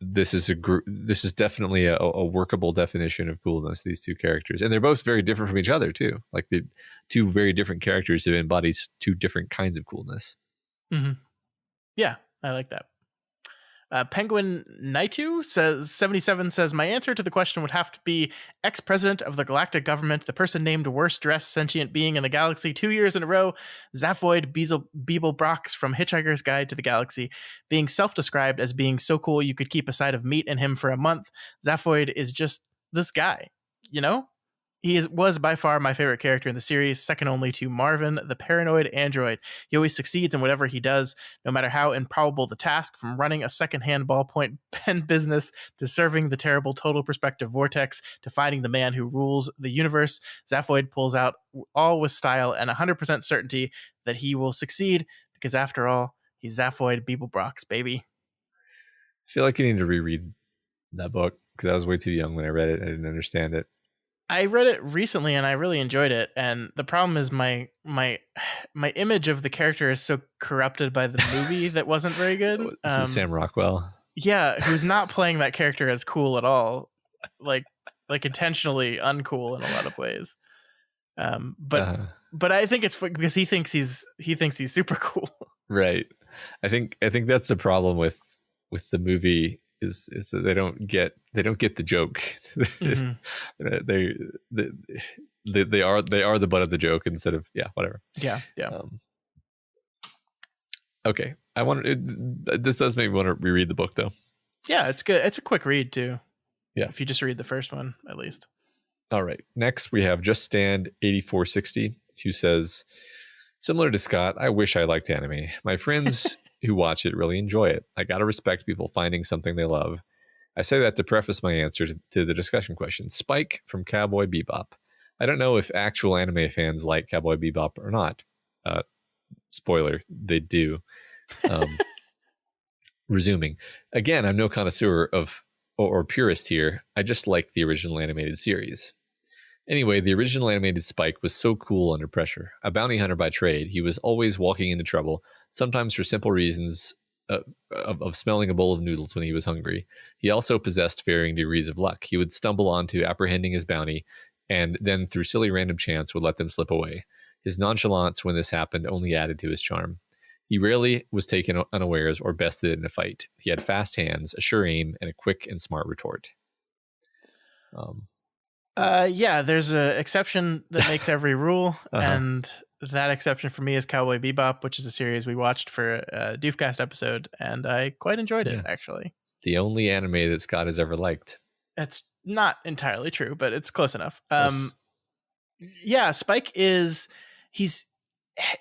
this is definitely a workable definition of coolness. These two characters, and they're both very different from each other too. Like the two very different characters who embody two different kinds of coolness. Mm-hmm. Yeah, I like that. Penguin Naitu says 77 says my answer to the question would have to be ex-president of the galactic government, the person named worst dressed sentient being in the galaxy 2 years in a row, Zaphoid Beeblebrox from Hitchhiker's Guide to the Galaxy, being self-described as being so cool you could keep a side of meat in him for a month. Zaphoid is just this guy, you know? Was by far my favorite character in the series, second only to Marvin, the paranoid android. He always succeeds in whatever he does, no matter how improbable the task, from running a secondhand ballpoint pen business to serving the terrible total perspective vortex to finding the man who rules the universe. Zaphoid pulls out all with style and 100% certainty that he will succeed, because after all, he's Zaphoid Beeblebrox, baby. I feel like you need to reread that book because I was way too young when I read it. I didn't understand it. I read it recently and I really enjoyed it. And the problem is my image of the character is so corrupted by the movie that wasn't very good. Sam Rockwell. Yeah, who's not playing that character as cool at all, like intentionally uncool in a lot of ways. But I think it's because he thinks he's super cool. Right. I think that's the problem with the movie. Is that they don't get the joke. Mm-hmm. they are the butt of the joke instead of whatever. Yeah. Okay, this does make me want to reread the book though. Yeah, it's good. It's a quick read too. Yeah, if you just read the first one at least. All right. Next we have Just Stand 8460, who says, similar to Scott, I wish I liked anime. My friends who watch it really enjoy it. I gotta respect people finding something they love. I say that to preface my answer to the discussion question. Spike from Cowboy Bebop. I don't know if actual anime fans like Cowboy Bebop or not. Spoiler, they do. Resuming. Again, I'm no connoisseur of or purist here. I just like the original animated series. Anyway, the original animated Spike was so cool under pressure. A bounty hunter by trade, he was always walking into trouble, sometimes for simple reasons of smelling a bowl of noodles when he was hungry. He also possessed varying degrees of luck. He would stumble onto apprehending his bounty, and then through silly random chance would let them slip away. His nonchalance when this happened only added to his charm. He rarely was taken unawares or bested in a fight. He had fast hands, a sure aim, and a quick and smart retort. There's an exception that makes every rule, and that exception for me is Cowboy Bebop, which is a series we watched for a Doofcast episode, and I quite enjoyed it, actually. It's the only anime that Scott has ever liked. That's not entirely true, but it's close enough. Spike is,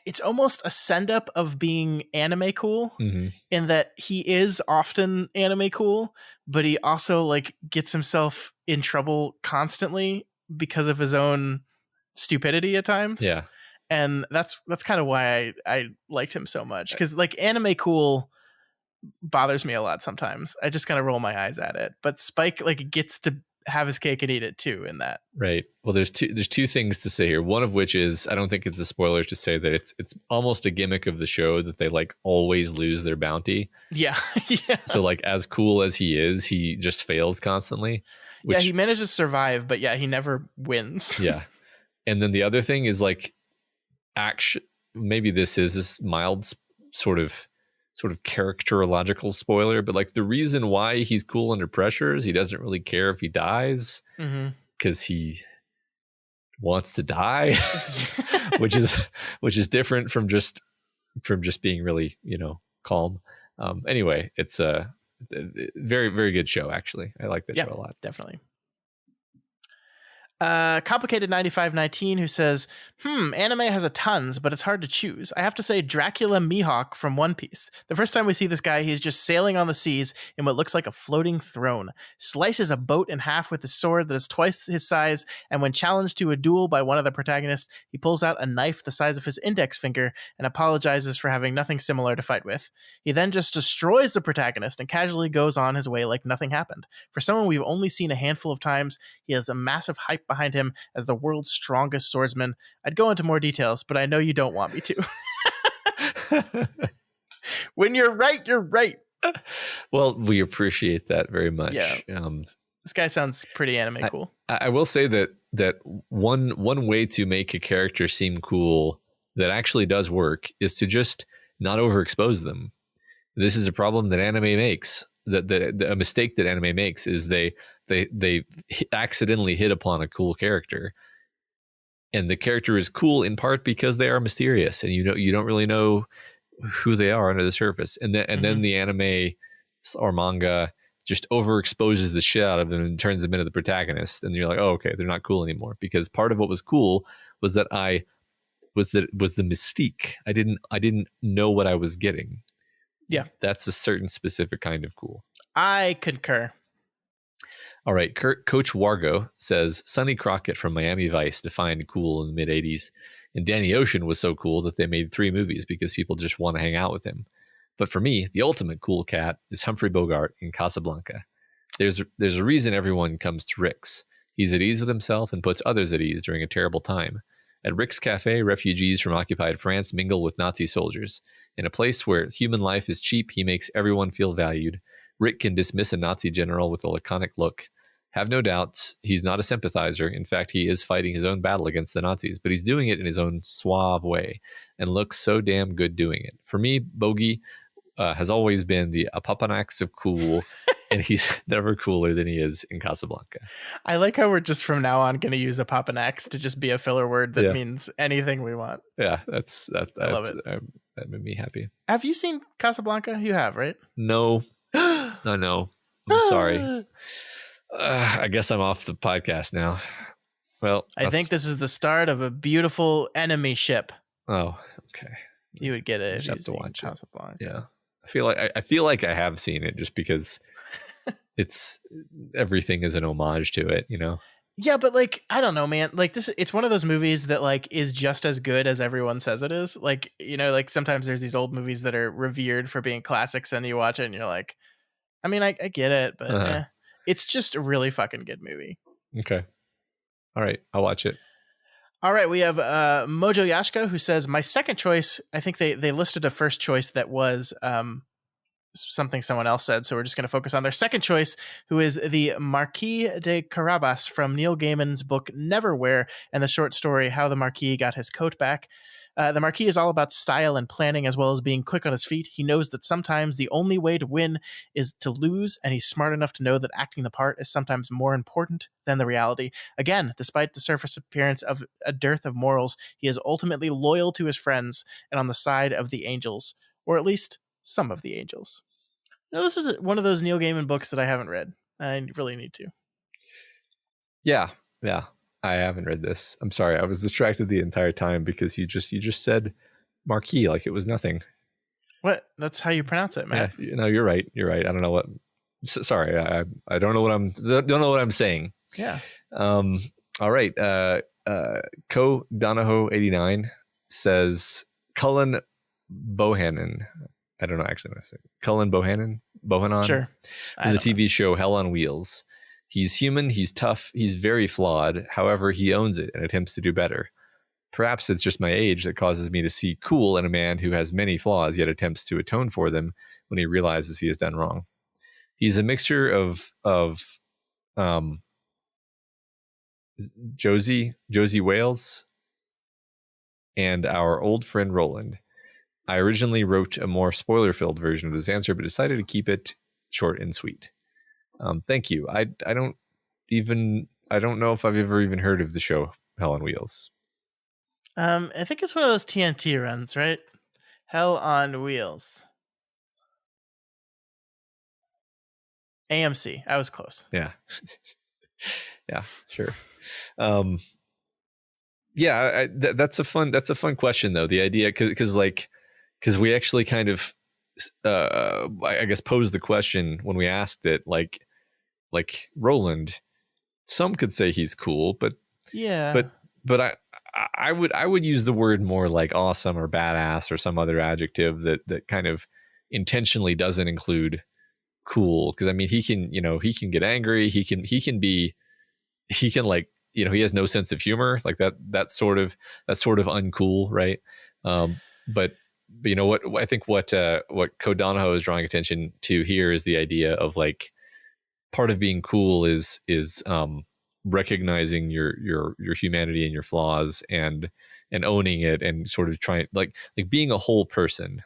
it's almost a send-up of being anime cool, in that he is often anime cool, but he also gets himself in trouble constantly because of his own stupidity at times. Yeah. And that's kind of why I liked him so much, because anime cool bothers me a lot sometimes. I just kind of roll my eyes at it, but Spike gets to have his cake and eat it too in that. Right. Well, there's two things to say here. One of which is, I don't think it's a spoiler to say that it's almost a gimmick of the show that they always lose their bounty. Yeah. So as cool as he is, he just fails constantly. He manages to survive, but he never wins. Yeah. And then the other thing is maybe this is this mild sort of characterological spoiler, but the reason why he's cool under pressure is he doesn't really care if he dies because he wants to die, which is different from just being really calm. Anyway, it's a very, very good show. Actually, I like that show a lot. Definitely. Complicated 9519, who says, anime has a tons, but it's hard to choose. I have to say Dracula Mihawk from One Piece. The first time we see this guy, he's just sailing on the seas in what looks like a floating throne, slices a boat in half with a sword that is twice his size, and when challenged to a duel by one of the protagonists, he pulls out a knife the size of his index finger and apologizes for having nothing similar to fight with. He then just destroys the protagonist and casually goes on his way like nothing happened. For someone we've only seen a handful of times, he has a massive hype behind him as the world's strongest swordsman. I'd go into more details, but I know you don't want me to. When you're right, you're right. Well, we appreciate that very much. Yeah. This guy sounds pretty anime cool. I will say that one way to make a character seem cool that actually does work is to just not overexpose them. This is a problem that anime makes. a mistake that anime makes is they accidentally hit upon a cool character, and the character is cool in part because they are mysterious, and you don't really know who they are under the surface, and then the anime or manga just overexposes the shit out of them and turns them into the protagonist, and you're like, oh, okay, they're not cool anymore, because part of what was cool was that was the mystique. I didn't know what I was getting. Yeah, that's a certain specific kind of cool. I concur. All right, Coach Wargo says Sonny Crockett from Miami Vice defined cool in the mid 80s, and Danny Ocean was so cool that they made 3 movies because people just want to hang out with him. But for me, the ultimate cool cat is Humphrey Bogart in Casablanca. There's a reason everyone comes to Rick's. He's at ease with himself and puts others at ease during a terrible time. At Rick's Cafe, refugees from occupied France mingle with Nazi soldiers. In a place where human life is cheap, he makes everyone feel valued. Rick can dismiss a Nazi general with a laconic look. Have no doubts, he's not a sympathizer. In fact, he is fighting his own battle against the Nazis, but he's doing it in his own suave way and looks so damn good doing it. For me, Bogey has always been the Apapanax of cool, and he's never cooler than he is in Casablanca. I like how we're just from now on going to use Apapanax to just be a filler word that means anything we want. Yeah, that's I love it. That made me happy. Have you seen Casablanca? You have, right? No. No. I'm sorry. I guess I'm off the podcast now. Well, I think this is the start of a beautiful enemy ship. Oh, okay. You would get it. You have to watch Casablanca. Yeah, I feel like I have seen it just because it's everything is an homage to it, you know. Yeah, but like I don't know, man. Like it's one of those movies that like is just as good as everyone says it is. Like, you know, like sometimes there's these old movies that are revered for being classics, and you watch it and you're like, I mean, I get it, but it's just a really fucking good movie. Okay. All right. I'll watch it. All right. We have Mojo Yashka, who says, my second choice, I think they listed a first choice that was something someone else said. So we're just going to focus on their second choice, who is the Marquis de Carabas from Neil Gaiman's book Neverwhere and the short story How the Marquis Got His Coat Back. The Marquis is all about style and planning as well as being quick on his feet. He knows that sometimes the only way to win is to lose, and he's smart enough to know that acting the part is sometimes more important than the reality. Again, despite the surface appearance of a dearth of morals, he is ultimately loyal to his friends and on the side of the angels, or at least some of the angels. Now, this is one of those Neil Gaiman books that I haven't read. I really need to. Yeah. I haven't read this. I'm sorry. I was distracted the entire time because you just said Marquis like it was nothing. What? That's how you pronounce it, man. Yeah, no, you're right. You're right. I don't know what. Sorry, I don't know what I'm saying. Yeah. All right. Co Donahoe 89 says Cullen Bohannon. I don't know actually what I say. Cullen Bohannon. Sure. From the TV show Hell on Wheels. He's human, he's tough, he's very flawed. However, he owns it and attempts to do better. Perhaps it's just my age that causes me to see cool in a man who has many flaws yet attempts to atone for them when he realizes he has done wrong. He's a mixture of Josie Wales and our old friend Roland. I originally wrote a more spoiler-filled version of this answer, but decided to keep it short and sweet. Thank you. I don't know if I've ever even heard of the show Hell on Wheels. I think it's one of those TNT runs, right? Hell on Wheels. AMC. I was close. Yeah. Yeah, sure. Yeah, that's a fun question though. The idea, because we actually kind of I guess posed the question when we asked it, like Roland, some could say he's cool, but yeah, but I would use the word more like awesome or badass or some other adjective that kind of intentionally doesn't include cool, because I mean he can get angry, he can like, you know, he has no sense of humor, like that's sort of uncool, right? But you know what I think what Code Donahoe is drawing attention to here is the idea of like part of being cool is recognizing your humanity and your flaws and owning it and sort of trying like being a whole person,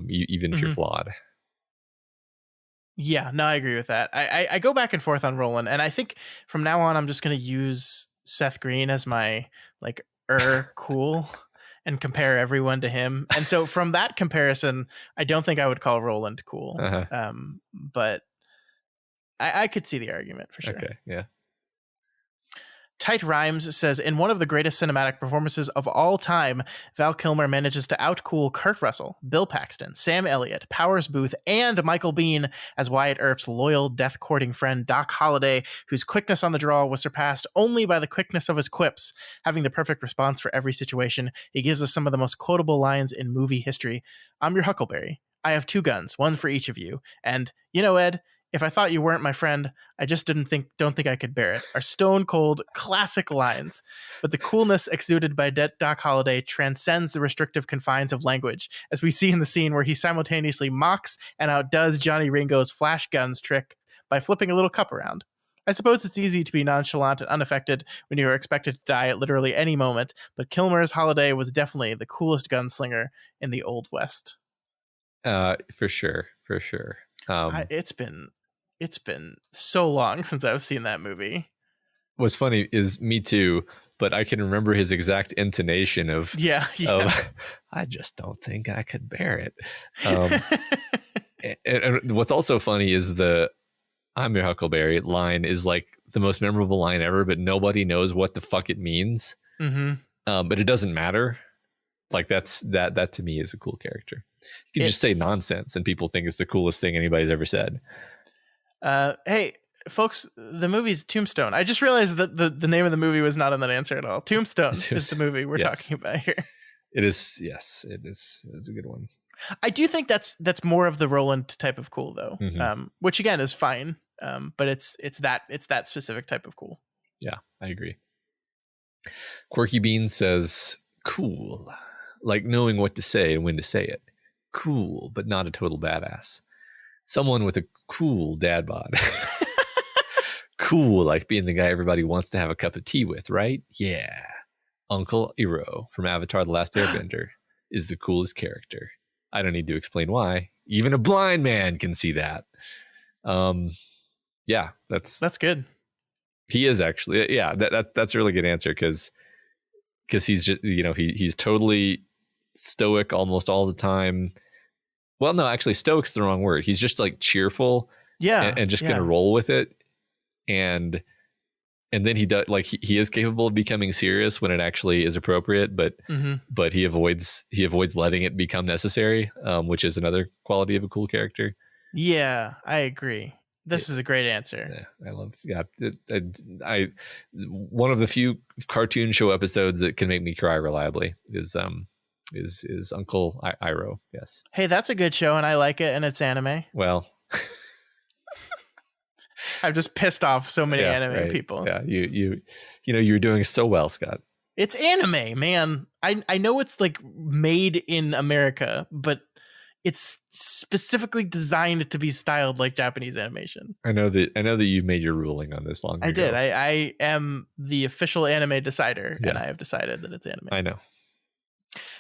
even if you're flawed. Yeah, no, I agree with that. I go back and forth on Roland, and I think from now on I'm just gonna use Seth Green as my like cool and compare everyone to him. And so from that comparison, I don't think I would call Roland cool. Uh-huh. But I could see the argument for sure. Okay, yeah. Tight Rhymes says, in one of the greatest cinematic performances of all time, Val Kilmer manages to outcool Kurt Russell, Bill Paxton, Sam Elliott, Powers Booth, and Michael Biehn as Wyatt Earp's loyal, death-courting friend Doc Holliday, whose quickness on the draw was surpassed only by the quickness of his quips. Having the perfect response for every situation, he gives us some of the most quotable lines in movie history. I'm your Huckleberry. I have 2 guns, one for each of you. And, you know, Ed, if I thought you weren't my friend, I just don't think I could bear it. Are stone cold classic lines, but the coolness exuded by Doc Holliday transcends the restrictive confines of language, as we see in the scene where he simultaneously mocks and outdoes Johnny Ringo's flash guns trick by flipping a little cup around. I suppose it's easy to be nonchalant and unaffected when you are expected to die at literally any moment, but Kilmer's Holliday was definitely the coolest gunslinger in the Old West. For sure. It's been so long since I've seen that movie. What's funny is me too, but I can remember his exact intonation of I just don't think I could bear it. And what's also funny is the I'm your Huckleberry line is like the most memorable line ever, but nobody knows what the fuck it means. Mm-hmm. But it doesn't matter. Like that to me is a cool character. You can just say nonsense and people think it's the coolest thing anybody's ever said. Hey, folks, the movie's Tombstone. I just realized that the name of the movie was not in that answer at all. Tombstone is the movie we're talking about here. It is, yes, it is. It's a good one. I do think that's more of the Roland type of cool, though, which again is fine. But it's that specific type of cool. Yeah, I agree. Quirky Bean says, "Cool, like knowing what to say and when to say it. Cool, but not a total badass. Someone with a cool dad bod." Cool, like being the guy everybody wants to have a cup of tea with, right? Yeah. Uncle Iroh from Avatar: The Last Airbender is the coolest character. I don't need to explain why. Even a blind man can see that. Yeah, that's good. He is actually, yeah, that's a really good answer because he's just, he's totally stoic almost all the time. Well, no, actually, stoic's the wrong word. He's just like cheerful, and just gonna roll with it, and then he does, like, he is capable of becoming serious when it actually is appropriate, but he avoids letting it become necessary, which is another quality of a cool character. Yeah, I agree. This is a great answer. Yeah, I love. Yeah, I one of the few cartoon show episodes that can make me cry reliably is Uncle Iroh. Yes. Hey, that's a good show, and I like it, and it's anime. Well, I've just pissed off so many anime people. Yeah, you're doing so well, Scott. It's anime, man. I know it's like made in America, but it's specifically designed to be styled like Japanese animation. I know that you made your ruling on this long ago. I did. I am the official anime decider, and I have decided that it's anime. I know.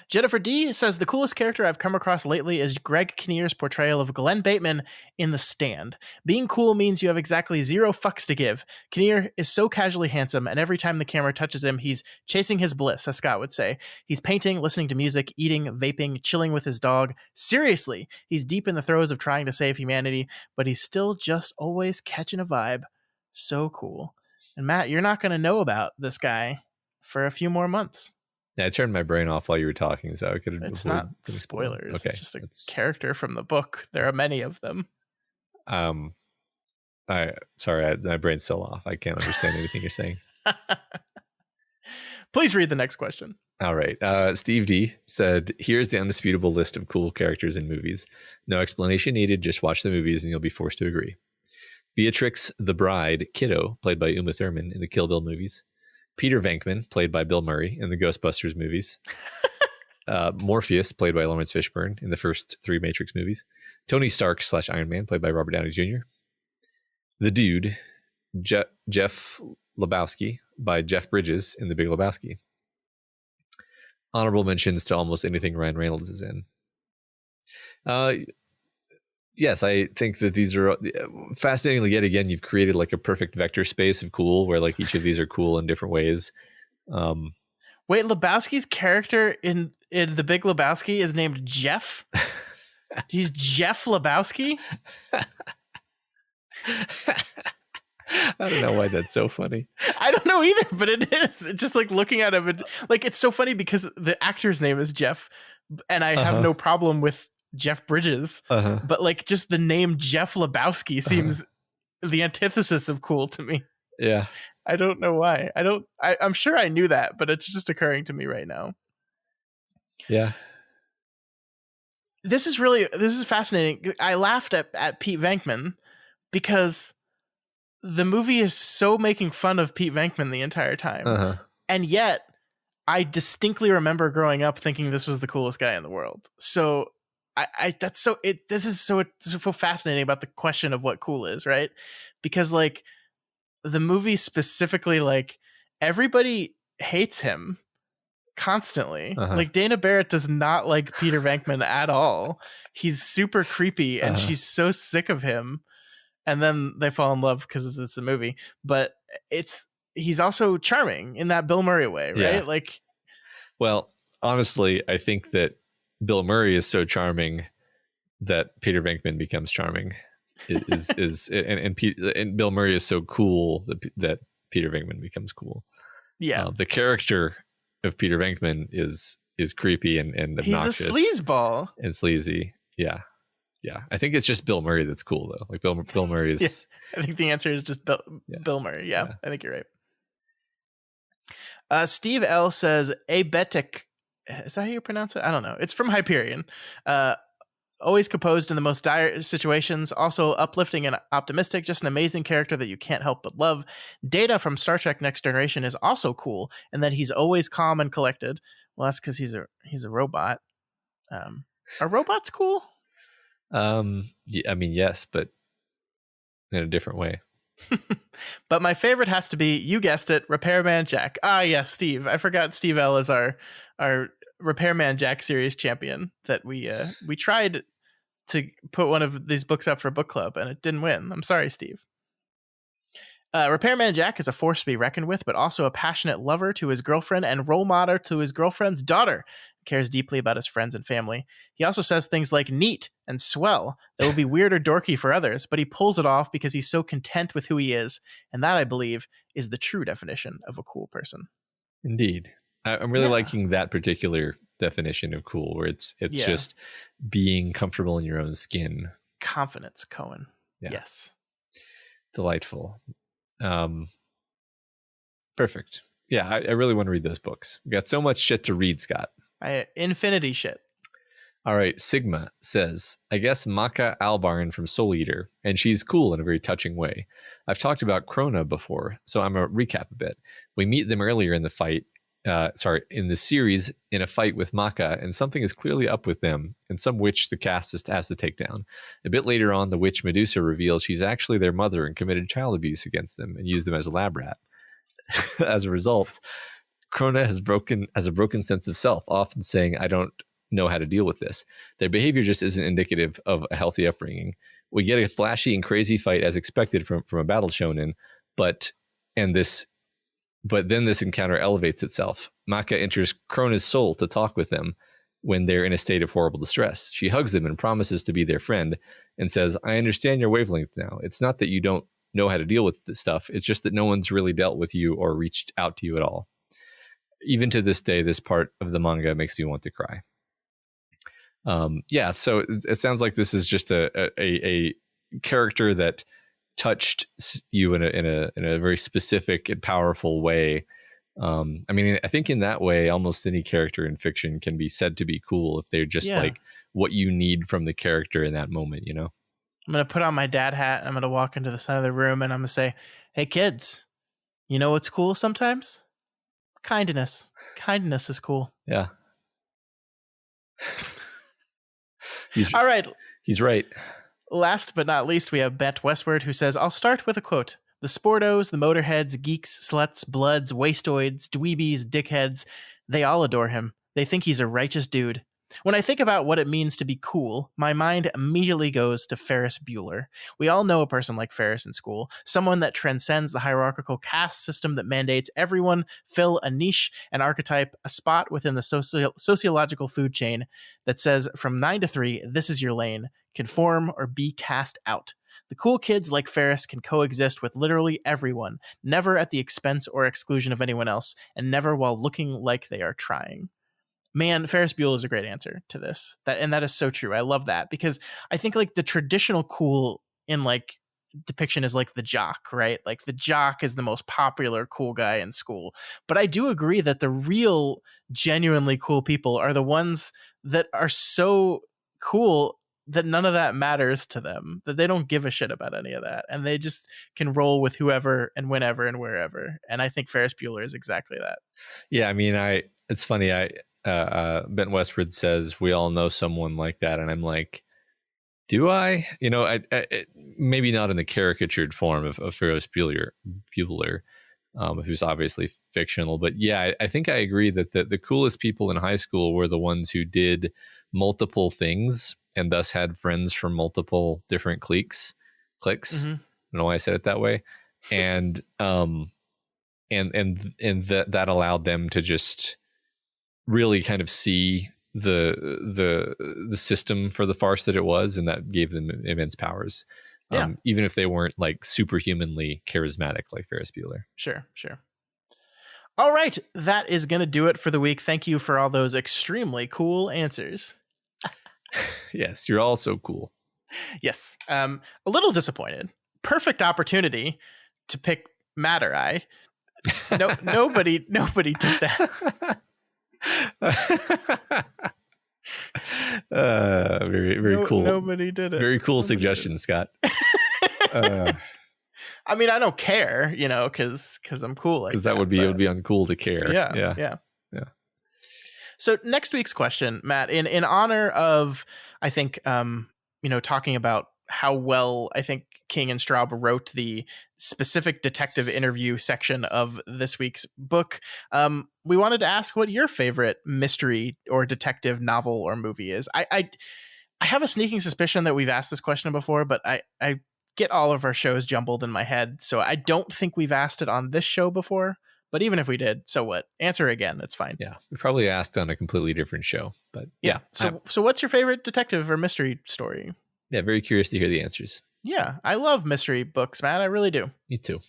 Jennifer D says the coolest character I've come across lately is Greg Kinnear's portrayal of Glenn Bateman in The Stand. Being cool means you have exactly 0 fucks to give. Kinnear is so casually handsome, and every time the camera touches him, he's chasing his bliss, as Scott would say. He's painting, listening to music, eating, vaping, chilling with his dog. Seriously, he's deep in the throes of trying to save humanity, but he's still just always catching a vibe. So cool. And Matt, you're not going to know about this guy for a few more months. Yeah, I turned my brain off while you were talking, so I could. It's not spoilers. Okay. It's just a character from the book. There are many of them. My brain's still off. I can't understand anything you're saying. Please read the next question. All right. Steve D said, "Here's the undisputable list of cool characters in movies. No explanation needed. Just watch the movies, and you'll be forced to agree. Beatrix the Bride, Kiddo, played by Uma Thurman in the Kill Bill movies. Peter Venkman, played by Bill Murray in the Ghostbusters movies. Morpheus, played by Lawrence Fishburne in the first 3 Matrix movies. Tony Stark / Iron Man, played by Robert Downey Jr. The Dude, Jeff Lebowski, by Jeff Bridges in The Big Lebowski. Honorable mentions to almost anything Ryan Reynolds is in. Yes, I think that these are fascinatingly, yet again, you've created like a perfect vector space of cool where like each of these are cool in different ways. Wait, Lebowski's character in The Big Lebowski is named Jeff? He's Jeff Lebowski? I don't know why that's so funny. I don't know either, but it is. It's just like looking at him, like it's so funny because the actor's name is Jeff, and I have no problem with Jeff Bridges, but like just the name Jeff Lebowski seems the antithesis of cool to me. Yeah. I don't know why. I'm sure I knew that, but it's just occurring to me right now. Yeah. This is fascinating. I laughed at Pete Venkman because the movie is so making fun of Pete Venkman the entire time. And yet I distinctly remember growing up thinking this was the coolest guy in the world. So this is so fascinating about the question of what cool is, right? Because like the movie specifically, like everybody hates him constantly. Like Dana Barrett does not like Peter Venkman at all. He's super creepy and she's so sick of him. And then they fall in love because it's a movie. But he's also charming in that Bill Murray way, right? Yeah. Like, well, honestly, I think that Bill Murray is so charming that Peter Venkman becomes charming. And Bill Murray is so cool that Peter Venkman becomes cool. Yeah, the character of Peter Venkman is creepy and obnoxious. He's a sleazeball and sleazy. Yeah. I think it's just Bill Murray that's cool though. Like Bill Murray is. Yeah, I think the answer is just Bill Murray. Yeah, I think you're right. Steve L says abetic. Is that how you pronounce it? I don't know. It's from Hyperion. Always composed in the most dire situations, also uplifting and optimistic, just an amazing character that you can't help but love. Data from Star Trek Next Generation is also cool, and that he's always calm and collected. Well, that's because he's a robot. Are robots cool? Yeah, I mean, yes, but in a different way. But my favorite has to be, you guessed it, Repairman Jack. Ah, yes, Steve. I forgot Steve L is our Repairman Jack series champion that we tried to put one of these books up for book club and it didn't win. I'm sorry, Steve. Repairman Jack is a force to be reckoned with, but also a passionate lover to his girlfriend and role model to his girlfriend's daughter. He cares deeply about his friends and family. He also says things like neat and swell that will be weird or dorky for others, but he pulls it off because he's so content with who he is. And that, I believe, is the true definition of a cool person. Indeed. I'm really liking that particular definition of cool, where it's just being comfortable in your own skin. Confidence, Cohen. Yeah. Yes. Delightful. Perfect. Yeah, I really want to read those books. We got so much shit to read, Scott. Infinity shit. All right. Sigma says, I guess Maka Albarn from Soul Eater, and she's cool in a very touching way. I've talked about Krona before, so I'm going to recap a bit. We meet them earlier in the fight. In the series, in a fight with Maka, and something is clearly up with them, and some witch the cast has to take down. A bit later on, the witch Medusa reveals she's actually their mother and committed child abuse against them and used them as a lab rat. As a result, Krona has a broken sense of self, often saying, I don't know how to deal with this. Their behavior just isn't indicative of a healthy upbringing. We get a flashy and crazy fight as expected from a battle shonen, but then this encounter elevates itself. Maka enters Krona's soul to talk with them when they're in a state of horrible distress. She hugs them and promises to be their friend and says, I understand your wavelength now. It's not that you don't know how to deal with this stuff. It's just that no one's really dealt with you or reached out to you at all. Even to this day, this part of the manga makes me want to cry. So it sounds like this is just a character that touched you in a very specific and powerful way. I think in that way, almost any character in fiction can be said to be cool if they're just like what you need from the character in that moment, you know? I'm going to put on my dad hat. I'm going to walk into the side of the room and I'm going to say, hey kids, you know what's cool sometimes? Kindness. Kindness is cool. Yeah. All right. He's right. Last but not least, we have Bet Westward, who says, I'll start with a quote. The sportos, the motorheads, geeks, sluts, bloods, wastoids, dweebies, dickheads, they all adore him. They think he's a righteous dude. When I think about what it means to be cool, my mind immediately goes to Ferris Bueller. We all know a person like Ferris in school, someone that transcends the hierarchical caste system that mandates everyone fill a niche, an archetype, a spot within the sociological food chain that says from 9 to 3, this is your lane, conform or be cast out. The cool kids like Ferris can coexist with literally everyone, never at the expense or exclusion of anyone else, and never while looking like they are trying. Man, Ferris Bueller is a great answer to this. That is so true. I love that because I think like the traditional cool in like depiction is like the jock, right? Like the jock is the most popular cool guy in school. But I do agree that the real genuinely cool people are the ones that are so cool that none of that matters to them, that they don't give a shit about any of that. And they just can roll with whoever and whenever and wherever. And I think Ferris Bueller is exactly that. Yeah, I mean, it's funny. Ben Westwood says we all know someone like that, and I'm like, do I? You know, I maybe not in the caricatured form of Ferris Bueller, who's obviously fictional, but yeah, I think I agree that the coolest people in high school were the ones who did multiple things and thus had friends from multiple different cliques. Mm-hmm. I don't know why I said it that way, and that allowed them to just really kind of see the system for the farce that it was, and that gave them immense powers. Even if they weren't like superhumanly charismatic like Ferris Bueller. Sure. All right, that is going to do it for the week. Thank you for all those extremely cool answers. Yes, you're all so cool. Yes. A little disappointed. Perfect opportunity to pick Matter Eye. No, nobody did that. Very cool. Nobody did it. Very cool suggestion, Scott. I mean, I don't care, you know, because I'm cool. Because it would be uncool to care. Yeah. So next week's question, Matt, in honor of, I think, talking about how well I think King and Straub wrote the specific detective interview section of this week's book, we wanted to ask what your favorite mystery or detective novel or movie is. I have a sneaking suspicion that we've asked this question before, but I get all of our shows jumbled in my head, so I don't think we've asked it on this show before. But even if we did, so what? Answer again. It's fine. Yeah, we probably asked on a completely different show, but yeah. So what's your favorite detective or mystery story? Yeah, very curious to hear the answers. Yeah, I love mystery books, Matt. I really do. Me too.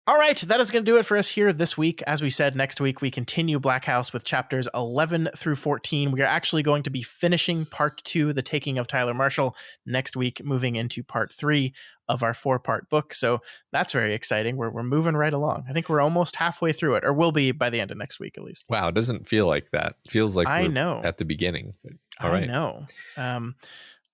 All right, that is going to do it for us here this week. As we said, next week we continue Black House with chapters 11 through 14. We are actually going to be finishing part 2, The Taking of Tyler Marshall, next week, moving into part 3 of our 4-part book. So that's very exciting. We're moving right along. I think we're almost halfway through it, or will be by the end of next week at least. Wow, it doesn't feel like that. It feels like I we're know at the beginning. But, all right. I know.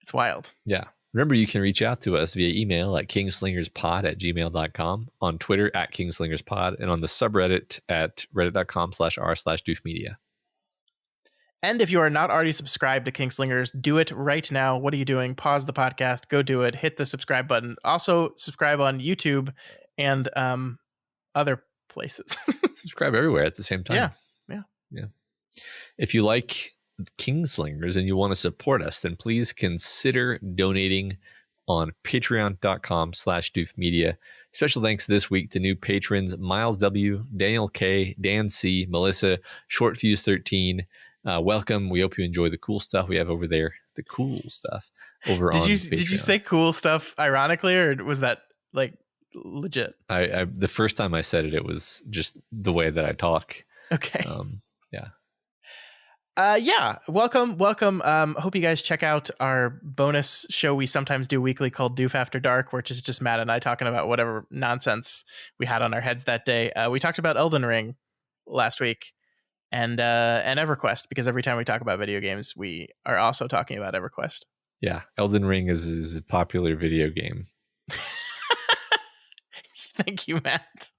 It's wild. Yeah. Remember, you can reach out to us via email at kingslingerspod@gmail.com, on Twitter at kingslingerspod, and on the subreddit at reddit.com/r/doofmedia. And if you are not already subscribed to Kingslingers, do it right now. What are you doing? Pause the podcast, go do it, hit the subscribe button. Also subscribe on YouTube and other places. Subscribe everywhere at the same time. Yeah. If you like Kingslingers and you want to support us, then please consider donating on patreon.com/doofmedia. Special thanks this week to new patrons Miles W, Daniel K, Dan C, Melissa, Shortfuse 13. Welcome. We hope you enjoy the cool stuff we have over there. The cool stuff over on Patreon. Did you say cool stuff ironically, or was that like legit? I the first time I said it, it was just the way that I talk. Okay. Yeah. Welcome. Hope you guys check out our bonus show we sometimes do weekly called Doof After Dark, which is just Matt and I talking about whatever nonsense we had on our heads that day. We talked about Elden Ring last week and EverQuest, because every time we talk about video games, we are also talking about EverQuest. Yeah, Elden Ring is a popular video game. Thank you, Matt.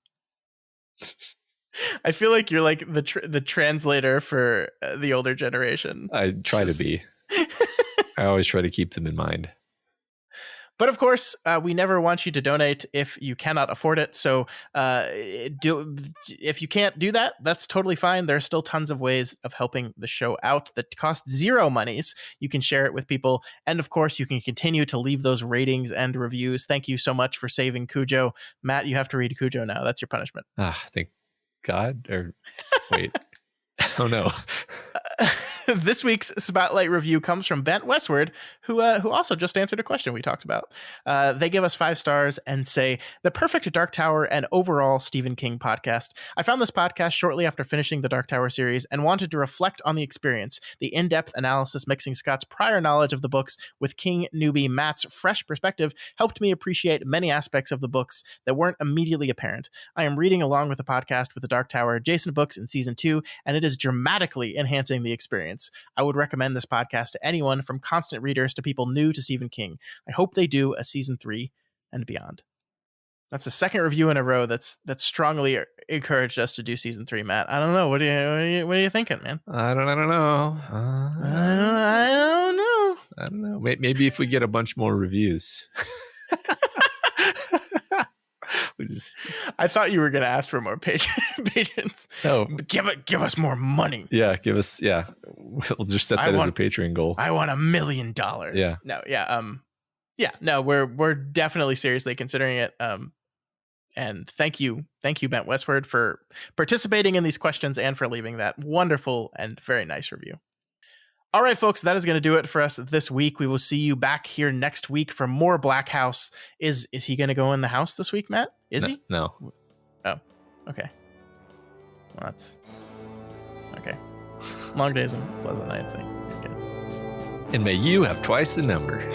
I feel like you're like the translator for the older generation. I try to be. I always try to keep them in mind. But of course, we never want you to donate if you cannot afford it. So if you can't do that, that's totally fine. There are still tons of ways of helping the show out that cost zero monies. You can share it with people. And of course, you can continue to leave those ratings and reviews. Thank you so much for saving Cujo. Matt, you have to read Cujo now. That's your punishment. Thank God. Or wait. Oh, no. This week's Spotlight review comes from Bent Westward, who also just answered a question we talked about. They give us 5 stars and say, the perfect Dark Tower and overall Stephen King podcast. I found this podcast shortly after finishing the Dark Tower series and wanted to reflect on the experience. The in-depth analysis mixing Scott's prior knowledge of the books with King newbie Matt's fresh perspective helped me appreciate many aspects of the books that weren't immediately apparent. I am reading along with the podcast with the Dark Tower adjacent books in season 2, and it is dramatically enhancing the experience. I would recommend this podcast to anyone from constant readers to people new to Stephen King. I hope they do a season 3 and beyond. That's the second review in a row that's strongly encouraged us to do season 3, Matt. I don't know. What are you thinking, man? I don't know. I don't know. Maybe if we get a bunch more reviews. I thought you were going to ask for more patrons. No, give us more money. Yeah, give us. Yeah, we'll just set that as a Patreon goal. I want $1 million. Yeah. No. Yeah. No. We're definitely seriously considering it. And thank you, Bent Westward, for participating in these questions and for leaving that wonderful and very nice review. All right, folks, that is going to do it for us this week. We will see you back here next week for more Black House. Is he going to go in the house this week, Matt? He? No. Oh, okay. Well, that's okay. Long days and pleasant nights, I guess. And may you have twice the number.